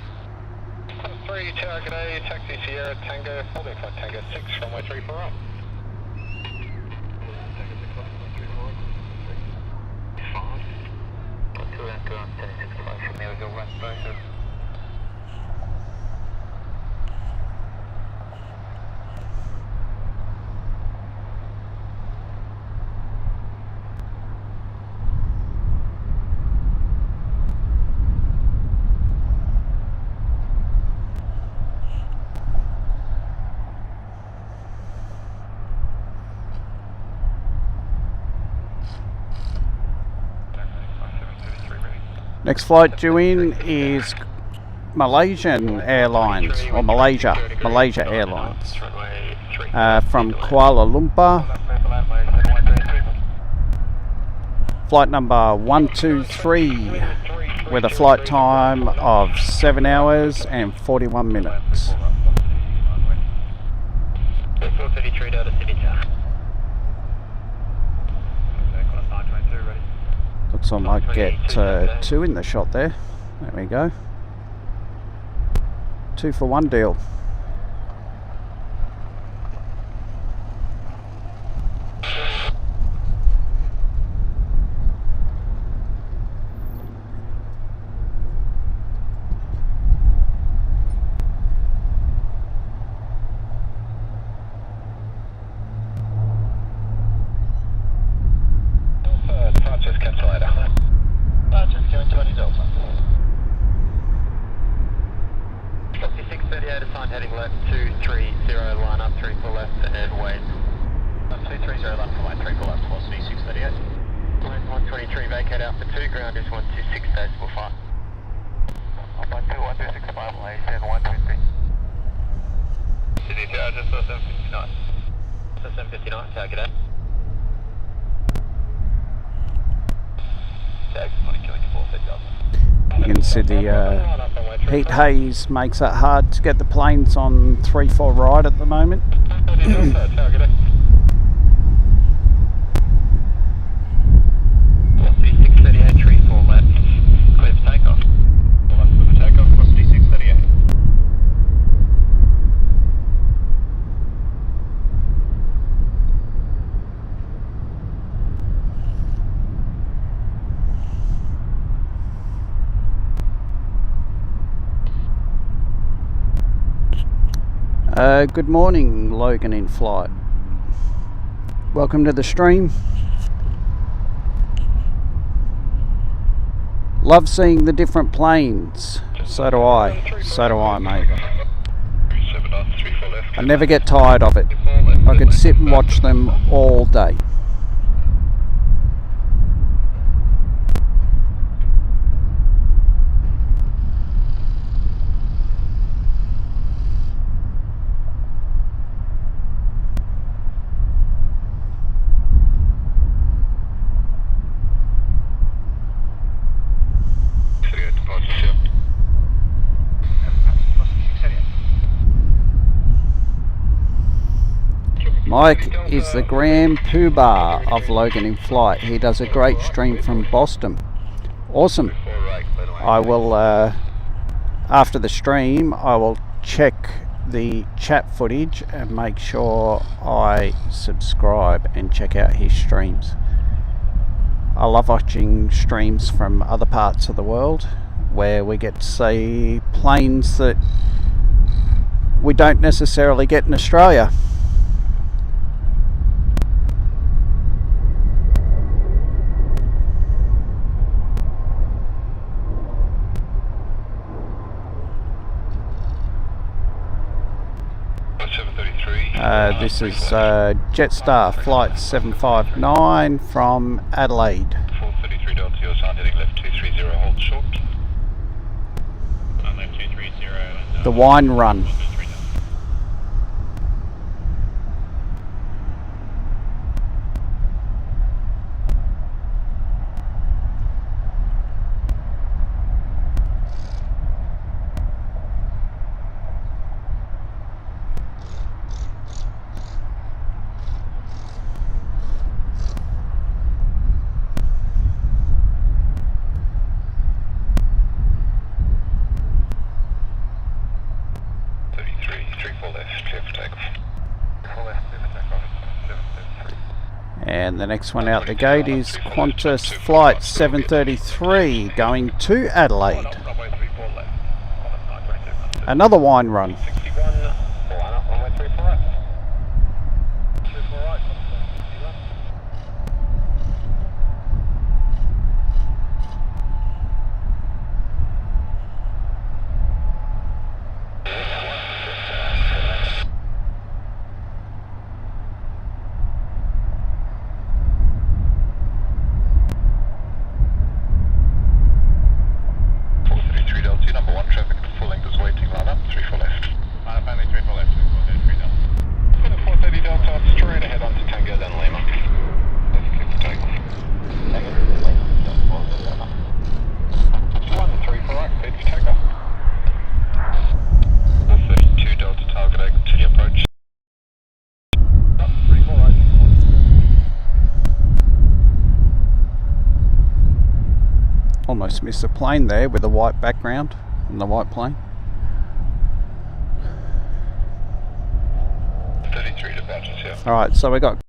Class 3, tower, g'day, taxi Sierra Tango, holding flight Tango 6, runway 3 for right. Tango 6 left, 3 for right. 5. Go on, 1065 from there, we go right both. Next flight due in is Malaysian Airlines, or Malaysia Airlines, from Kuala Lumpur. Flight number 123 with a flight time of 7 hours and 41 minutes. 433 Delta Sydney Tower. Looks like I might get 2 in the shot there. There we go. 2 for 1 deal. Departures cancel later. Departures, QF70 Delta. 638 assigned heading left, 230, line up, 3 for left, and wait. 230 left for line, 3 for left, velocity 638. Line 123, vacate out for 2, ground is 126, decimal 5. 12165, ASN 123. Sydney Tower, just 759. 759, Tower, g'day. Tag, You can see the heat haze makes it hard to get the planes on 3-4 right at the moment. Velocity 638, 34 left, clear for takeoff. Left for the takeoff, velocity 638. Good morning, Logan in flight. Welcome to the stream. Love seeing the different planes. So do I. So do I, mate. I never get tired of it. I could sit and watch them all day. Mike is the grand poobah of Logan in Flight. He does a great stream from Boston. Awesome. I will, after the stream, I will check the chat footage and make sure I subscribe and check out his streams. I love watching streams from other parts of the world where we get to see planes that we don't necessarily get in Australia. This is Jetstar Flight 759 from Adelaide. 433 Delta, your sign heading left 230, hold short. Left 230. The Wine Run. And the next one out the gate is Qantas Flight 733 going to Adelaide. Another wine run. Almost missed a plane there with a white background and the white plane. 33 departures here. Alright, so we got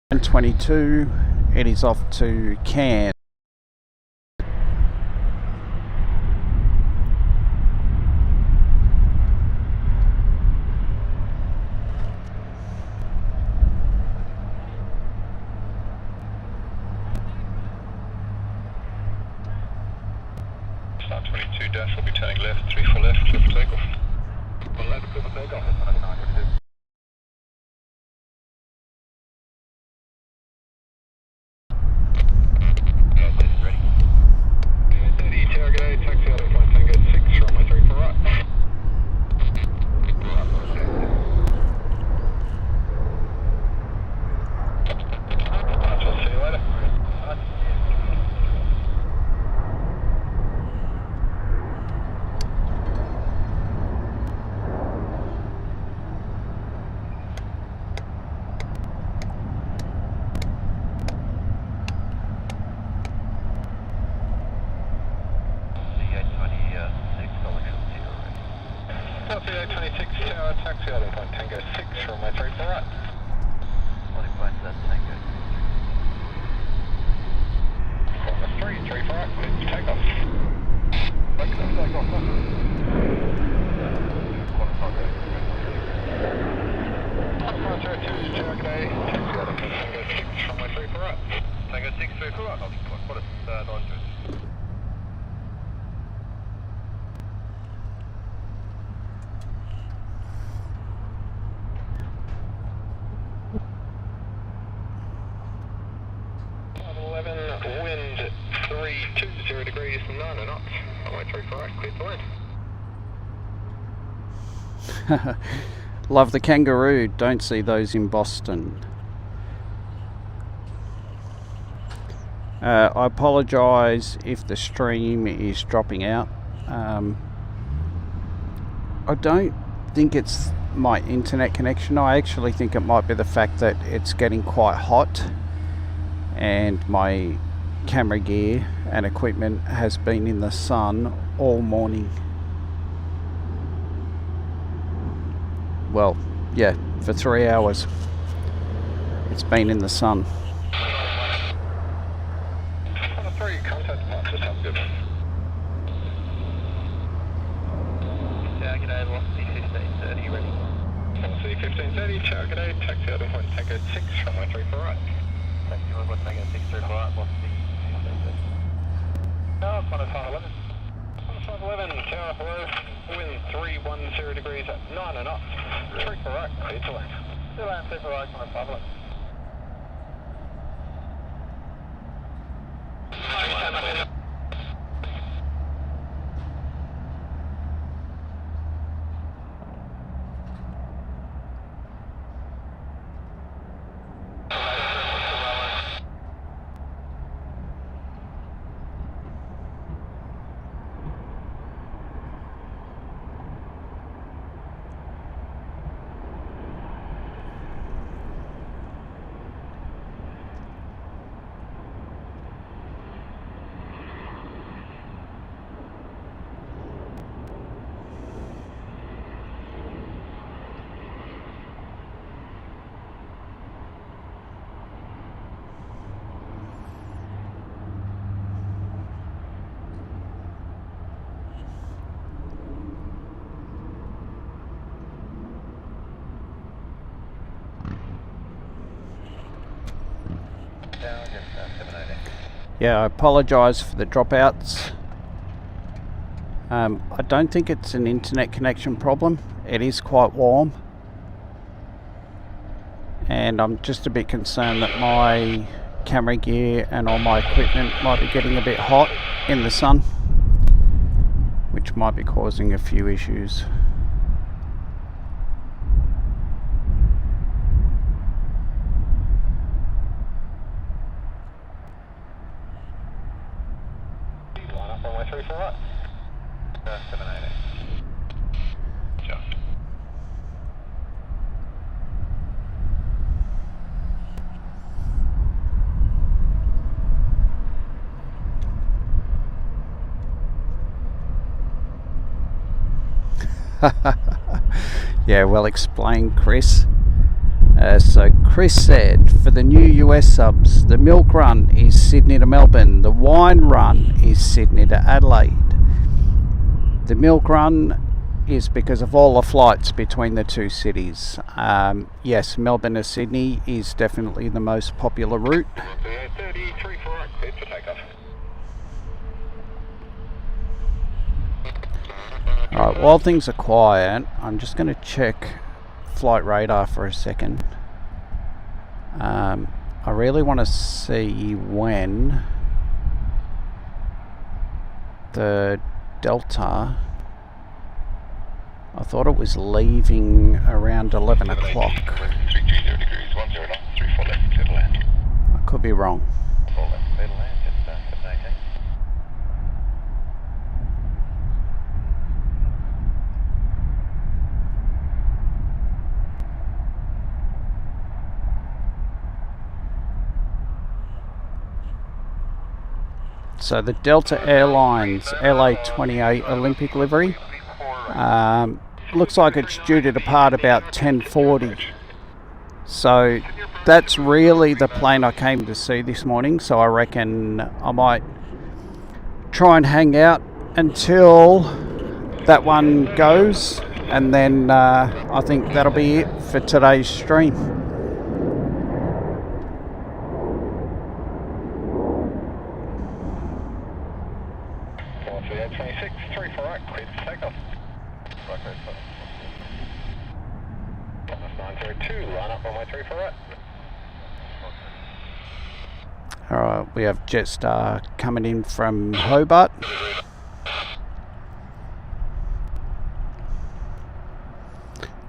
22, it is off to Cairns. Start 22 dash will be turning left, 3 for left, clear for takeoff. One left, clear for takeoff. Taxi out of flight Tango 6, runway 3 for right. I'll see you later. Delta 26 Tower, taxi out of flight Tango 6, runway 3 for right. What equates that Tango? Runway 3, 3 for right, clear for takeoff. Clear for takeoff. Roger, 2 Tower, g'day, taxi out of flight Tango 6, runway 3 for right. Tango 6, 3 for right, I'll be quite a 9 to 11, wind 320 degrees, 9 knots, runway 3 for right, clear to land. Love the kangaroo, don't see those in Boston. I apologise if the stream is dropping out. I don't think it's my internet connection. I actually think it might be the fact that it's getting quite hot and my camera gear and equipment has been in the sun all morning. Well, yeah, for 3 hours it's been in the sun. Three, contact departures, have a good one. G'day, velocity 1530, ready. Velocity 1530, Chow, g'day, taxi out in point Tango 6, runway 3 for right. Taxi runway Tango 6 through for right, velocity 1530. No, Qantas 511. Qantas 511, Tower, hello, wind 310 degrees at 9 knots, 3 for right, clear to land. Still land 3 for right, Qantas 511. Yeah, I apologise for the dropouts. I don't think it's an internet connection problem. It is quite warm. And I'm just a bit concerned that my camera gear and all my equipment might be getting a bit hot in the sun, which might be causing a few issues. Line up runway 3 for right. 780. Sure. Yeah, well explained, Chris. So Chris said, for the new US subs, the milk run is Sydney to Melbourne, the wine run is Sydney to Adelaide. The milk run is because of all the flights between the two cities. Yes, Melbourne to Sydney is definitely the most popular route. 830, 3 for right, clear for takeoff. Alright, while things are quiet, I'm just going to check flight radar for a second. I really want to see when the Delta, I thought it was leaving around 11 o'clock. 330 degrees, 10 knots, 3 for left, clear to land. I could be wrong. 4 left, clear to land, just 718. So the Delta Airlines LA28 Olympic livery looks like it's due to depart about 10:40. So that's really the plane I came to see this morning. So I reckon I might try and hang out until that one goes, and then I think that'll be it for today's stream. Velocity 826, 3 for right, clear to takeoff. Right, clear to Qantas 902, line up runway 3 for right. Alright, we have Jetstar coming in from Hobart.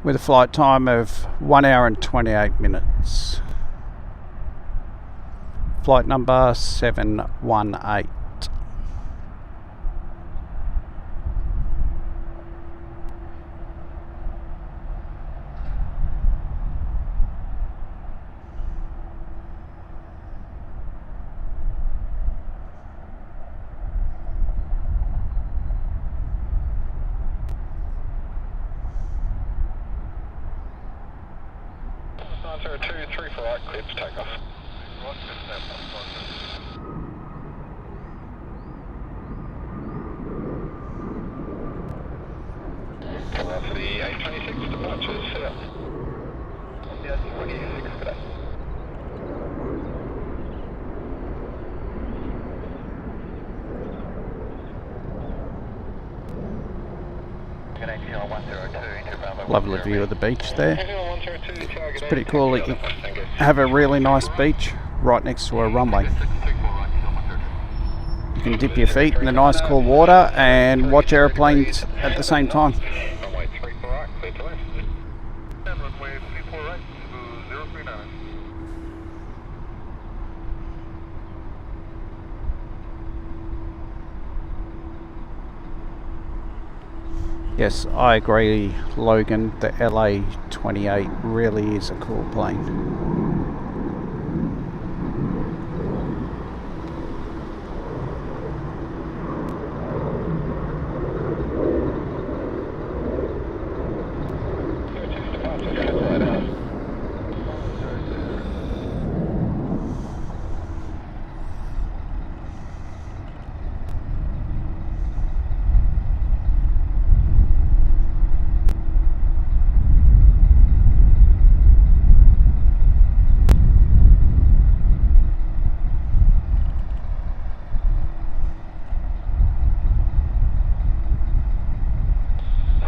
With a flight time of 1 hour and 28 minutes. Flight number 718. 102, 3 for right, clear for takeoff. Velocity 826, departures, set up. Yeah, 26 today. Lovely view of the beach there. It's pretty cool that you have a really nice beach right next to a runway. You can dip your feet in the nice cool water and watch airplanes at the same time. Runway 3 for right, clear to left. And runway 34 right, 039. Yes, I agree, Logan. The LA-28 really is a cool plane.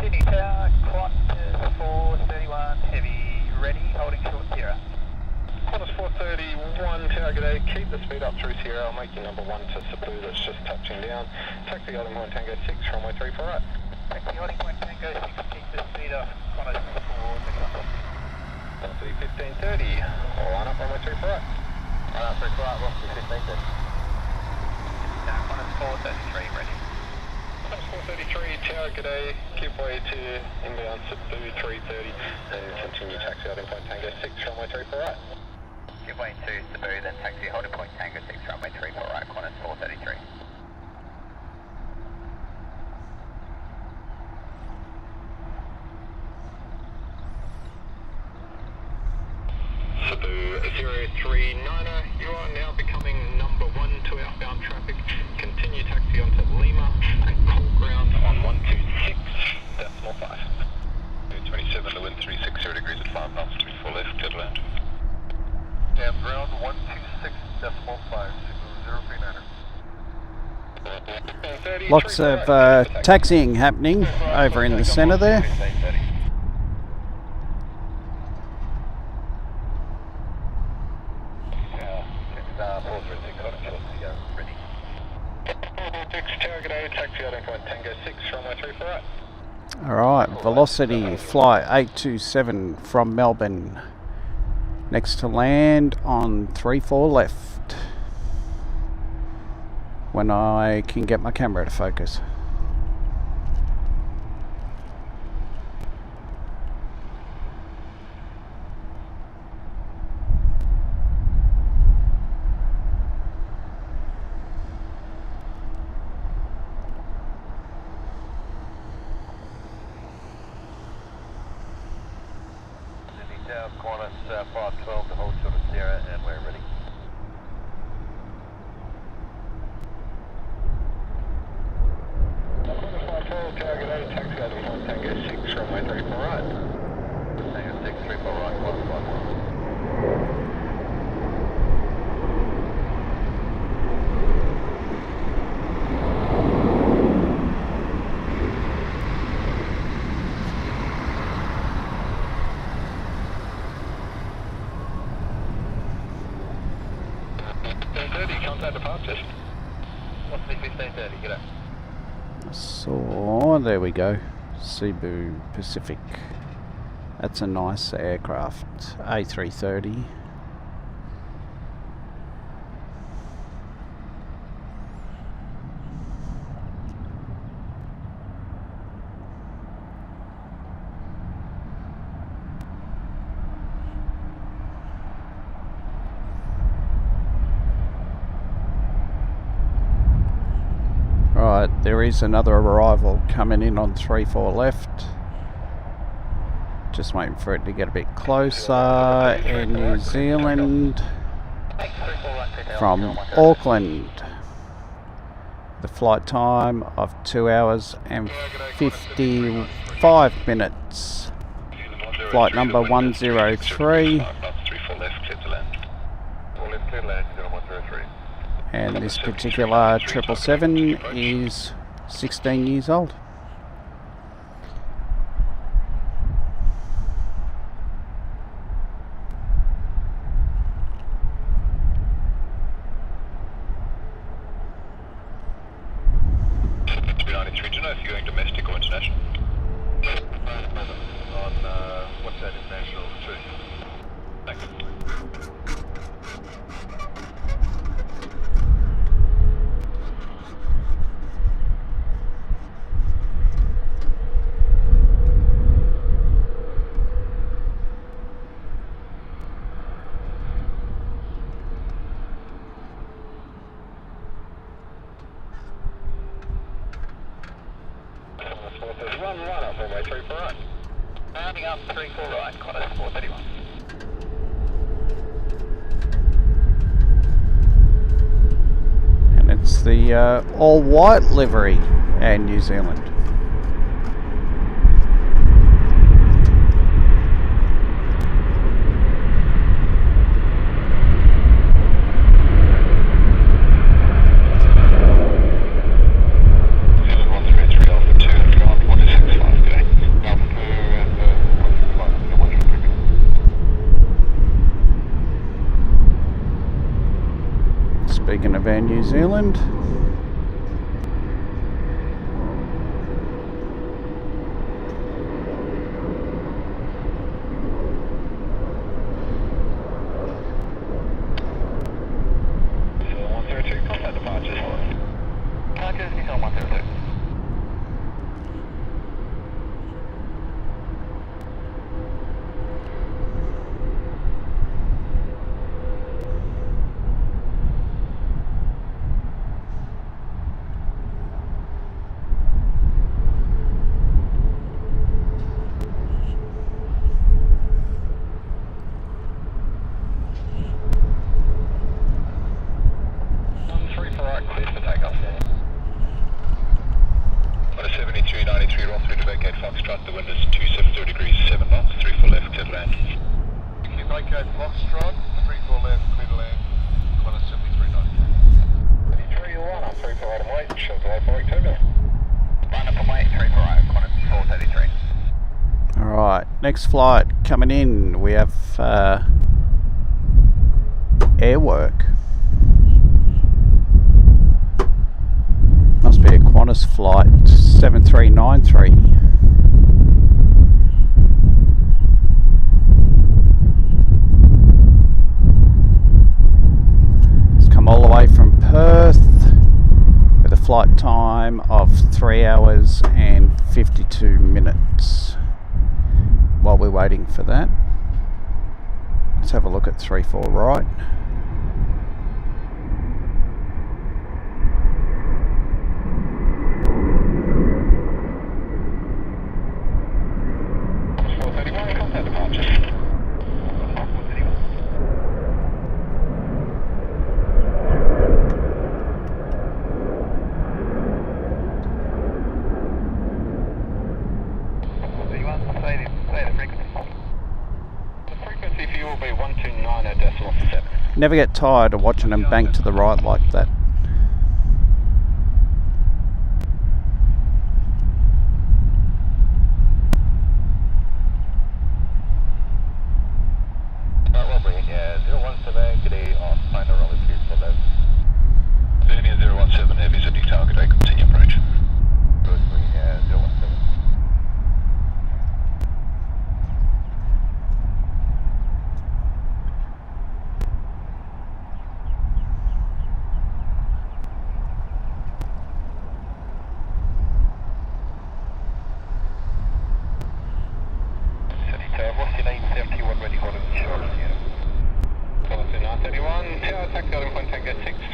Sydney Tower, clock is 431, heavy, ready, holding short Sierra. Qantas 431, Tower, g'day. Keep the speed up through Sierra. I'll make you number 1 to Cebu that's just touching down. Taxi holding point Tango 6, runway 3 for right. Taxi holding point Tango 6, keep the speed up, Qantas 431. Velocity 1530, line up, runway 3 for right. Line up 3 for right, velocity 1530. Qantas 433, ready. Qantas 433, Tower, g'day. Keep way to inbound Cebu 330 and continue taxi holding point Tango 6, runway 3 for right. Give way to Cebu, then taxi holding point Tango 6, runway 3 for right, Qantas 433. Cebu 039er, you are now becoming number 1 to outbound traffic. Continue taxi onto Lima and call ground on 126.5. 27 to wind 360 degrees at 5 knots, 34 left, clear to land. And ground 126.5, Cebu 039er. Lots of taxiing happening over in the centre there. Alright, Velocity Flight 827 from Melbourne. Next to land on 34 left. When I can get my camera to focus. Qantas 512 to hold short of Sierra, and we're ready. Qantas 512, Tower, g'day. Taxi holding point Tango 6, runway 3 for right. Tango 6, 3 for right, Qantas 512. Departures. Velocity 1530, g'day. So, there we go. Cebu Pacific. That's a nice aircraft. A330. Right, there is another arrival coming in on 34 left Just waiting for it to get a bit closer. Air New Zealand from Auckland. The flight time of 2 hours and 55 minutes. Flight number 103. And this particular 777 is 16 years old. Do you know if you're going domestic or international? On what's that, international too? Thanks. Run up, runway 3 for right. Rounding up 3 for right, Qantas 431. And it's the all white livery and New Zealand. Speaking of Air New Zealand, next flight coming in, we have Airwork. Must be a Qantas flight 7393. It's come all the way from Perth with a flight time of 3 hours and 52 minutes. While we're waiting for that, let's have a look at 34 right. Never get tired of watching them bank to the right like that. Robbery, 017, good day, on final runway 3 for left. Sydney 017, heavy Sydney tower, good day, continue approach. Good, 017. What's your name? 71 ready, hold on, sure. 931, taxi out in front, tango 6.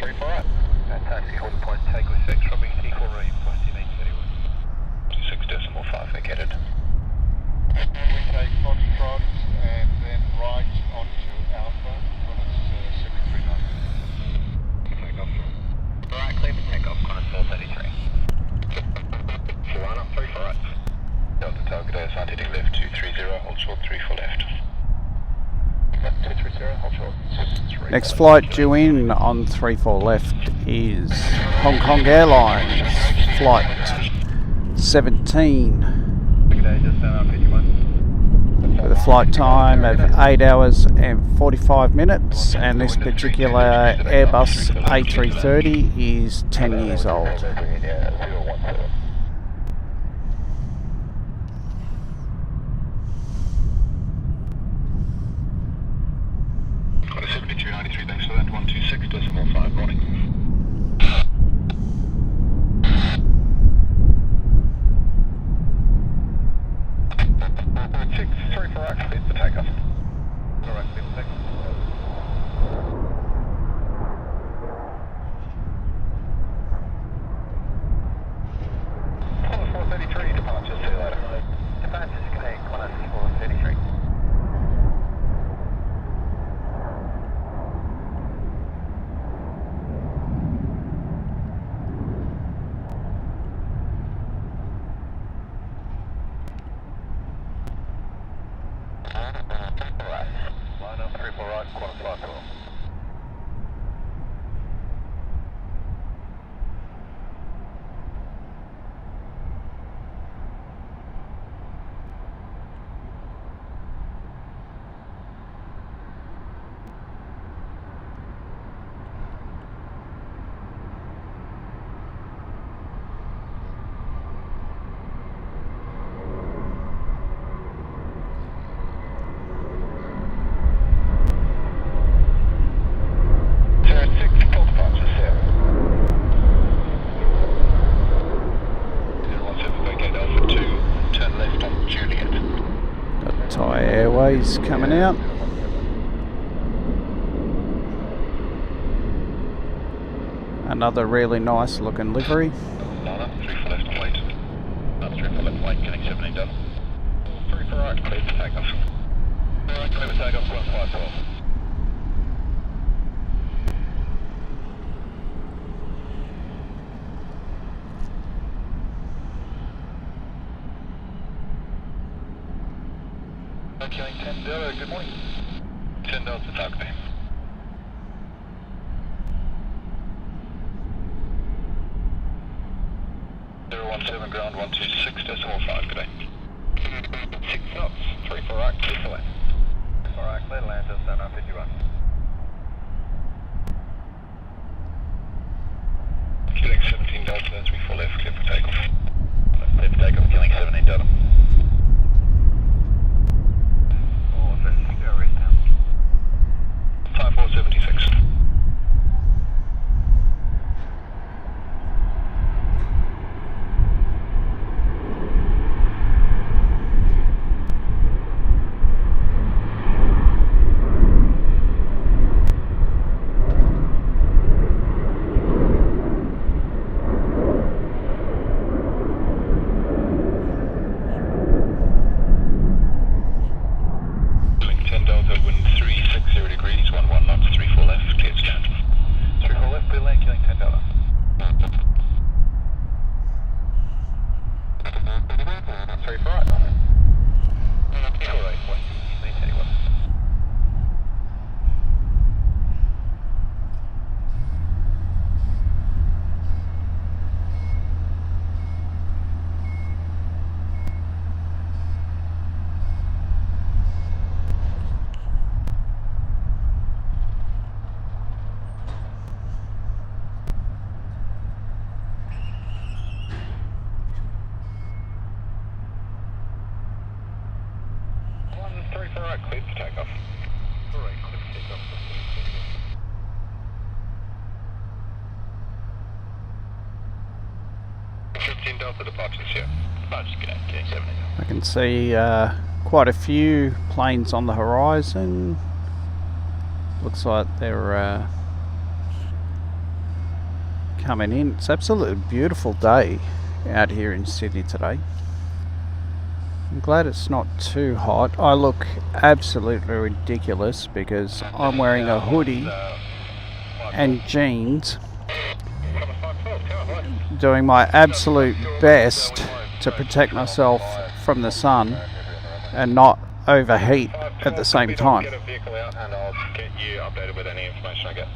Next flight due in on 34 left is Hong Kong Airlines, flight 17, with a flight time of 8 hours and 45 minutes, and this particular Airbus A330 is 10 years old. Thanks for that. 126.5 morning. 6-3 for right, clear for takeoff. Alright, clear for takeoff. 433 departures, see you later. Departures, okay, Qantas 433. Line up 34 right, Qantas 54. Airways coming out. Another really nice looking livery. Lana, 3 for left and wait. 3 for left, wait, getting 17 done. 3 for right, clear for takeoff. Alright, clear for takeoff, 154. Killing 10 Delta, good morning. 10 Delta, talk me. .017 ground 126.5, good day. 6 knots, 3 for right, clear for left. Alright, clear to land, just down up 51. Killing 17 Delta, 3 for left, clear for takeoff. Clear for takeoff, killing 17 Delta. 5476. Alright, clear for takeoff. Alright, clear for takeoff. 15 Delta departures here. Departures, good day, getting 70. I can see quite a few planes on the horizon. Looks like they're coming in. It's absolutely a beautiful day out here in Sydney today. I'm glad it's not too hot. I look absolutely ridiculous because I'm wearing a hoodie and jeans, doing my absolute best to protect myself from the sun and not overheat. at the same time. Get a vehicle out and I'll get you updated with any information I get.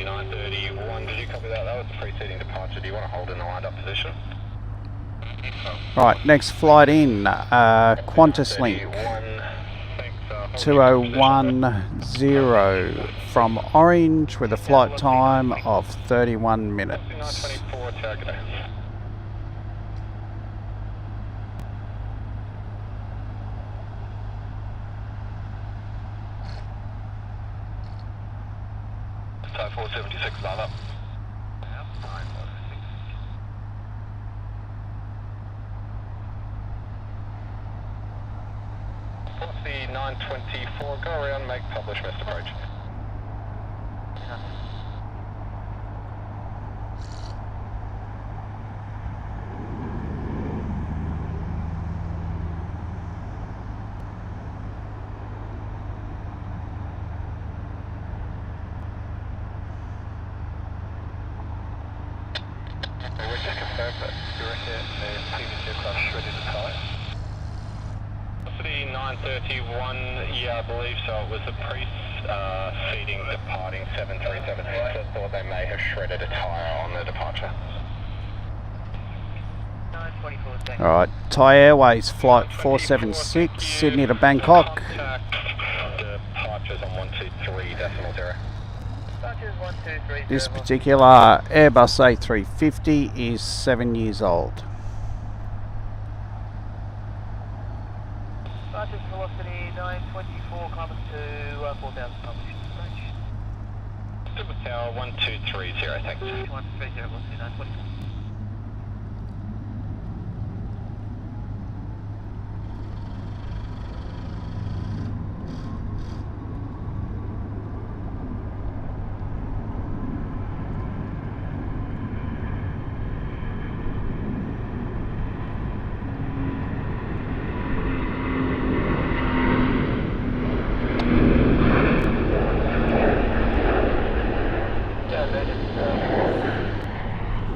931, did you copy that? That was the preceding departure. Do you want to hold in the lined up position? Right, next flight in, QantasLink 2010 from Orange with a flight time of 31 minutes. 924, Tower, good day. Type 476, line up. What's the 924? Go around, make publish, missed approach. We just confirmed that you were here and previous aircraft shredded the tire. Velocity 931, yeah, I believe so. It was the preceding departing 737. So I thought they may have shredded a tire on the departure. 924, thank you. Alright, Thai Airways flight 476, Sydney to Bangkok. Contact departures on 123.0. This particular Airbus A350 is 7 years old. Departures velocity 924, climate to 4,000 published. Super Tower 1230, thanks. 130, velocity 924.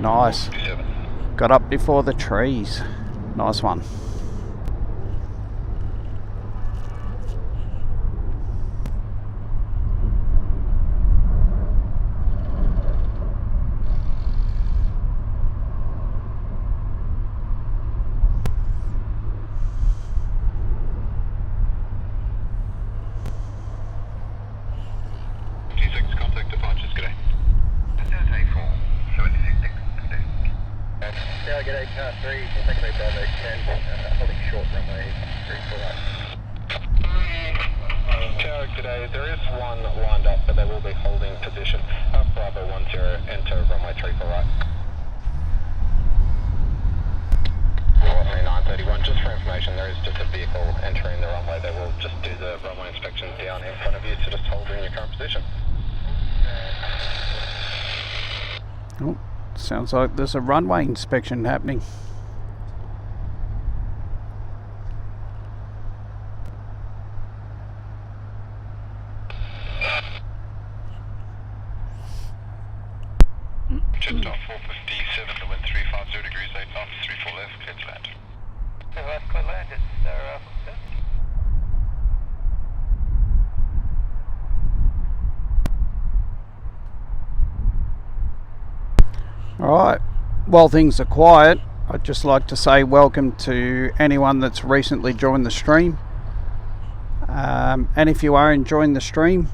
Nice. Got up before the trees. Nice one. Contact departures, good day. Yeah, g'day, car 3, take me Bravo 10, holding short runway 34 Tower, g'day. There is one lined up, but they will be holding position. Bravo 10, enter runway 34 right. Velocity 931, just for information, there is just a vehicle entering the runway. They will just do the runway inspection down in front of you, so just hold in your current position. Oh, sounds like there's a runway inspection happening. Just off 457 to wind 350 degrees 8 knots, 34 left, clear to land. Left, clear land, it's Alright, while things are quiet, I'd just like to say welcome to anyone that's recently joined the stream. And if you are enjoying the stream,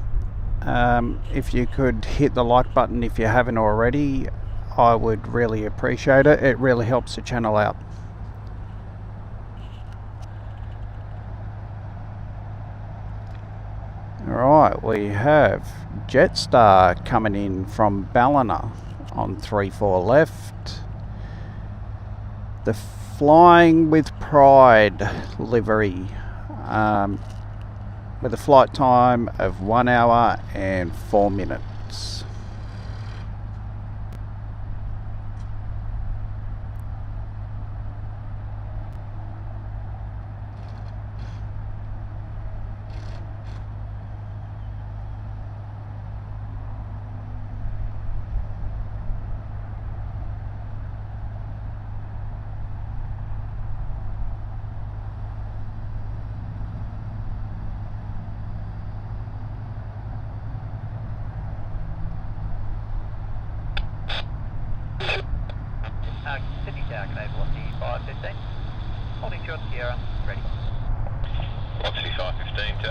if you could hit the like button if you haven't already, I would really appreciate it. It really helps the channel out. Alright, we have Jetstar coming in from Ballina on 34 left. The Flying with Pride livery with a flight time of 1 hour and 4 minutes.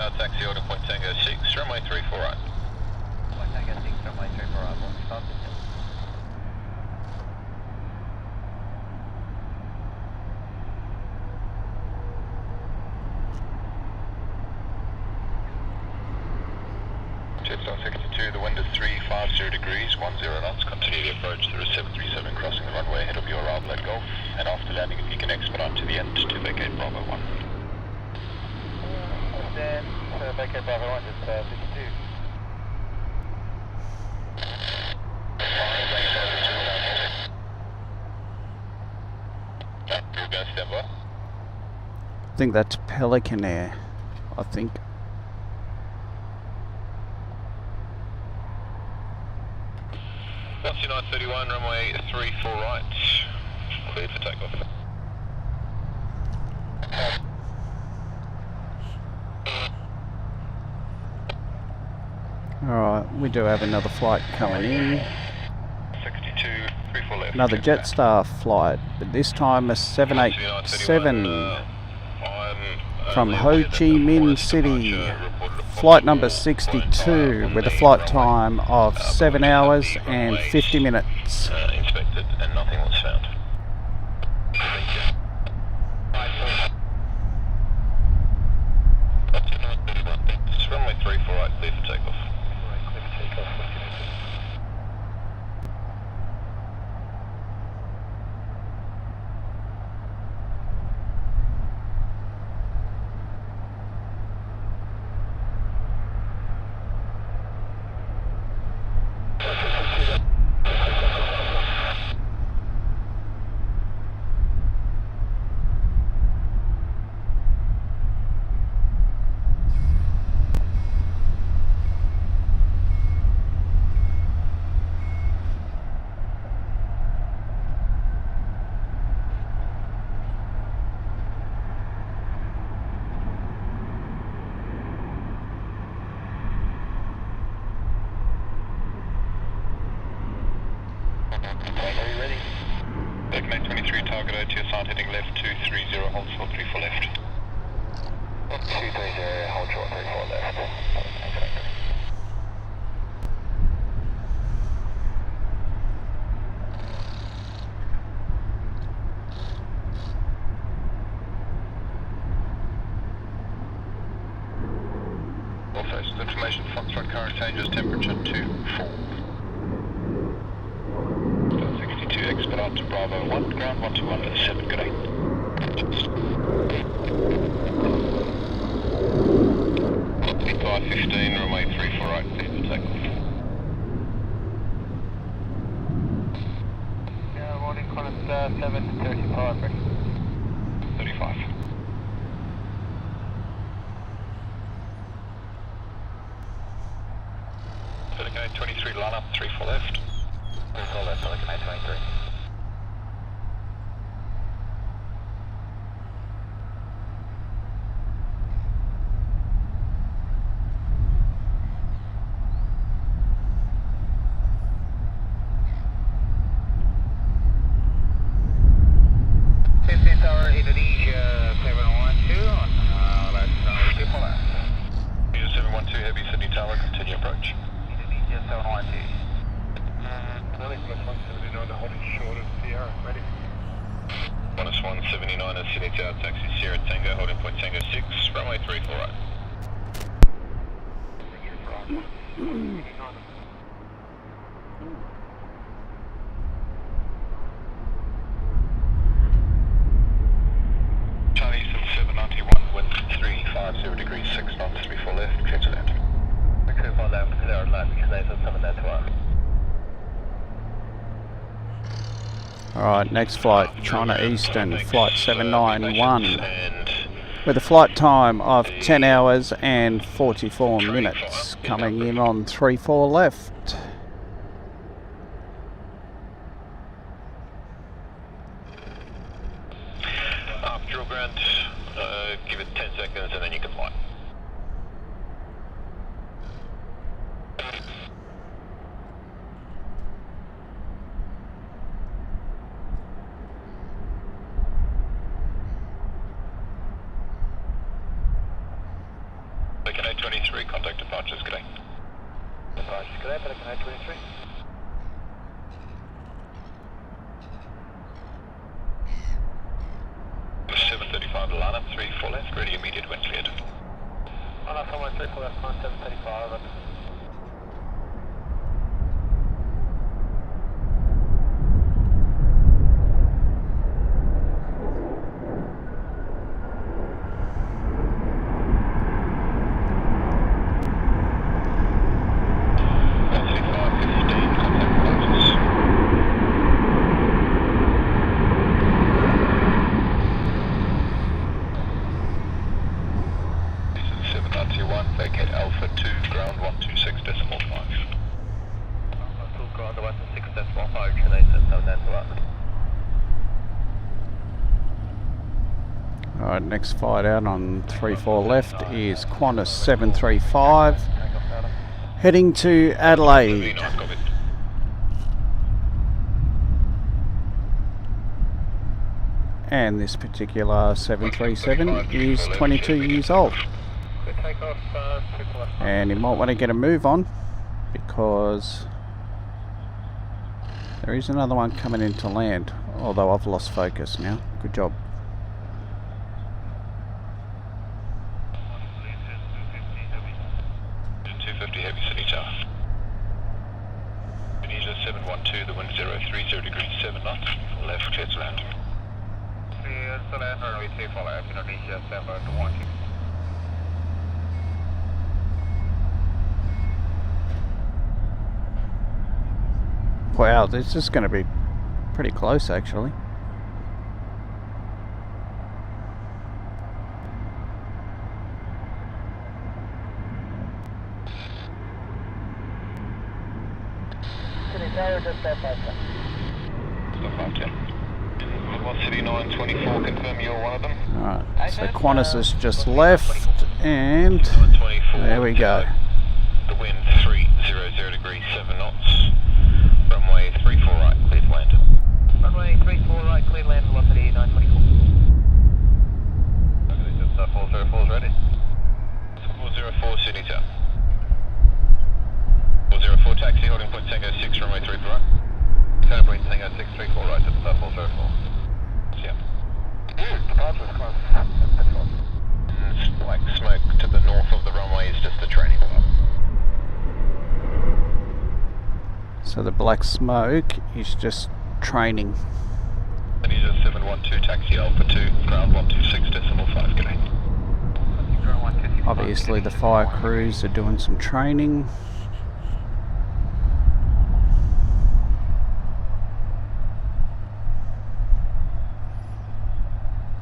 tower, taxi holding point Tango 6, runway 34 right. Point Tango 6, runway 34 right, one stop. Jetstar 62, the wind is 350 degrees, 10 knots. Continue the approach through 737 crossing the runway ahead of your arrival at Golf. And after landing, if you can expedite to the end to vacate Bravo 1. Then, vacate Bravo 1, just 52. You're going to stand by. I think that's Pelican Air, I think. That's 931, runway 34 right. Cleared for takeoff. Alright, we do have another flight coming in. 62, 34 left. Another Jetstar flight, but this time a 787 from Ho Chi Minh City. Flight number 62 with a flight time of 7 hours and 50 minutes. Inspected and nothing was found. Thank you. Runway 34 right, clear for takeoff. Command 23, target OTS sign heading left 230, hold short 34 left. 230, hold short 34 left. Also, information Foxtrot current changes temperature to 4. 62 expedite to Bravo 1, ground 121 with 7, good 8. 515, runway 34 right, clear for takeoff. Yeah, morning, Qantas 735, ready. 35. Pelican 23, line up, 34 left. 34 left, Pelican 23. Tower, Indonesia 712 on that's 2 left. Indonesia 712, heavy Sydney Tower, continue approach. Indonesia 712. Running plus 179 holding short of Sierra, ready. Minus 179 is Sydney Tower, taxi Sierra Tango, holding point Tango 6, runway 34 right. Chinese 791, wind 350 degrees, 6 knots, 34 left, clear to land. We could find out because they're land because they said 712. Alright, next flight, China Eastern, flight 791, And with a flight time of 10 hours and 44 minutes, coming in on 34 left. after drill ground, give it 10 seconds and then you can fly. Taken 23, contact departures, good day. Departures, good day, Pelican 823. Line up 3, 4 left, ready, immediate wind cleared. Line up 3, 4 left, 735, over. Vacate Alpha 2, ground 126.5. Alpha 2, ground 126.5, Chennai, Central, Alright, next flight out on 34 left is Qantas 735, heading to Adelaide. And this particular 737 is 22 years old. And you might want to get a move on, because there is another one coming in to land, although I've lost focus now. Good job. Heavy City Tower. Indonesia 712, the wind 030 degrees 7 knots, left, clear to land. Clear to land, runway 34 left, Indonesia 712. Wow, this is going to be pretty close actually. City 924, confirm you're one of them. Alright, so Qantas has just left, and there we go. The wind 300 degrees 7 knots. Runway 34 right, clear to land. Runway 34 right, clear land, velocity 924. Okay, just 404 is ready. 404, Sydney Tower. 404, taxi, holding point Tango 6, runway 34 right. Tango point Tango 6, 34 right, just 404. Yeah. Departures close. Black smoke to the north of the runway is just the training part. So the black smoke is just training. Indonesia 712, taxi Alpha 2, ground 126.5, good day. Obviously the fire crews are doing some training.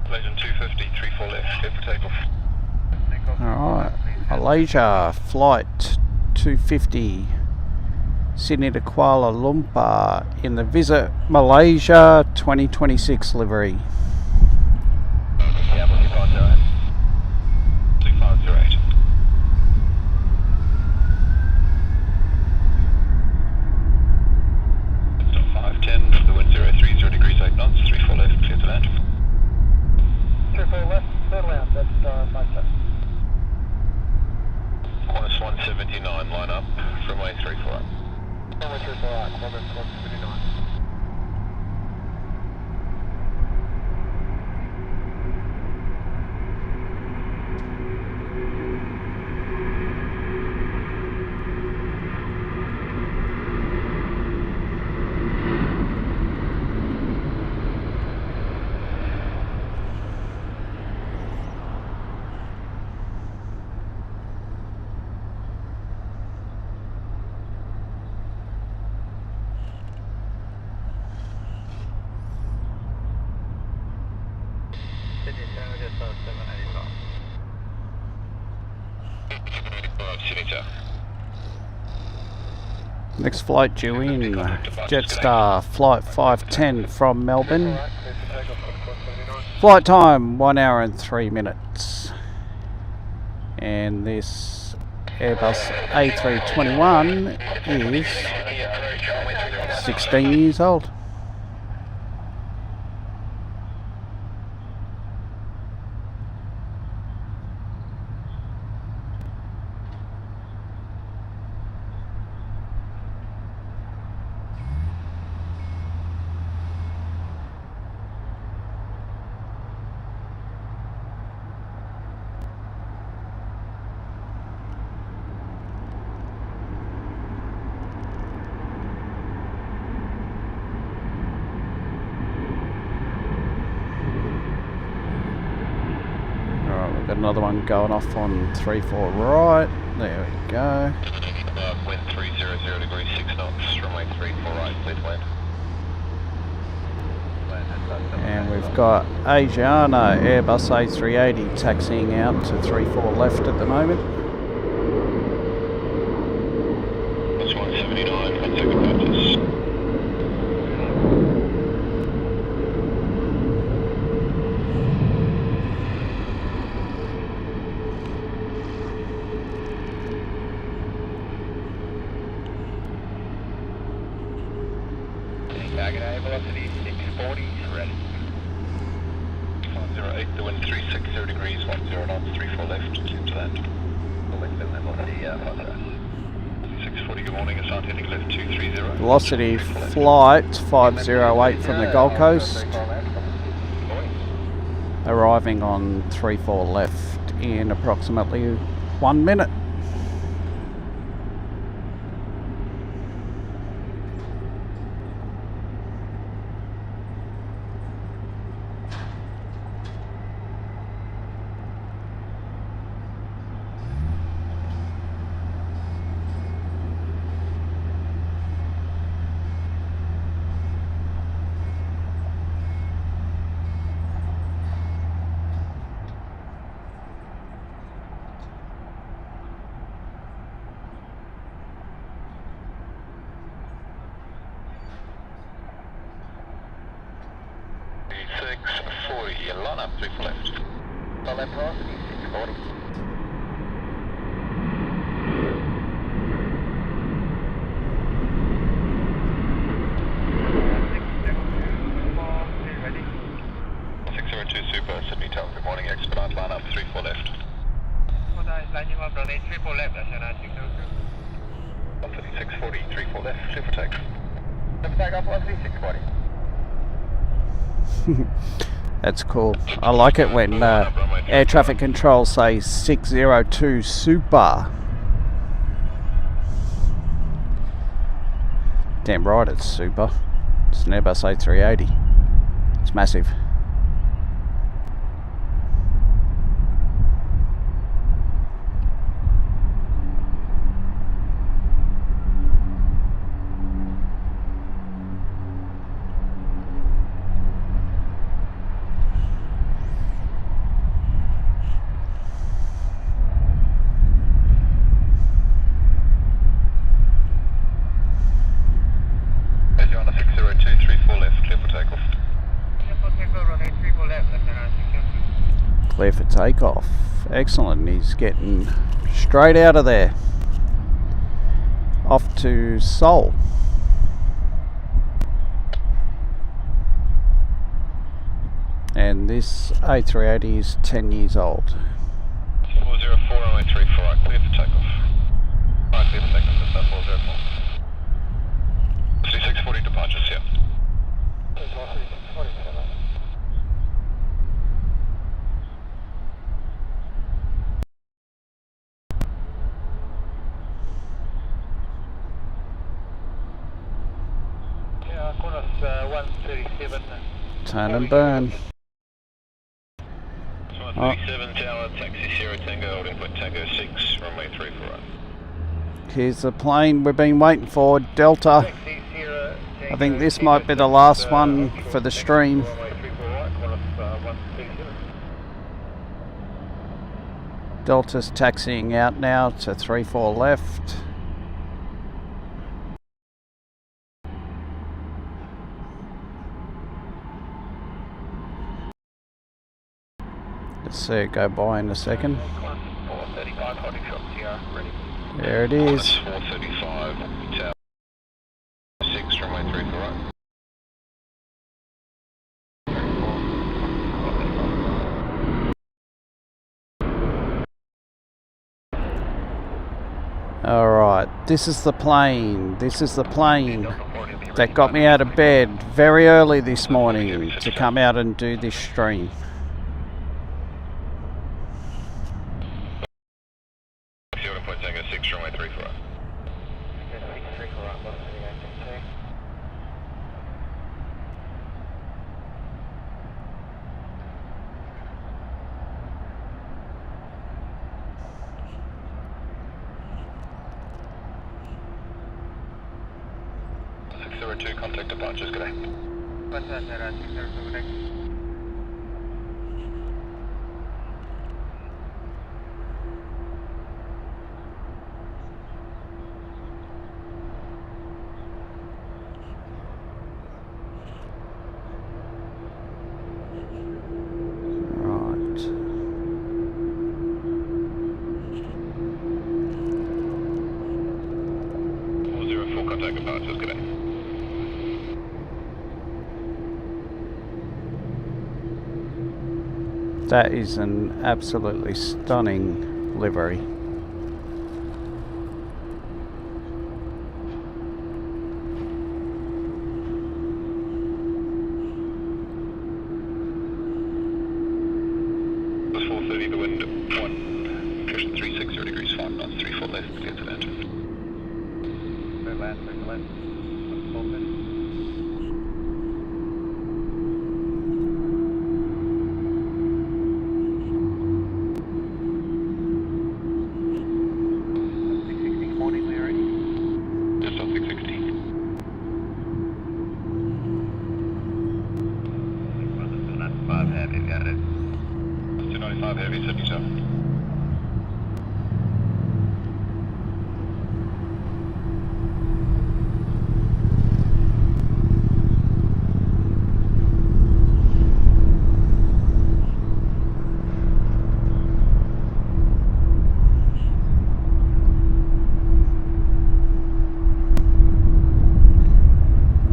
Legend 250, 34 left, clear for takeoff. Alright, Malaysia flight 250, Sydney to Kuala Lumpur in the Visit Malaysia 2026 livery. Yeah, 2508. 2508. Stop 510, the wind 030 degrees 8 knots, 34 left, clear to land. 34 left, clear to land, that's 5 Qantas 179, line up, runway 34 right. Runway 34 right, Qantas 179. Sydney Tower. Next flight due in, Jetstar flight 510 from Melbourne. Flight time 1 hour and 3 minutes. And this Airbus A321 is 16 years old. got another one going off on 34 right. There we go. Wind 300 degrees 6 knots, runway 34 right, clear to land. And we've got Asiana Airbus A380 taxiing out to 34 left at the moment. That's 179, 1 second purchase. Target A velocity 640, ready. 508, the wind 360 degrees, 10 knots, 34 left, clear to land. Velocity 640, good morning, Ascent heading left 230. Velocity flight 508 from the Gold Coast. Arriving on 34 left in approximately 1 minute. Line up, 3 for left. left velocity 640. Super, Sydney Tower, good morning, expedite, line up, 3 for left. Lining up, runway 3 for left, Asana 602. 640, 3 for left, clear for takeoff. Clear for takeoff, velocity 640. That's cool. I like it when air traffic control say 602 Super. Damn right it's super. It's an Airbus A380. It's massive. Clear for takeoff. Excellent. He's getting straight out of there. Off to Seoul. And this A380 is 10 years old. 404, runway 3 for right, clear for takeoff. Right, clear for takeoff, that's 404. 640 departures, yeah. Course 137. Turn and burn. 137 tower, taxi Sierra Tango, airport Tango 6, runway 3 for right. Here's the plane we've been waiting for, Delta. I think this might be the last one for the stream. Delta's taxiing out now to 34 left. Let's see it go by in a second. 435, holding shot, Sierra, ready. There it is. 435, tower 6, runway 3 for right. Alright, this is the plane. This is the plane that got me out of bed very early this morning to come out and do this stream. Tango 6, runway 3 for right. 402, contact departures, good day. What's that, 602, next? Right. 404, contact departures, good day. That is an absolutely stunning livery. It's 430, the wind 1, cushion 360 degrees, 5 knots, 34 left, clear to land. Clear left, clear left. Open. Just on 660. 5 heavy, got it. 295 heavy, 77.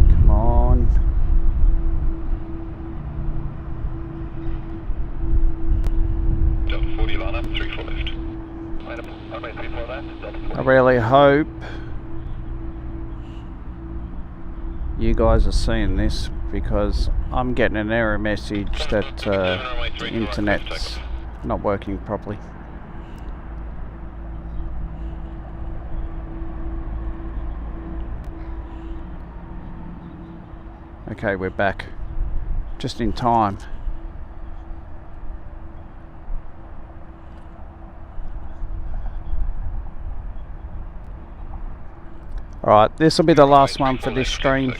Come on. Delta 40 line up, 34 left. Runway 34 left, Delta 40. I really hope you guys are seeing this, because I'm getting an error message that the internet's not working properly. Okay, we're back. Just in time. Alright, this will be the last one for this stream.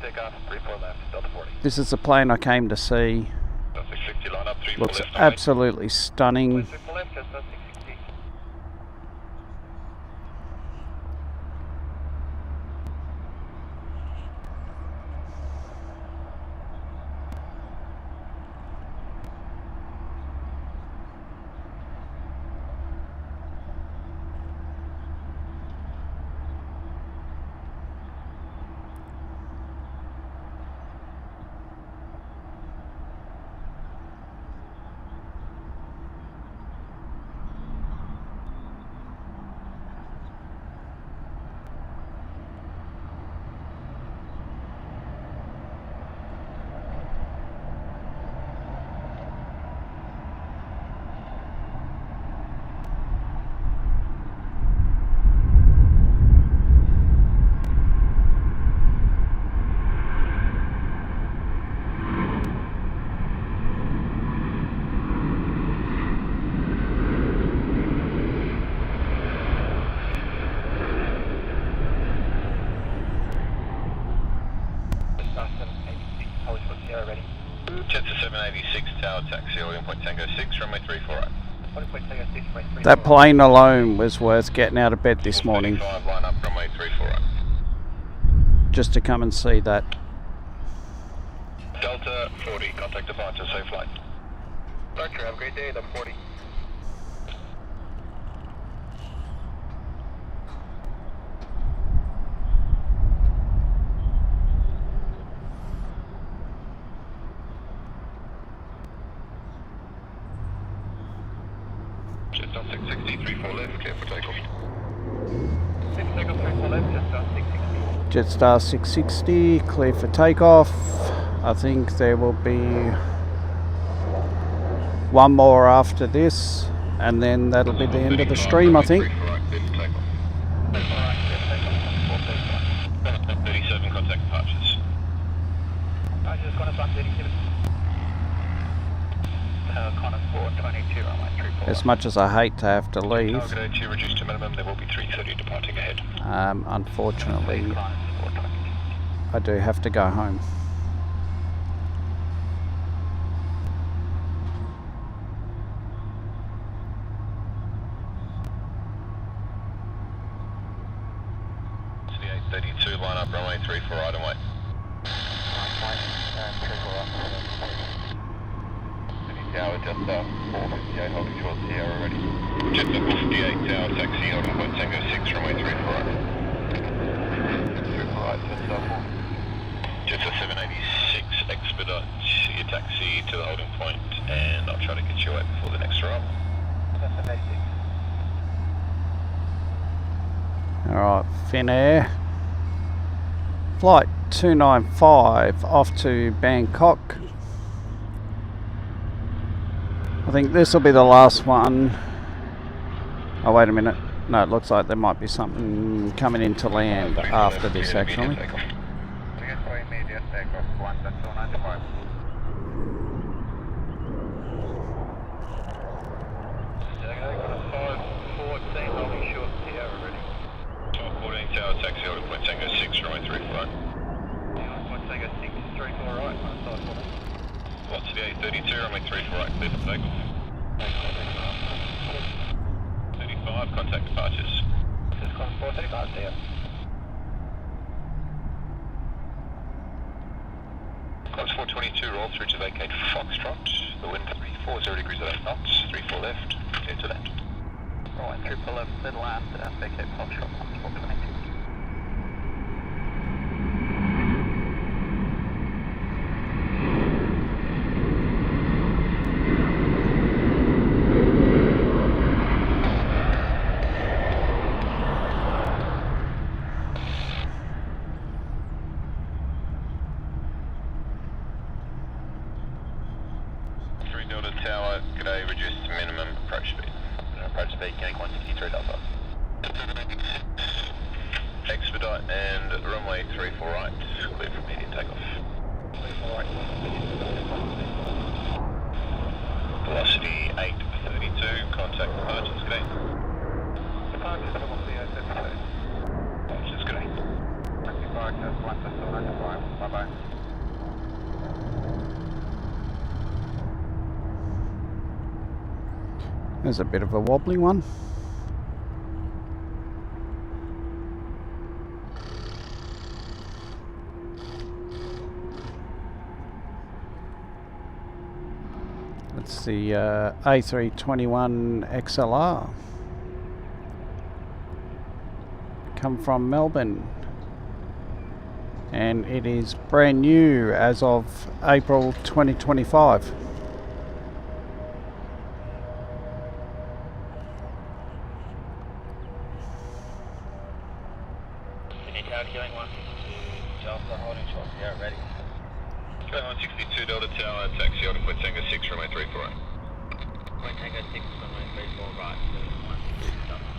Take off, 34 left, Delta 40. This is the plane I came to see. Delta 660 line up, 34 Looks left. absolutely stunning. 34 left, just 660. Jets 786, tower taxi, Orient Point Tango 6, runway 34 right. That plane alone was worth getting out of bed this morning, 35 line up, runway 34 right. just to come and see that. Delta 40, contact departure, safe flight. Doctor, have a great day, Delta 40. Jets on 660, 34 left, clear for takeoff. 6 takeoff, 34 left, just on 660. Jetstar 660, clear for takeoff. I think there will be one more after this, and then that'll be the end of the stream, I think. 37, contact departures. I just got us on 37. Connor 422, runway 34. As much as I hate to have to leave, Target AT reduced to minimum, there will be 330 departing ahead. unfortunately, Connor 422. I do have to go home. To the 832, line up runway 34 right and wait. Tower, just 458, holding short Sierra ready. Just 458 tower, taxi, holding point Tango 6, runway 34 right. 34 right, just 786, expedite your taxi to the holding point, and I'll try to get you out before the next arrival. 786. Alright, Finnair. Flight 295 off to Bangkok. I think this will be the last one. Oh, wait a minute. No, it looks like there might be something coming into land after this, actually. Tower, taxi, holding point Tango 6, runway 34 right. Point Tango 6, 34 right, Lots of the 832, runway 34 right, clear for takeoff. 35, contact departures. This is Con 435 there. Close 422, roll through to vacate Foxtrot. The wind 340 degrees at 8 knots, 34 left, clear to land. Right, 311, then land, vacate Foxtrot, 422. Tower, g'day, reduced to minimum approach speed. Approach speed, Yank 163 Delta. Expedite and runway 34 right, clear for immediate takeoff. 34 right. Velocity 832, contact departures, g'day. Departure, velocity 832. Departures, g'day. Departure, 165, bye-bye. There's a bit of a wobbly one. That's the A321 XLR. Come from Melbourne. And it is brand new as of April 2025. Calculating 162 Delta, holding short Sierra ready. 162 Delta Tower, taxi holding point Tango 6, runway 34 right. Point Tango 6, runway 34 right.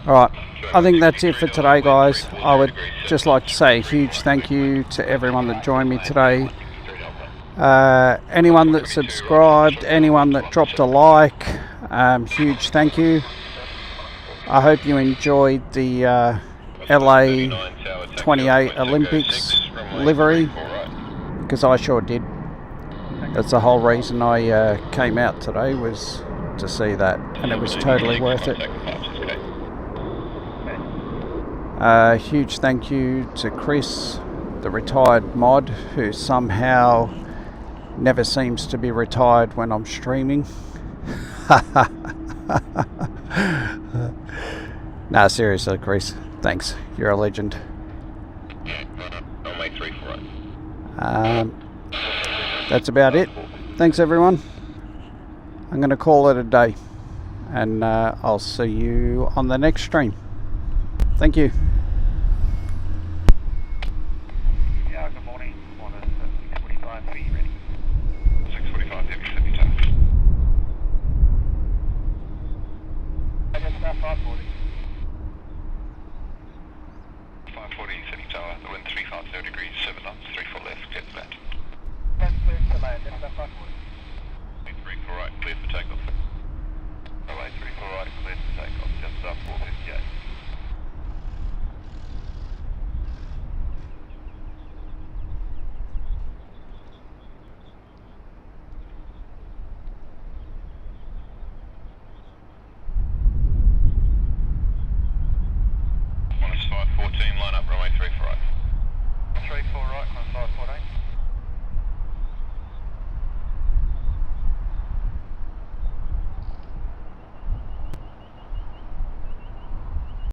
Alright, I think that's it for today, guys. I would just like to say a huge thank you to everyone that joined me today. Anyone that subscribed, anyone that dropped a like, huge thank you. I hope you enjoyed the LA 28 Olympics livery, because I sure did. That's the whole reason I came out today, was to see that, and it was totally worth it. Huge thank you to Chris, the retired mod, who somehow never seems to be retired when I'm streaming. Nah, seriously, Chris, thanks. You're a legend. I'll make 34 right. That's about it. Thanks, everyone. I'm going to call it a day, and I'll see you on the next stream. Thank you. Yeah, good morning. On a 645, are you ready? 645, heavy 70 tower. I guess about 540. 540, City Tower, the wind 350 degrees, 7 knots, 34 left, clear to land. That's clear to land, that's about 540. 34 right, clear for takeoff. Runway 34 right, clear for takeoff, just 458. line up runway 34 right. 34 right, climb 514.